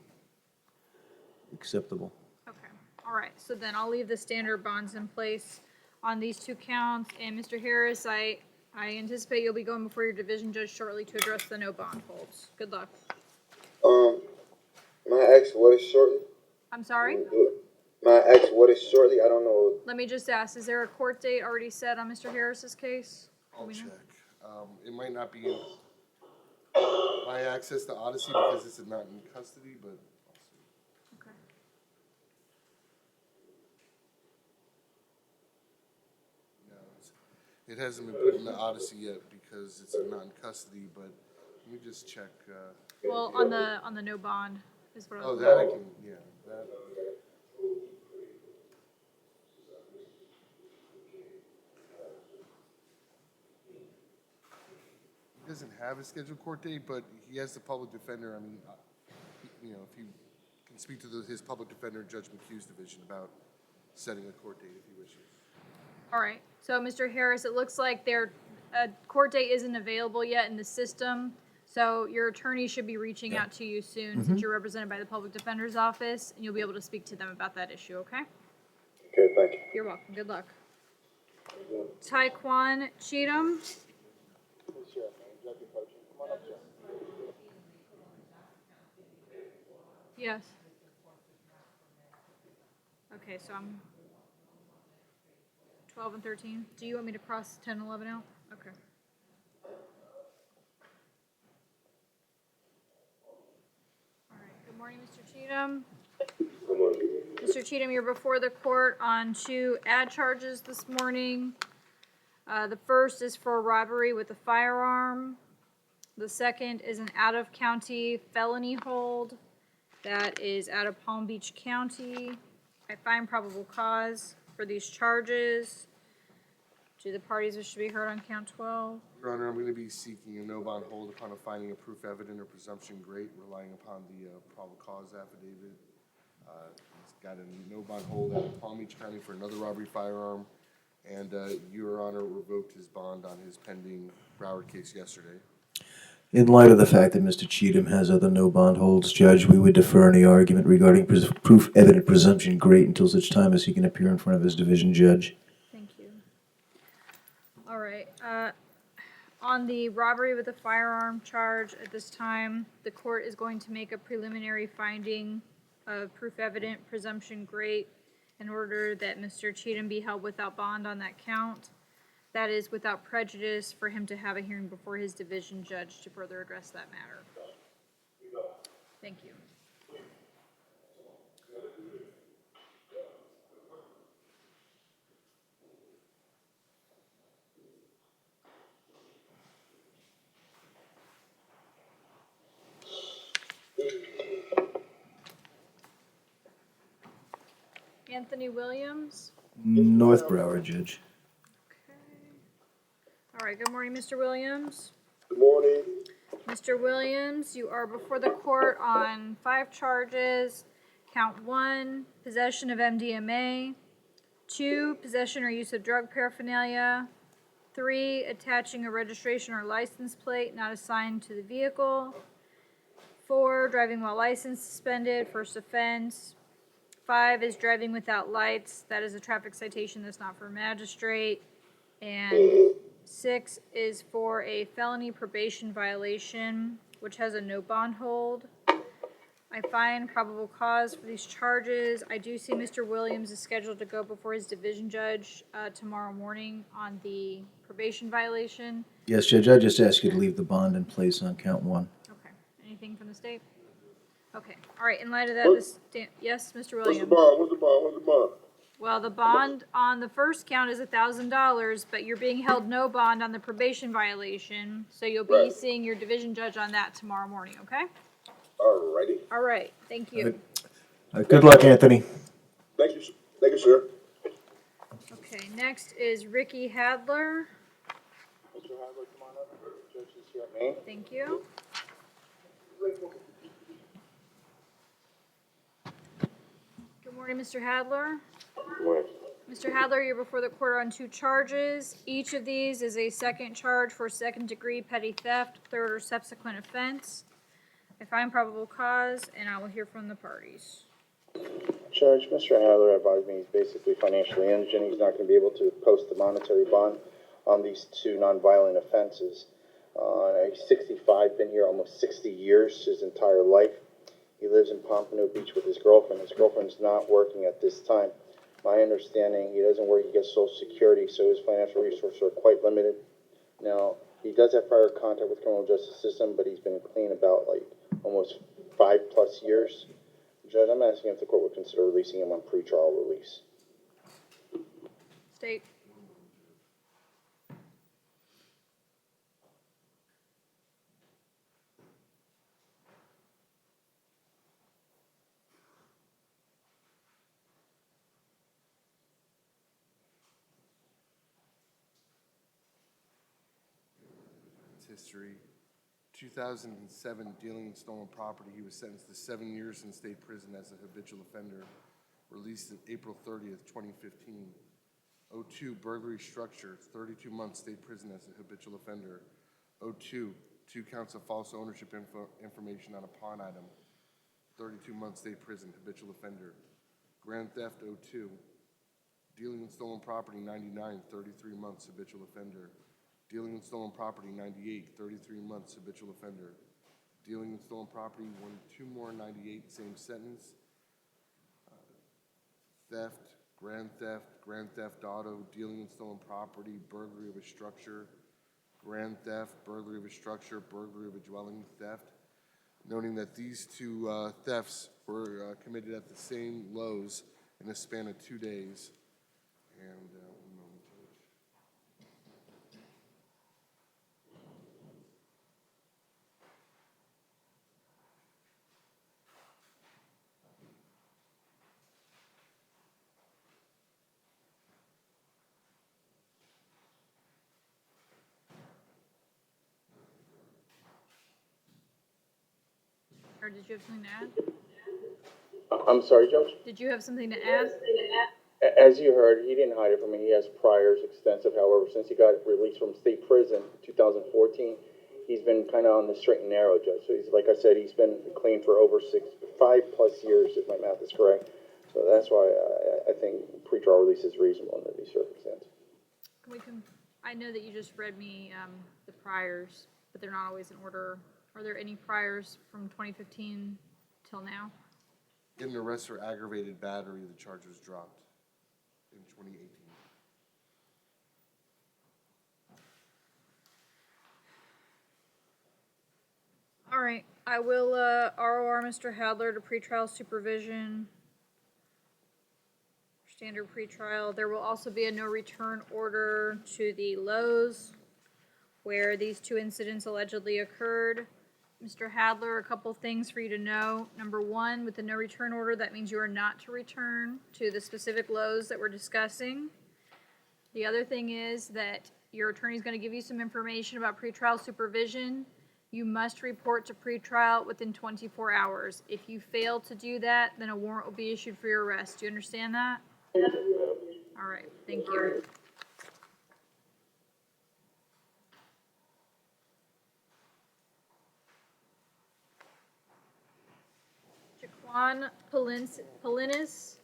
acceptable. Okay, all right, so then I'll leave the standard bonds in place on these 2 counts. And Mr. Harris, I anticipate you'll be going before your division judge shortly to address the no bond holds. Good luck. My ex, what is shortly? I'm sorry? My ex, what is shortly? I don't know. Let me just ask, is there a court date already set on Mr. Harris's case? I'll check. It might not be in my access to Odyssey because it's not in custody, but I'll see. Okay. No, it hasn't been put in the Odyssey yet because it's not in custody, but let me just check. Well, on the no bond is what I was. That I can, yeah, that. He doesn't have a scheduled court date, but he has the public defender. I mean, if he can speak to his public defender, Judge McHugh's division, about setting a court date if he wishes. All right, so Mr. Harris, it looks like their court date isn't available yet in the system. So your attorney should be reaching out to you soon since you're represented by the public defender's office, and you'll be able to speak to them about that issue, okay? Okay, thank you. You're welcome. Good luck. Taekwon Cheatham. Yes. Okay, so I'm 12 and 13. Do you want me to cross 10 and 11 out? Okay. All right. Good morning, Mr. Cheatham. Good morning. Mr. Cheatham, you're before the court on 2 ad charges this morning. The first is for robbery with a firearm. The second is an out-of-county felony hold. That is out of Palm Beach County. I find probable cause for these charges. Do the parties wish to be heard on count 12? Your Honor, I'm going to be seeking a no bond hold upon a finding of proof evident or presumption great, relying upon the probable cause affidavit. He's got a no bond hold out of Palm Beach County for another robbery firearm, and Your Honor revoked his bond on his pending Broward case yesterday. In light of the fact that Mr. Cheatham has other no bond holds, Judge, we would defer any argument regarding proof evident presumption great until such time as he can appear in front of his division judge. Thank you. All right. On the robbery with a firearm charge at this time, the court is going to make a preliminary finding of proof evident presumption great in order that Mr. Cheatham be held without bond on that count. That is without prejudice for him to have a hearing before his division judge to further address that matter. Thank you. Anthony Williams. North Broward, Judge. All right, good morning, Mr. Williams. Good morning. Mr. Williams, you are before the court on 5 charges. Count 1, possession of MDMA. 2, possession or use of drug paraphernalia. 3, attaching a registration or license plate not assigned to the vehicle. 4, driving while license suspended, first offense. 5 is driving without lights. That is a traffic citation that's not for a magistrate. And 6 is for a felony probation violation, which has a no bond hold. I find probable cause for these charges. I do see Mr. Williams is scheduled to go before his division judge tomorrow morning on the probation violation. Yes, Judge, I just ask you to leave the bond in place on count 1. Okay. Anything from the state? Okay. All right. In light of that, yes, Mr. Williams. What's the bond? Well, the bond on the first count is $1,000, but you're being held no bond on the probation violation, so you'll be Right. seeing your division judge on that tomorrow morning, okay? Alrighty. All right, thank you. Good luck, Anthony. Thank you, sir. Okay, next is Ricky Hadler. Mr. Hadley, come on up. Judge is here at Maine. Thank you. Good morning, Mr. Hadler. Good morning. Mr. Hadler, you're before the court on 2 charges. Each of these is a second charge for second-degree petty theft, third or subsequent offense. I find probable cause, and I will hear from the parties. Judge, Mr. Hadler advised me he's basically financially indigent. He's not going to be able to post the monetary bond on these 2 nonviolent offenses. He's 65, been here almost 60 years, his entire life. He lives in Pompano Beach with his girlfriend. His girlfriend's not working at this time. My understanding, he doesn't work, he gets Social Security, so his financial resources are quite limited. Now, he does have prior contact with the criminal justice system, but he's been clean about like almost 5+ years. Judge, I'm asking if the court would consider releasing him on pretrial release. State. It's history. 2007, dealing in stolen property. He was sentenced to 7 years in state prison as a habitual offender. Released on April 30th, 2015. 02, burglary structure. 32 months state prison as a habitual offender. 02, 2 counts of false ownership information on a pawn item. 32 months state prison, habitual offender. Grand theft 02. Dealing in stolen property 99, 33 months, habitual offender. Dealing in stolen property 98, 33 months, habitual offender. Dealing in stolen property 2 more, 98, same sentence. Theft, grand theft auto, dealing in stolen property, burglary of a structure, grand theft, burglary of a structure, burglary of a dwelling, theft. Noting that these 2 thefts were committed at the same Lowe's in a span of 2 days. And one moment, Or did you have something to add? I'm sorry, Judge? Did you have something to add? As you heard, he didn't hide it from me. He has priors extensive. However, since he got released from state prison in 2014, he's been kind of on the straight and narrow, Judge. So he's, like I said, he's been clean for over 5+ years, if my math is correct. So that's why I think pretrial release is reasonable under these circumstances. I know that you just read me the priors, but they're not always in order. Are there any priors from 2015 till now? in an arrest for aggravated battery, the charge was dropped in 2018. All right, I will ROR Mr. Hadler to pretrial supervision. Standard pretrial. There will also be a no return order to the Lowe's where these 2 incidents allegedly occurred. Mr. Hadler, a couple things for you to know. Number 1, with the no return order, that means you are not to return to the specific Lowe's that we're discussing. The other thing is that your attorney is going to give you some information about pretrial supervision. You must report to pretrial within 24 hours. If you fail to do that, then a warrant will be issued for your arrest. Do you understand that? All right, thank you. Jaquan Polinis.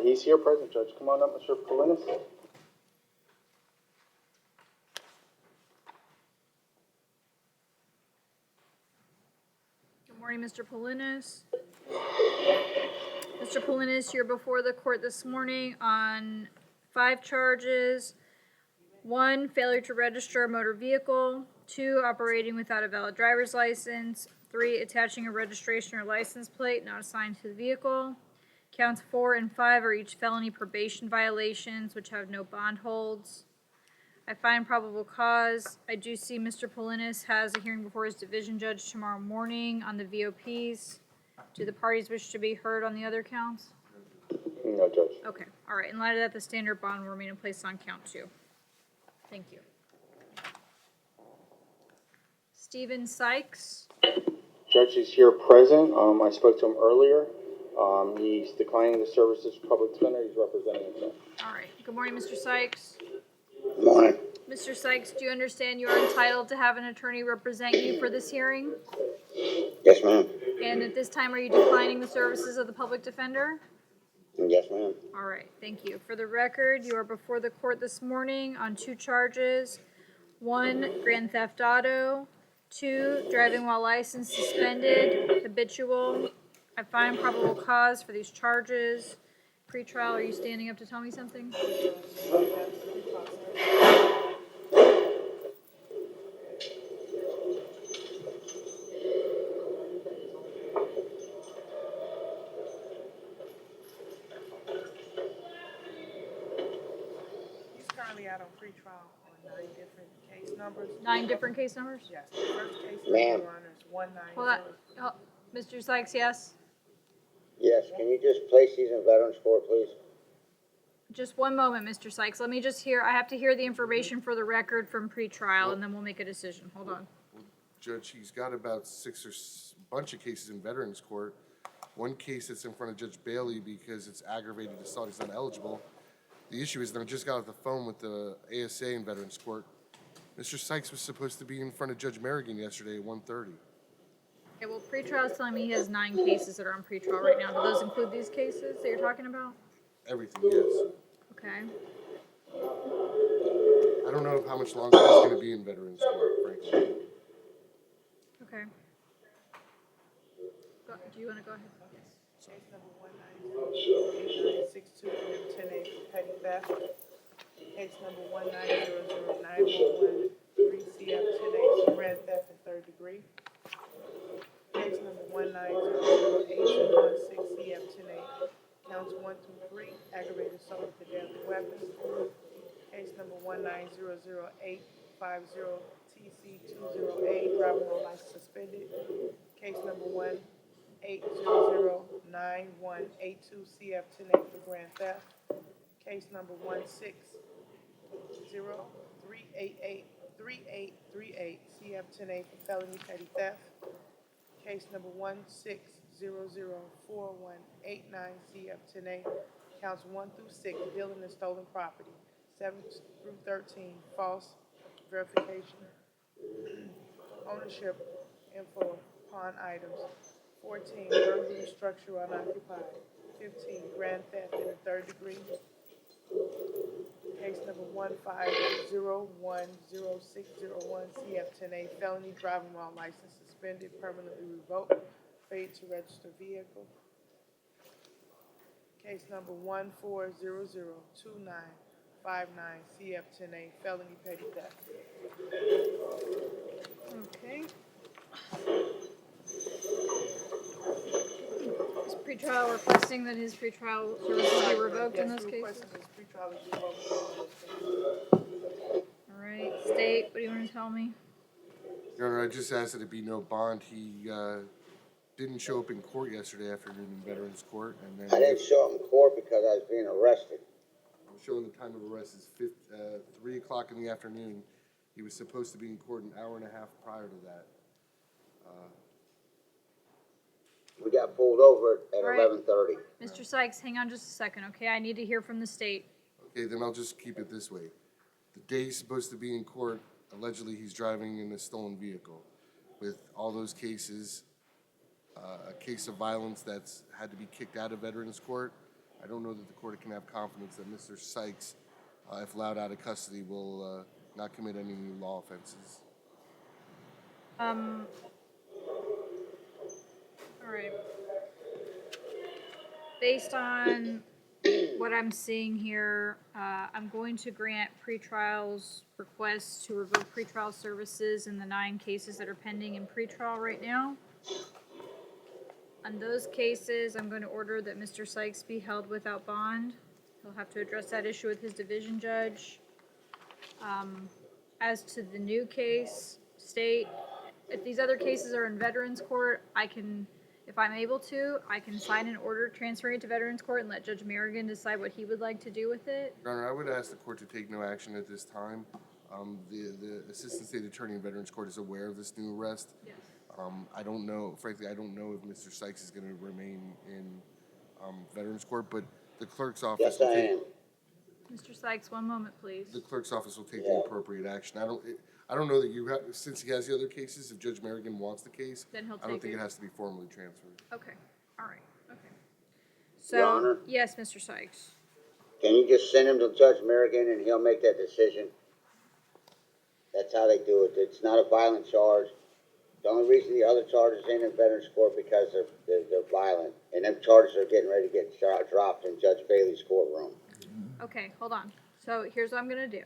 He's here present, Judge. Come on up, Mr. Polinis. Good morning, Mr. Polinis. Mr. Polinis, you're before the court this morning on 5 charges. 1, failure to register a motor vehicle. 2, operating without a valid driver's license. 3, attaching a registration or license plate not assigned to the vehicle. Counts 4 and 5 are each felony probation violations, which have no bond holds. I find probable cause. I do see Mr. Polinis has a hearing before his division judge tomorrow morning on the VOPs. Do the parties wish to be heard on the other counts? No, Judge. Okay, all right. In light of that, the standard bond will remain in place on count 2. Thank you. Stephen Sykes. Judge is here present. I spoke to him earlier. He's declining the services of public defender. He's representing himself. All right. Good morning, Mr. Sykes. Morning. Mr. Sykes, do you understand you are entitled to have an attorney represent you for this hearing? Yes, ma'am. And at this time, are you declining the services of the public defender? Yes, ma'am. All right, thank you. For the record, you are before the court this morning on 2 charges. 1, grand theft auto. 2, driving while license suspended, habitual. I find probable cause for these charges. Pretrial, are you standing up to tell me something? He's currently out on pretrial on 9 different case numbers. 9 different case numbers? Yes, the first case Ma'am. number, Your Honor, is 190. Hold on. Oh, Mr. Sykes, yes? Yes, can you just place these in Veterans Court, please? Just one moment, Mr. Sykes. Let me just hear, I have to hear the information for the record from pretrial, and then we'll make a decision. Hold on. Judge, he's got about 6 or bunch of cases in Veterans Court. One case that's in front of Judge Bailey because it's aggravated assault. He's not eligible. The issue is that I just got off the phone with the ASA in Veterans Court. Mr. Sykes was supposed to be in front of Judge Merrigan yesterday at 1:30. Okay, well, pretrial is telling me he has 9 cases that are on pretrial right now. Do those include these cases that you're talking about? Everything, yes. Okay. I don't know how much longer he's going to be in Veterans Court, frankly. Okay. Do you want to go ahead? Case number 190-8962 from 10A for petty theft. Case number 190-00911 3CF 10A for grand theft in 3rd degree. Case number 190-08216 CF 10A, counts 1 through 3, aggravated assault with a deadly weapon. Case number 190-00850 TC 208, driving while license suspended. Case number 1800982 CF 10A for grand theft. Case number 1603838 CF 10A for felony petty theft. Case number 160041189 CF 10A, counts 1 through 6, dealing in stolen property. 7 through 13, false verification, ownership info upon items. 14, burglary structure unoccupied. 15, grand theft in the 3rd degree. Case number 150100601 CF 10A, felony driving while license suspended, permanently revoked, failure to register vehicle. Case number 1402959 CF 10A, felony petty theft. Okay. Is pretrial requesting that his pretrial services be revoked in Yes, those we cases? requested his pretrial is revoked. All right, State, what do you want to tell me? Your Honor, I just asked that it be no bond. He didn't show up in court yesterday afternoon in Veterans Court, and then I didn't show up in court because I was being arrested. I'm showing the time of arrest is 3 o'clock in the afternoon. He was supposed to be in court an hour and a half prior to that. We got pulled over at All right. 11:30. Mr. Sykes, hang on just a second, okay? I need to hear from the state. Okay, then I'll just keep it this way. The day he's supposed to be in court, allegedly he's driving in a stolen vehicle. With all those cases, a case of violence that's had to be kicked out of Veterans Court, I don't know that the court can have confidence that Mr. Sykes, if allowed out of custody, will not commit any new law offenses. All right. Based on what I'm seeing here, I'm going to grant pretrial's request to revoke pretrial services in the 9 cases that are pending in pretrial right now. On those cases, I'm going to order that Mr. Sykes be held without bond. He'll have to address that issue with his division judge. As to the new case, state, if these other cases are in Veterans Court, I can, if I'm able to, I can sign an order transferring it to Veterans Court and let Judge Merrigan decide what he would like to do with it. Your Honor, I would ask the court to take no action at this time. The Assistant State Attorney in Veterans Court is aware of this new arrest. Yes. I don't know, frankly, I don't know if Mr. Sykes is going to remain in Veterans Court, but the clerk's office Yes, will I take, am. Mr. Sykes, one moment, please. the clerk's office will take the appropriate action. I don't know that you have, since he has the other cases, if Judge Merrigan wants the case, Then he'll I don't take think it. it has to be formally transferred. Okay, all right, okay. Your So, Honor? yes, Mr. Sykes. Can you just send him to Judge Merrigan and he'll make that decision? That's how they do it. It's not a violent charge. The only reason the other charges ain't in Veterans Court because they're violent. And them charges are getting ready to get dropped in Judge Bailey's courtroom. Okay, hold on. So here's what I'm gonna do.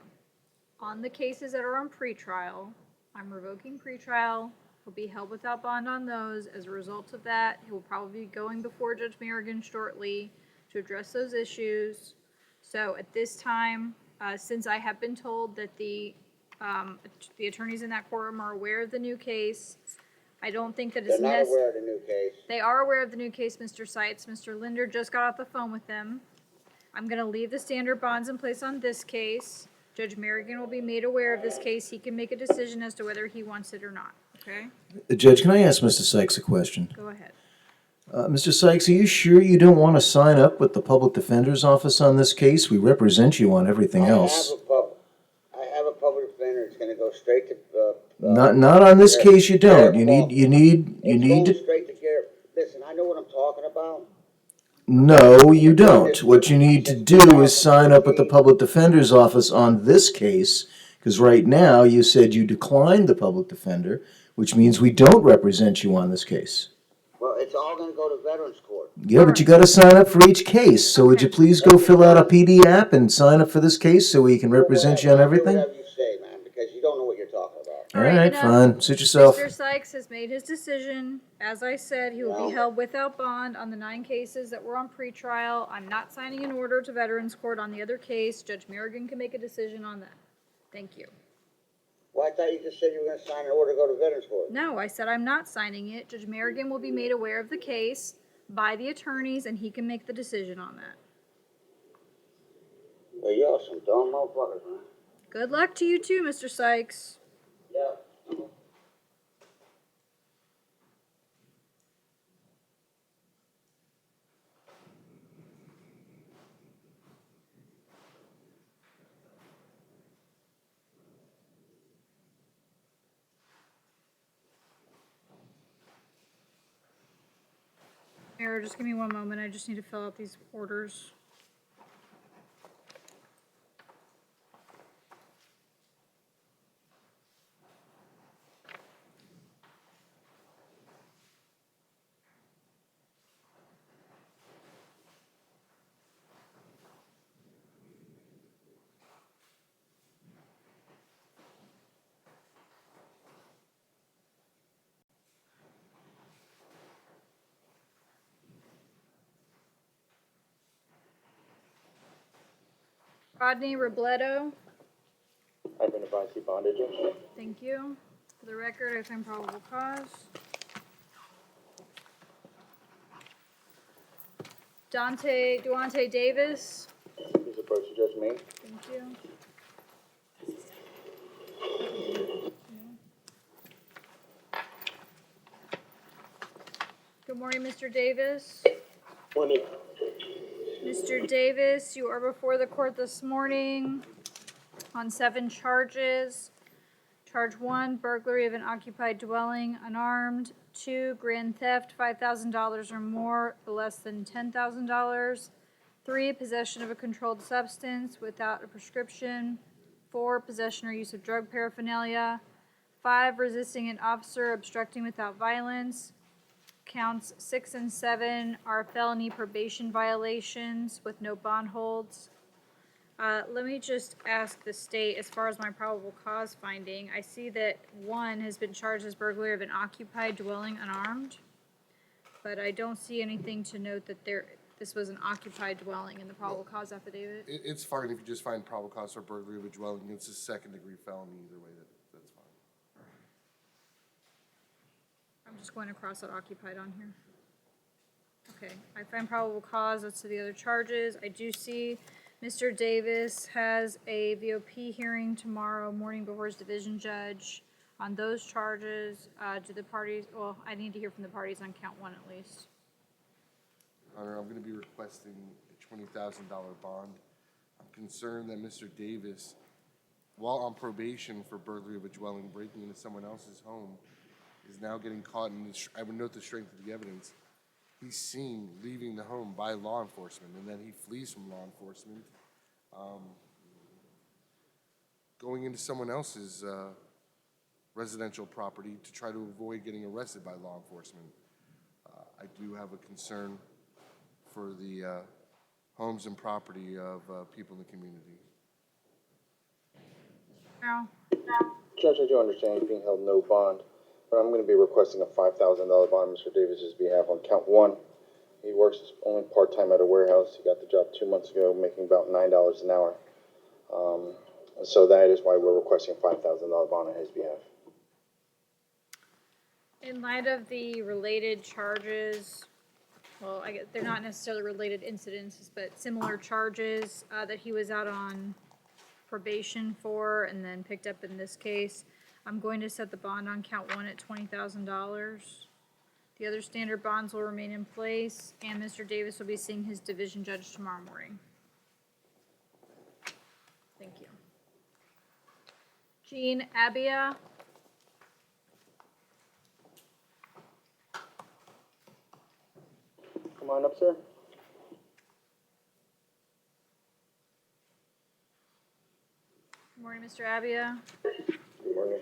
On the cases that are on pretrial, I'm revoking pretrial. He'll be held without bond on those. As a result of that, he will probably be going before Judge Merrigan shortly to address those issues. So at this time, since I have been told that the attorneys in that courtroom are aware of the new case, I don't think that it's They're not necessary. aware of the new case. They are aware of the new case, Mr. Seitz. Mr. Linder just got off the phone with them. I'm gonna leave the standard bonds in place on this case. Judge Merrigan will be made aware of this case. He can make a decision as to whether he wants it or not, okay? Judge, can I ask Mr. Sykes a question? Go ahead. Mr. Sykes, are you sure you don't want to sign up with the Public Defender's Office on this case? We represent you on everything else. I have a public defender. It's going to go straight to. Not on this case. You don't. You need It's going to. straight to Garrett. Listen, I know what I'm talking about. No, you don't. What you need to do is sign up with the Public Defender's Office on this case, because right now you said you declined the public defender, which means we don't represent you on this case. Well, it's all going to go to Veterans Court. Yeah, but you got to sign up for each case. So would you please go fill out a PD app and sign up for this case so we can represent you on everything? Do whatever you say, man, because you don't know what you're talking about. All right, fine. Suit yourself. Mr. Sykes has made his decision. As I said, he will be held without bond on the 9 cases that were on pretrial. I'm not signing an order to Veterans Court on the other case. Judge Merrigan can make a decision on that. Thank you. Well, I thought you just said you were going to sign an order to go to Veterans Court. No, I said I'm not signing it. Judge Merrigan will be made aware of the case by the attorneys, and he can make the decision on that. Well, y'all some dumb motherfuckers, man. Good luck to you too, Mr. Sykes. Yeah. Mayor, just give me one moment. I just need to fill out these orders. Rodney Robledo. I've been advised he bonded, Judge. Thank you. For the record, I find probable cause. Duante Davis. Please approach the Judge May. Thank you. Good morning, Mr. Davis. Morning. Mr. Davis, you are before the court this morning on 7 charges. Charge 1, burglary of an occupied dwelling, unarmed. 2, grand theft, $5,000 or more, but less than $10,000. 3, possession of a controlled substance without a prescription. 4, possession or use of drug paraphernalia. 5, resisting an officer, obstructing without violence. Counts 6 and 7 are felony probation violations with no bond holds. Let me just ask the state, as far as my probable cause finding, I see that 1 has been charged as burglary of an occupied dwelling unarmed. but I don't see anything to note that this was an occupied dwelling in the probable cause affidavit. It's fine if you just find probable cause for burglary of a dwelling. It's a second-degree felony either way. That's fine. I'm just going to cross out occupied on here. Okay, I find probable cause as to the other charges. I do see Mr. Davis has a VOP hearing tomorrow morning before his division judge on those charges. Do the parties, well, I need to hear from the parties on count one at least. Honor, I'm going to be requesting a $20,000 bond. I'm concerned that Mr. Davis, while on probation for burglary of a dwelling, breaking into someone else's home, is now getting caught in this. I would note the strength of the evidence. He's seen leaving the home by law enforcement, and then he flees from law enforcement, going into someone else's residential property to try to avoid getting arrested by law enforcement. I do have a concern for the homes and property of people in the community. Now, Judge, I do understand he's being held no bond, but I'm going to be requesting a $5,000 bond on Mr. Davis's behalf on count one. He works only part-time at a warehouse. He got the job 2 months ago, making about $9 an hour. So that is why we're requesting a $5,000 bond on his behalf. in light of the related charges, well, I guess they're not necessarily related incidents, but similar charges that he was out on probation for and then picked up in this case, I'm going to set the bond on count one at $20,000. The other standard bonds will remain in place, and Mr. Davis will be seeing his division judge tomorrow morning. Thank you. Jean Abia. Come on up, sir. Good morning, Mr. Abia. Good morning.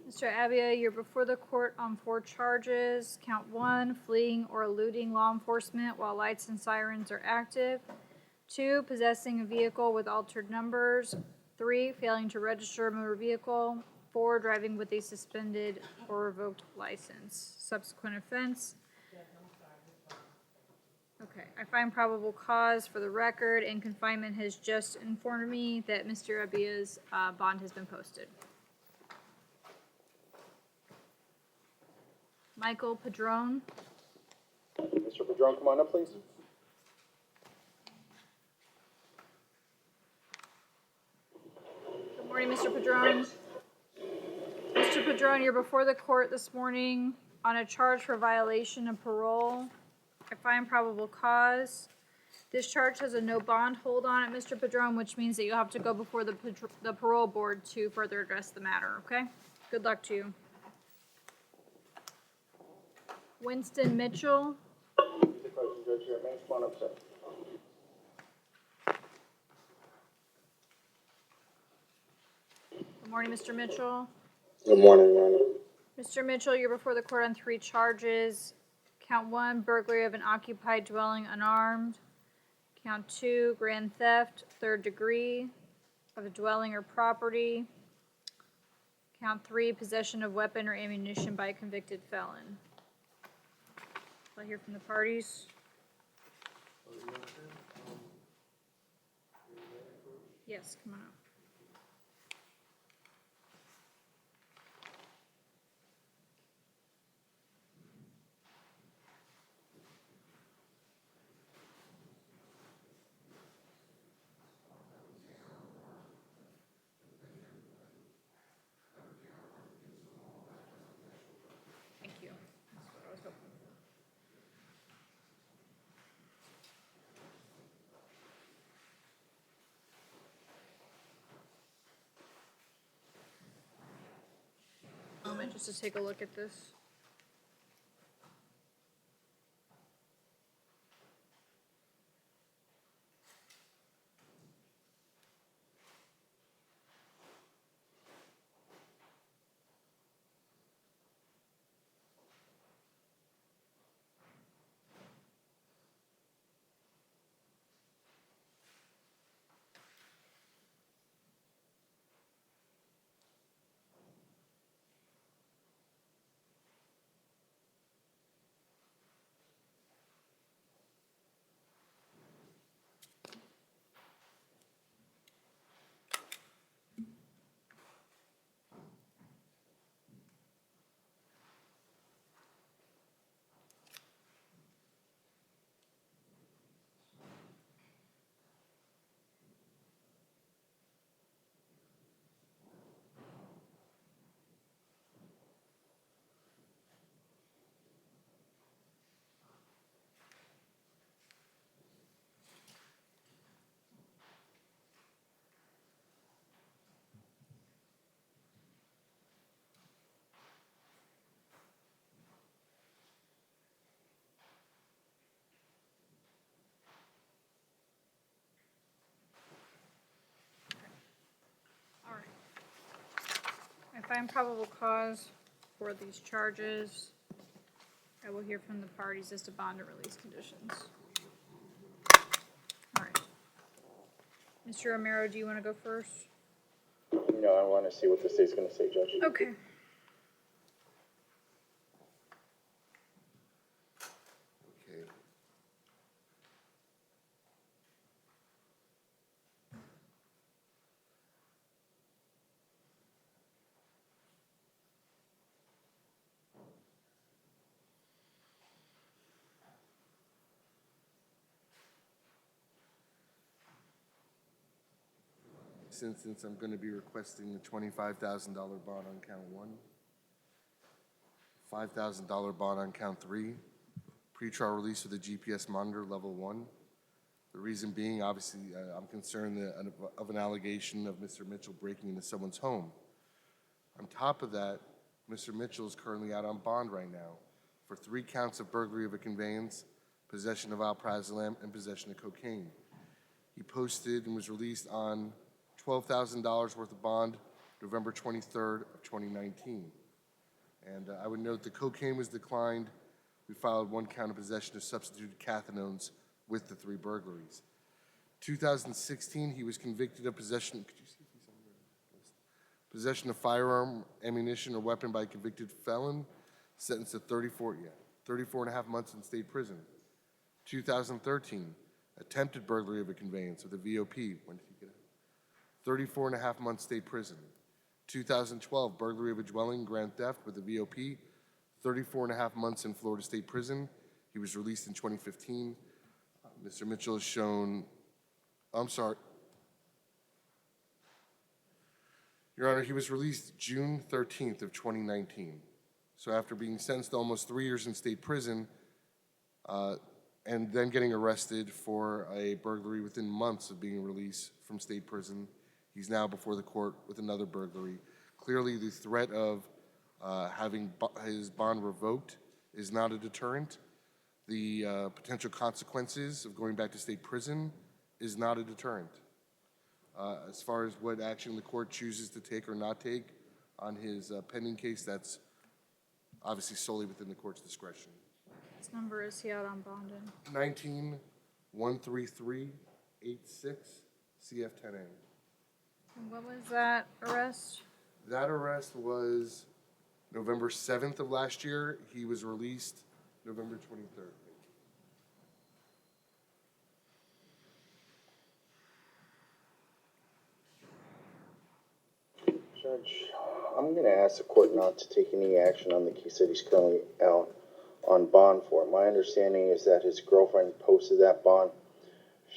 Mr. Abia, you're before the court on 4 charges. Count 1, fleeing or eluding law enforcement while lights and sirens are active. 2, possessing a vehicle with altered numbers. 3, failing to register a motor vehicle. 4, driving with a suspended or revoked license. Subsequent offense. Okay, I find probable cause for the record, and confinement has just informed me that Mr. Abia's bond has been posted. Michael Padron. Mr. Padron, come on up, please. Good morning, Mr. Padron. Mr. Padron, you're before the court this morning on a charge for violation of parole. I find probable cause. This charge has a no bond hold on it, Mr. Padron, which means that you'll have to go before the parole board to further address the matter, okay? Good luck to you. Winston Mitchell. The question, Judge, here, man. Come on up, sir. Good morning, Mr. Mitchell. Good morning, Your Honor. Mr. Mitchell, you're before the court on 3 charges. Count 1, burglary of an occupied dwelling unarmed. Count 2, grand theft, 3rd degree of a dwelling or property. Count 3, possession of weapon or ammunition by a convicted felon. I'll hear from the parties. Yes, come on up. Thank you. That's what I was hoping for. Moment just to take a look at this. find probable cause for these charges, I will hear from the parties as to bond and release conditions. All right. Mr. Romero, do you want to go first? No, I want to see what the state's going to say, Judge. Okay. Okay. Since I'm going to be requesting a $25,000 bond on count 1, $5,000 bond on count 3, pretrial release of the GPS monitor level 1. The reason being, obviously, I'm concerned of an allegation of Mr. Mitchell breaking into someone's home. On top of that, Mr. Mitchell is currently out on bond right now for 3 counts of burglary of a conveyance, possession of alprazolam, and possession of cocaine. He posted and was released on $12,000 worth of bond November 23rd of 2019. And I would note the cocaine was declined. We filed 1 count of possession of substituted cathinones with the 3 burglaries. 2016, he was convicted of possession. Could you see if he's on the list? Possession of firearm, ammunition, or weapon by a convicted felon, sentenced to 34 and a half months in state prison. 2013, attempted burglary of a conveyance with a VOP. When did he get out? 34 and a half months state prison. 2012, burglary of a dwelling, grand theft with a VOP, 34 and a half months in Florida State Prison. He was released in 2015. Mr. Mitchell has shown, Your Honor, he was released June 13th of 2019. So after being sentenced to almost 3 years in state prison, and then getting arrested for a burglary within months of being released from state prison, he's now before the court with another burglary. Clearly, the threat of having his bond revoked is not a deterrent. The potential consequences of going back to state prison is not a deterrent. As far as what action the court chooses to take or not take on his pending case, that's obviously solely within the court's discretion. What number is he out on bond in? 1913386 CF10A. And what was that arrest? That arrest was November 7th of last year. He was released November 23rd. Judge, I'm going to ask the court not to take any action on the case that he's currently out on bond for. My understanding is that his girlfriend posted that bond.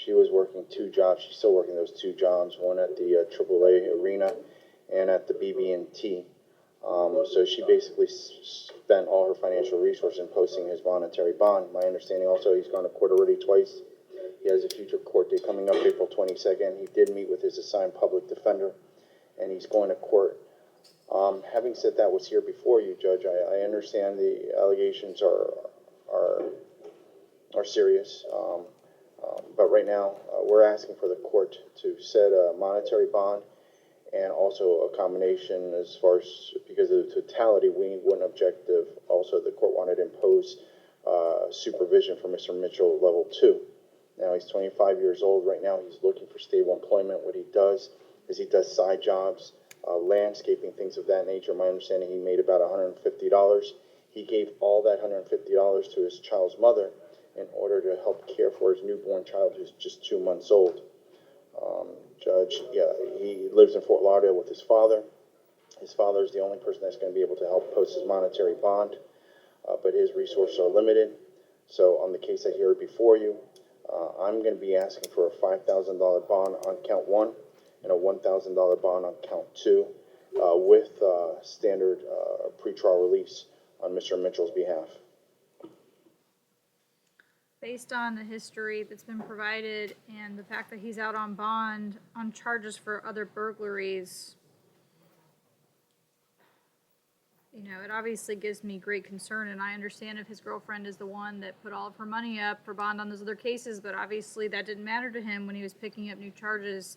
She was working 2 jobs. She's still working those 2 jobs, one at the AAA arena and at the BB&T. So she basically spent all her financial resources in posting his monetary bond. My understanding also, he's gone to court already twice. He has a future court date coming up April 22nd. He did meet with his assigned public defender, and he's going to court. Having said that was here before you, Judge, I understand the allegations are serious. But right now, we're asking for the court to set a monetary bond and also a combination as far as, because of the totality, we wouldn't object if also the court wanted to impose supervision for Mr. Mitchell level 2. Now he's 25 years old right now. He's looking for stable employment. What he does is he does side jobs, landscaping, things of that nature. My understanding, he made about $150. He gave all that $150 to his child's mother in order to help care for his newborn child who's just 2 months old. Judge, yeah, he lives in Fort Lauderdale with his father. His father is the only person that's going to be able to help post his monetary bond, but his resources are limited. So on the case I hear before you, I'm going to be asking for a $5,000 bond on count 1 and a $1,000 bond on count 2 with standard pretrial release on Mr. Mitchell's behalf. Based on the history that's been provided and the fact that he's out on bond on charges for other burglaries, you know, it obviously gives me great concern, and I understand if his girlfriend is the one that put all of her money up for bond on those other cases, but obviously that didn't matter to him when he was picking up new charges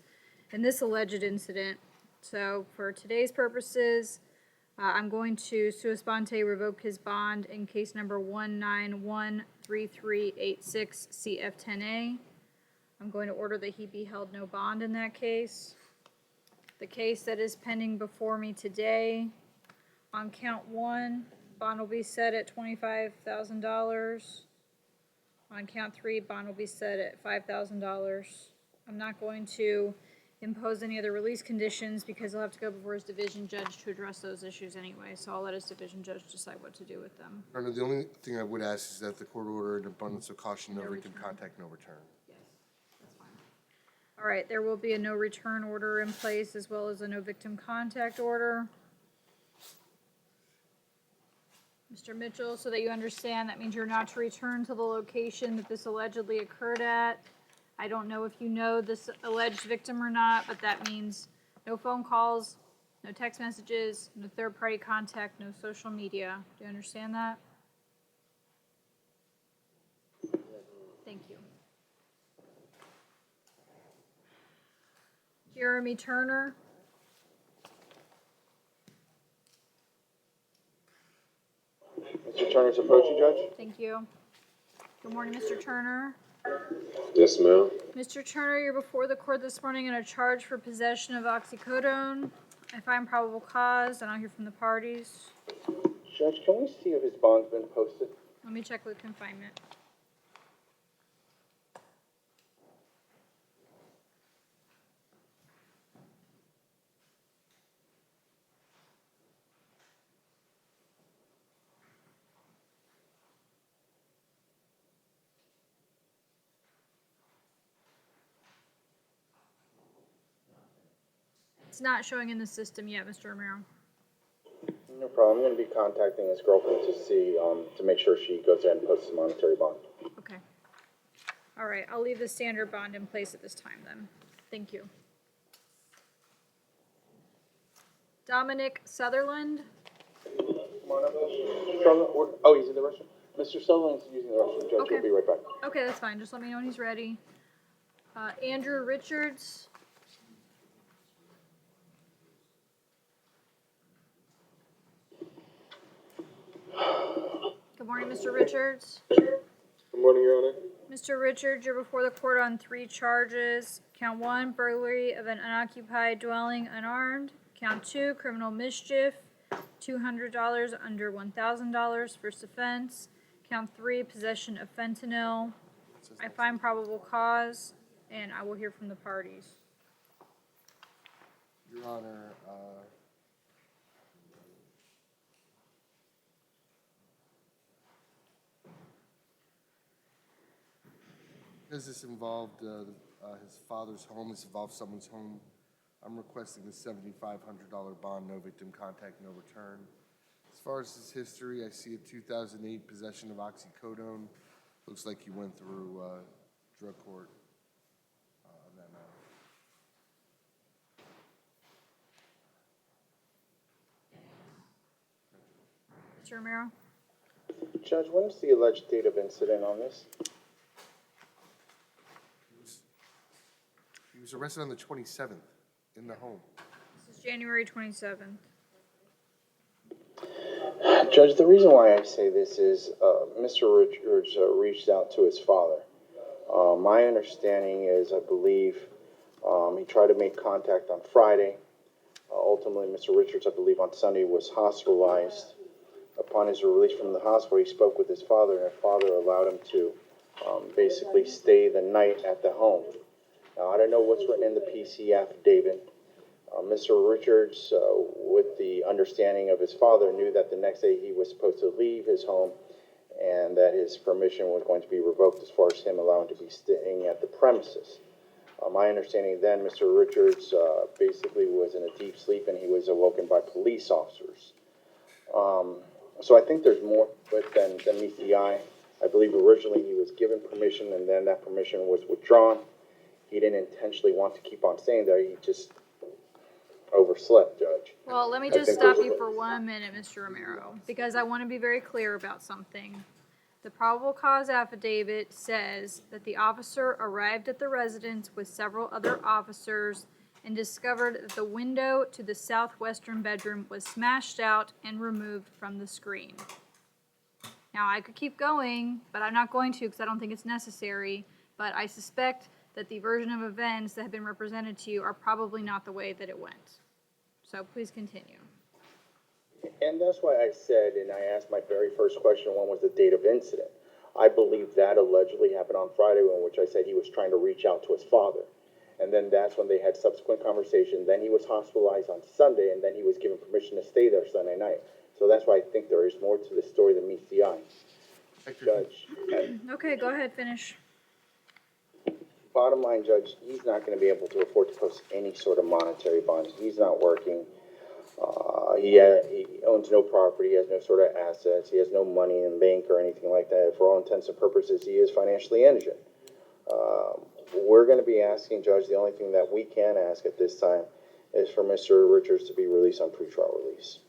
in this alleged incident. So for today's purposes, I'm going to sua sponte revoke his bond in case number 1913386 CF10A. I'm going to order that he be held no bond in that case. The case that is pending before me today, on count 1, bond will be set at $25,000. On count 3, bond will be set at $5,000. I'm not going to impose any other release conditions because he'll have to go before his division judge to address those issues anyway, so I'll let his division judge decide what to do with them. Your Honor, the only thing I would ask is that the court order an abundance of caution, no written contact, no return. All right, there will be a no return order in place as well as a no victim contact order. Mr. Mitchell, so that you understand, that means you're not to return to the location that this allegedly occurred at. I don't know if you know this alleged victim or not, but that means no phone calls, no text messages, no third-party contact, no social media. Do you understand that? Thank you. Jeremy Turner. Mr. Turner's approaching, Judge. Thank you. Good morning, Mr. Turner. Yes, ma'am. Mr. Turner, you're before the court this morning on a charge for possession of oxycodone. I find probable cause, and I'll hear from the parties. Judge, can we see if his bond's been posted? Let me check with confinement. It's not showing in the system yet, Mr. Romero. No problem. I'm going to be contacting his girlfriend to see, to make sure she goes ahead and posts a monetary bond. Okay. All right, I'll leave the standard bond in place at this time then. Thank you. Dominic Sutherland. Come on up. Sutherland, oh, he's in the restroom? Mr. Sutherland's using the restroom, Judge. Okay. We'll be right back. Okay, that's fine. Just let me know when he's ready. Andrew Richards. Good morning, Mr. Richards. Good morning, Your Honor. Mr. Richards, you're before the court on 3 charges. Count 1, burglary of an unoccupied dwelling unarmed. Count 2, criminal mischief, $200 under $1,000, first offense. Count 3, possession of fentanyl. I find probable cause, and I will hear from the parties. Your Honor, because this involved his father's home, this involved someone's home, I'm requesting the $7,500 bond, no victim contact, no return. As far as his history, I see a 2008 possession of oxycodone. Looks like he went through drug court on that matter. Mr. Romero? Judge, when's the alleged date of incident on this? He was arrested on the 27th in the home. This is January 27th. Judge, the reason why I say this is Mr. Richards reached out to his father. My understanding is, I believe, he tried to make contact on Friday. Ultimately, Mr. Richards, I believe, on Sunday was hospitalized. Upon his release from the hospital, he spoke with his father, and his father allowed him to basically stay the night at the home. Now, I don't know what's written in the PC affidavit. Mr. Richards, with the understanding of his father, knew that the next day he was supposed to leave his home and that his permission was going to be revoked as far as him allowing to be staying at the premises. My understanding then, Mr. Richards basically was in a deep sleep and he was awoken by police officers. So I think there's more than meets the eye. I believe originally he was given permission and then that permission was withdrawn. He didn't intentionally want to keep on staying there. He just overslept, Judge. Well, let me just stop you for 1 minute, Mr. Romero, because I want to be very clear about something. The probable cause affidavit says that the officer arrived at the residence with several other officers and discovered that the window to the southwestern bedroom was smashed out and removed from the screen. Now, I could keep going, but I'm not going to because I don't think it's necessary, but I suspect that the version of events that have been represented to you are probably not the way that it went. So please continue. And that's why I said, and I asked my very first question, when was the date of incident? I believe that allegedly happened on Friday, in which I said he was trying to reach out to his father. And then that's when they had subsequent conversation. Then he was hospitalized on Sunday, and then he was given permission to stay there Sunday night. So that's why I think there is more to this story than meets the eye. Judge, Okay, go ahead, finish. bottom line, Judge, he's not going to be able to afford to post any sort of monetary bond. He's not working. He owns no property. He has no sort of assets. He has no money in the bank or anything like that. For all intents and purposes, he is financially indigent. We're going to be asking, Judge, the only thing that we can ask at this time is for Mr. Richards to be released on pretrial release.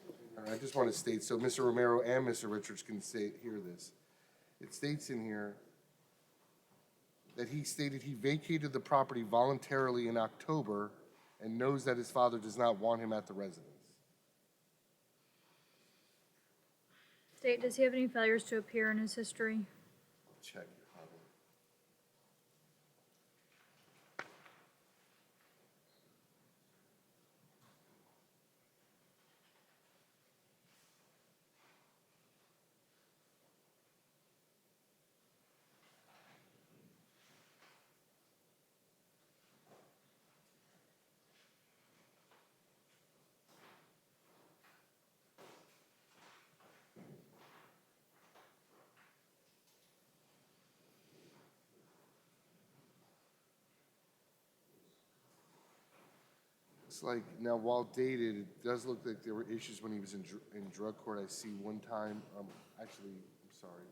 I just want to state, so Mr. Romero and Mr. Richards can hear this. It states in here that he stated he vacated the property voluntarily in October and knows that his father does not want him at the residence. State, does he have any failures to appear in his history? Check. It's like, now while dated, it does look like there were issues when he was in drug court. I see one time, actually, I'm sorry.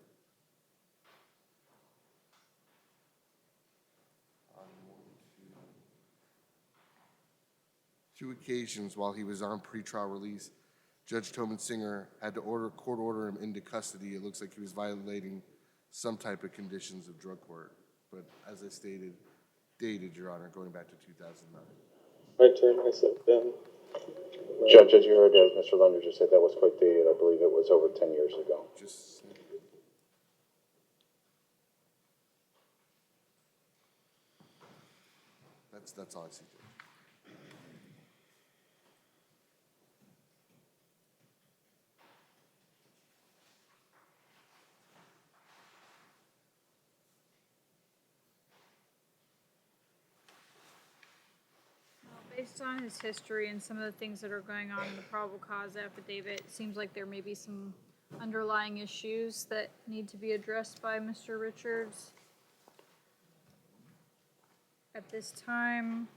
On two occasions while he was on pretrial release, Judge Toman Singer had to court order him into custody. It looks like he was violating some type of conditions of drug court. But as I stated, dated, Your Honor, going back to 2009. I turned myself down. Judge, as you heard, as Mr. Lunder just said, that was quite dated. I believe it was over 10 years ago. Just that's all I see. Based on his history and some of the things that are going on in the probable cause affidavit, it seems like there may be some underlying issues that need to be addressed by Mr. Richards. At this time,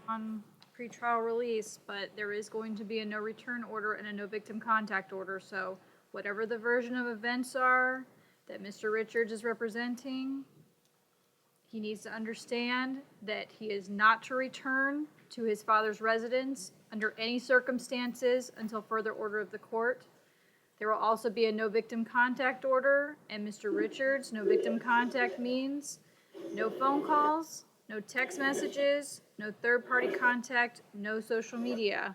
on pretrial release, but there is going to be a no return order and a no victim contact order. So whatever the version of events are that Mr. Richards is representing, he needs to understand that he is not to return to his father's residence under any circumstances until further order of the court. There will also be a no victim contact order, and Mr. Richards, no victim contact means no phone calls, no text messages, no third-party contact, no social media.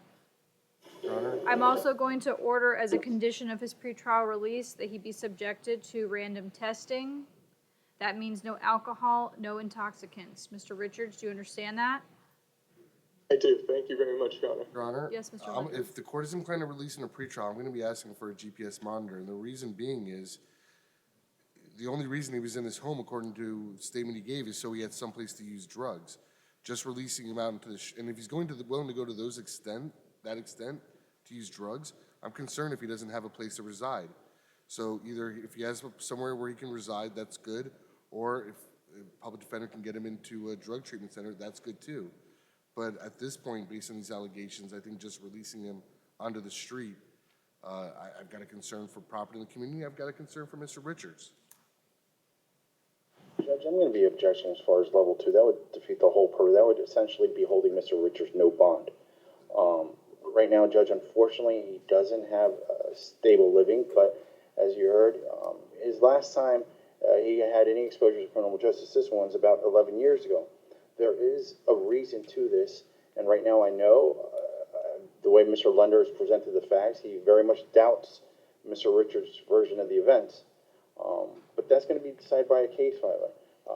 Your Honor? I'm also going to order as a condition of his pretrial release that he be subjected to random testing. That means no alcohol, no intoxicants. Mr. Richards, do you understand that? I do. Thank you very much, Your Honor. Your Honor? Yes, Mr. Lunder. If the court is inclined to release in a pretrial, I'm going to be asking for a GPS monitor. And the reason being is, the only reason he was in his home, according to the statement he gave, is so he had someplace to use drugs. Just releasing him out into the and if he's going to willing to go to that extent to use drugs, I'm concerned if he doesn't have a place to reside. So either if he has somewhere where he can reside, that's good, or if a public defender can get him into a drug treatment center, that's good too. But at this point, based on these allegations, I think just releasing him onto the street, I've got a concern for property in the community. I've got a concern for Mr. Richards. Judge, I'm gonna be objecting as far as level two. That would defeat the whole purpose. That would essentially be holding Mr. Richards no bond. Right now, Judge, unfortunately, he doesn't have stable living, but as you heard, his last time he had any exposure to criminal justice system was about 11 years ago. There is a reason to this, and right now I know the way Mr. Lender has presented the facts, he very much doubts Mr. Richards' version of the events. But that's going to be decided by a case filer.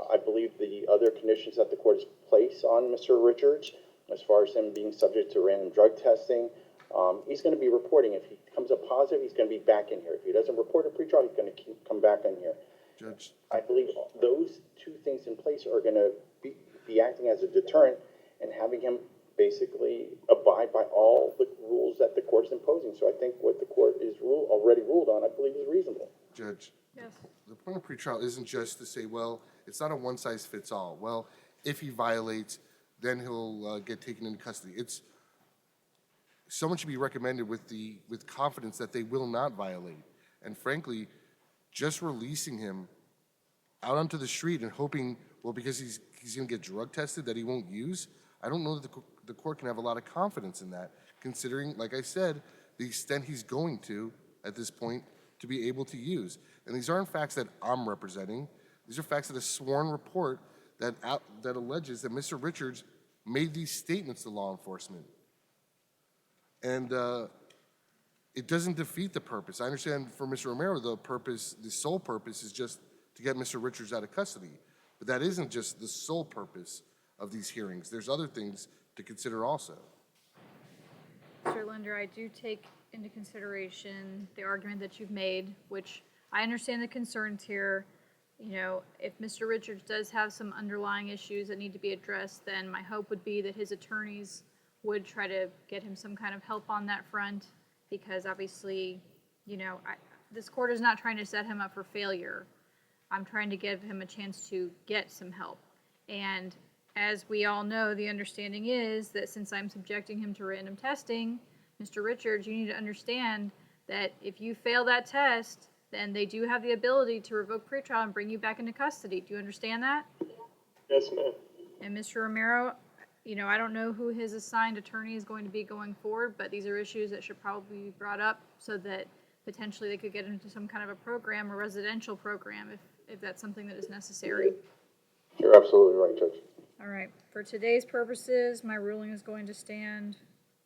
I believe the other conditions that the court has placed on Mr. Richards, as far as him being subject to random drug testing, he's going to be reporting. If he comes up positive, he's going to be back in here. If he doesn't report a pretrial, he's going to come back in here. Judge, I believe those two things in place are going to be acting as a deterrent and having him basically abide by all the rules that the court is imposing. So I think what the court is already ruled on, I believe, is reasonable. Judge, Yes. the point of pretrial isn't just to say, well, it's not a one-size-fits-all. Well, if he violates, then he'll get taken into custody. It's someone should be recommended with confidence that they will not violate. And frankly, just releasing him out onto the street and hoping, well, because he's going to get drug tested, that he won't use, I don't know that the court can have a lot of confidence in that, considering, like I said, the extent he's going to, at this point, to be able to use. And these aren't facts that I'm representing. These are facts that a sworn report that alleges that Mr. Richards made these statements to law enforcement. And it doesn't defeat the purpose. I understand for Mr. Romero, the sole purpose is just to get Mr. Richards out of custody. But that isn't just the sole purpose of these hearings. There's other things to consider also. Mr. Linder, I do take into consideration the argument that you've made, which I understand the concerns here. You know, if Mr. Richards does have some underlying issues that need to be addressed, then my hope would be that his attorneys would try to get him some kind of help on that front, because obviously, you know, this court is not trying to set him up for failure. I'm trying to give him a chance to get some help. And as we all know, the understanding is that since I'm subjecting him to random testing, Mr. Richards, you need to understand that if you fail that test, then they do have the ability to revoke pretrial and bring you back into custody. Do you understand that? Yes, ma'am. And Mr. Romero, you know, I don't know who his assigned attorney is going to be going forward, but these are issues that should probably be brought up so that potentially they could get into some kind of a program, a residential program, if that's something that is necessary. You're absolutely right, Judge. All right, for today's purposes, my ruling is going to stand,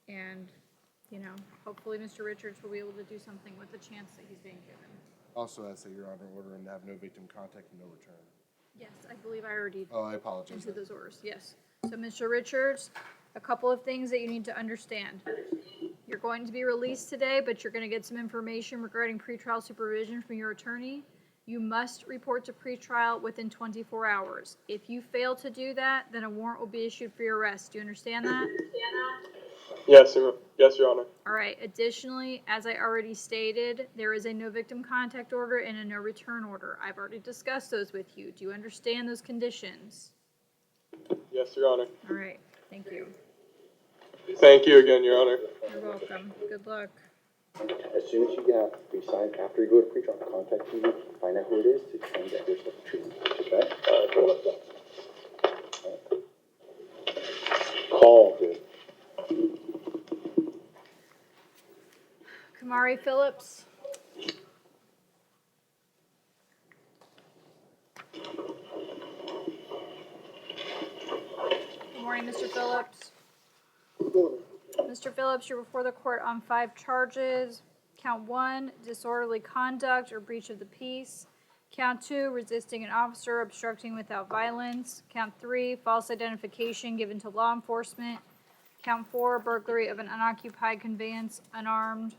and, you know, hopefully Mr. Richards will be able to do something with the chance that he's being given. Also, ask that Your Honor order and have no victim contact and no return. Yes, I believe I already Oh, I apologize. entered those orders, yes. So, Mr. Richards, a couple of things that you need to understand. You're going to be released today, but you're going to get some information regarding pretrial supervision from your attorney. You must report to pretrial within 24 hours. If you fail to do that, then a warrant will be issued for your arrest. Do you understand that? Yes, Your Honor. All right. Additionally, as I already stated, there is a no victim contact order and a no return order. I've already discussed those with you. Do you understand those conditions? Yes, Your Honor. All right. Thank you. Thank you again, Your Honor. You're welcome. Good luck. As soon as you get be signed, after you go to pretrial, contact me, find out who it is to try and get yourself treatment. Okay? Call, dude. Kamari Phillips. Good morning, Mr. Phillips. Mr. Phillips, you're before the court on 5 charges. Count 1, disorderly conduct or breach of the peace. Count 2, resisting an officer, obstructing without violence. Count 3, false identification given to law enforcement. Count 4, burglary of an unoccupied conveyance, unarmed.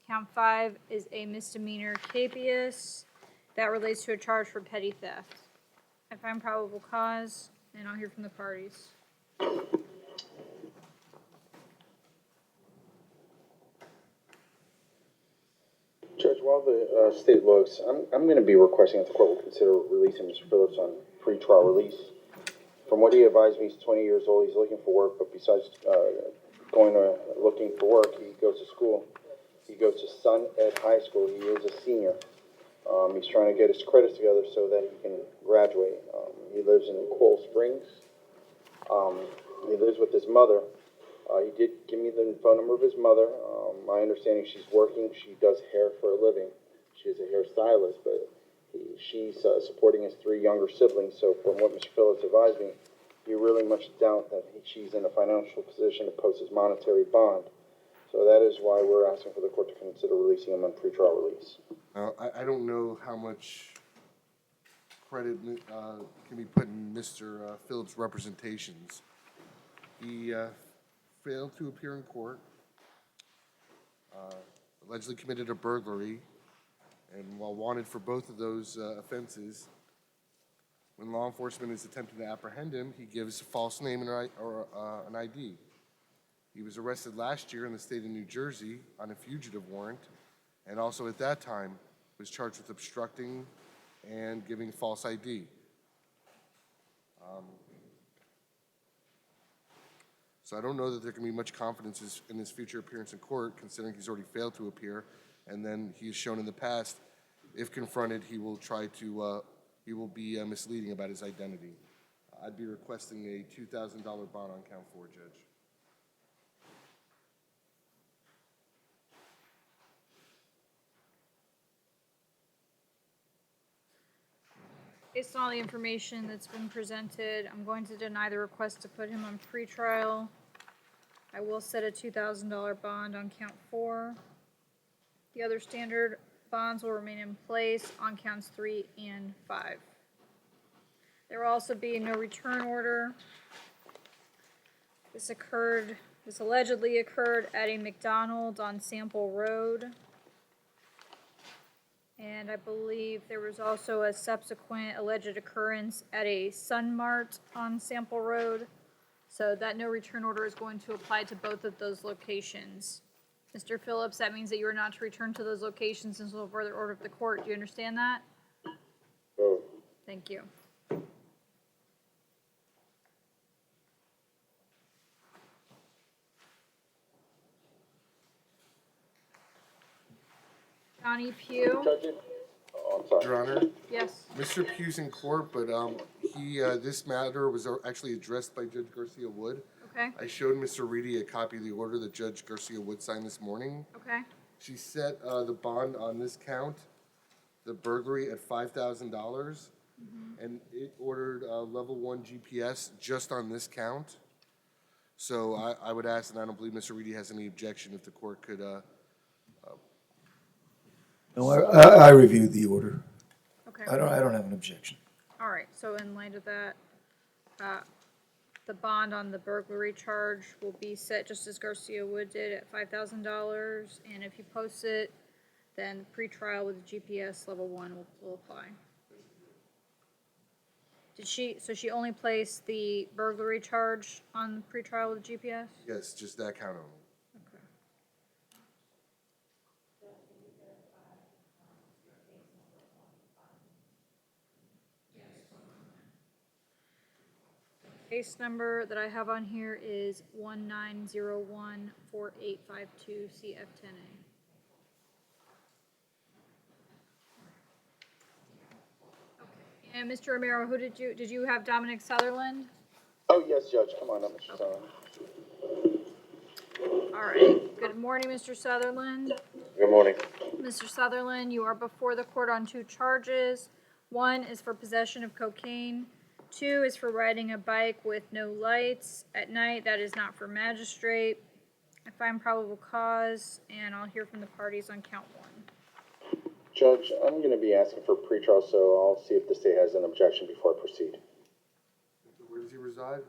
Count 5 is a misdemeanor capias. That relates to a charge for petty theft. I find probable cause, and I'll hear from the parties. Judge, while the state looks, I'm going to be requesting that the court will consider releasing Mr. Phillips on pre-trial release. From what he advised me, he's 20 years old. He's looking for work, but besides looking for work, he goes to school. He goes to Sun Ed High School. He is a senior. He's trying to get his credits together so that he can graduate. He lives in Coral Springs. He lives with his mother. He did give me the phone number of his mother. My understanding, she's working. She does hair for a living. She's a hairstylist, but she's supporting his 3 younger siblings. So from what Mr. Phillips advised me, he really much doubt that she's in a financial position to post his monetary bond. So that is why we're asking for the court to consider releasing him on pretrial release. I don't know how much credit can be put in Mr. Phillips' representations. He failed to appear in court, allegedly committed a burglary, and while wanted for both of those offenses, when law enforcement is attempting to apprehend him, he gives a false name or an ID. He was arrested last year in the state of New Jersey on a fugitive warrant, and also at that time was charged with obstructing and giving false ID. So I don't know that there can be much confidence in his future appearance in court, considering he's already failed to appear, and then he has shown in the past, if confronted, he will be misleading about his identity. I'd be requesting a $2,000 bond on count 4, Judge. Based on all the information that's been presented, I'm going to deny the request to put him on pretrial. I will set a $2,000 bond on count 4. The other standard bonds will remain in place on counts 3 and 5. There will also be no return order. This allegedly occurred at a McDonald's on Sample Road. And I believe there was also a subsequent alleged occurrence at a Sun Mart on Sample Road. So that no return order is going to apply to both of those locations. Mr. Phillips, that means that you are not to return to those locations until further order of the court. Do you understand that? Oh. Thank you. Johnny Pugh? Oh, I'm sorry. Your Honor, Yes. Mr. Pugh's in court, but this matter was actually addressed by Judge Garcia Wood. Okay. I showed Mr. Reedy a copy of the order that Judge Garcia Wood signed this morning. Okay. She set the bond on this count, the burglary, at $5,000, and it ordered level 1 GPS just on this count. So I would ask, and I don't believe Mr. Reedy has any objection, if the court could. No, I reviewed the order. Okay. I don't have an objection. All right, so in light of that, the bond on the burglary charge will be set just as Garcia Wood did at $5,000, and if you post it, then pretrial with GPS level 1 will apply. So she only placed the burglary charge on pretrial with GPS? Yes, just that count only. Okay. Case number that I have on here is 19014852 CF10A. Okay. And Mr. Romero, did you have Dominic Sutherland? Oh, yes, Judge. Come on up, Mr. Sutherland. All right. Good morning, Mr. Sutherland. Good morning. Mr. Sutherland, you are before the court on 2 charges. 1 is for possession of cocaine. 2 is for riding a bike with no lights at night. That is not for magistrate. I find probable cause, and I'll hear from the parties on count 1. Judge, I'm going to be asking for pretrial, so I'll see if the state has an objection before I proceed. Where does he reside?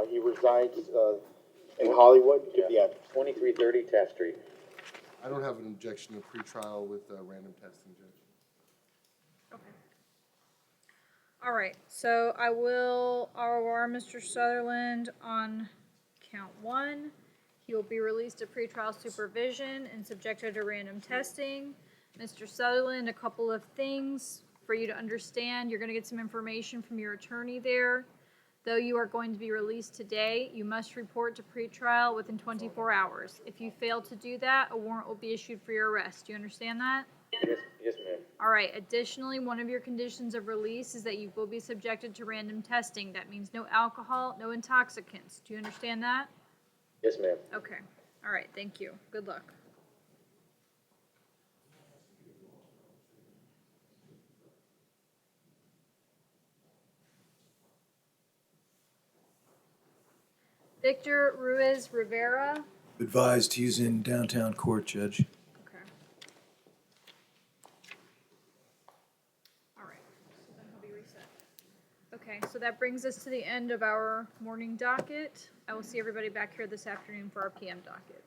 He resides in Hollywood. Yeah, 2330 Taft Street. I don't have an objection to pretrial with random testing, Judge. Okay. All right, so I will ROR Mr. Sutherland on count 1. He will be released to pretrial supervision and subjected to random testing. Mr. Sutherland, a couple of things for you to understand. You're going to get some information from your attorney there. Though you are going to be released today, you must report to pretrial within 24 hours. If you fail to do that, a warrant will be issued for your arrest. Do you understand that? Yes, ma'am. All right, additionally, one of your conditions of release is that you will be subjected to random testing. That means no alcohol, no intoxicants. Do you understand that? Yes, ma'am. Okay. All right, thank you. Good luck. Victor Ruiz Rivera. Advised he's in downtown court, Judge. Okay. All right, so then he'll be reset. Okay, so that brings us to the end of our morning docket. I will see everybody back here this afternoon for our PM docket.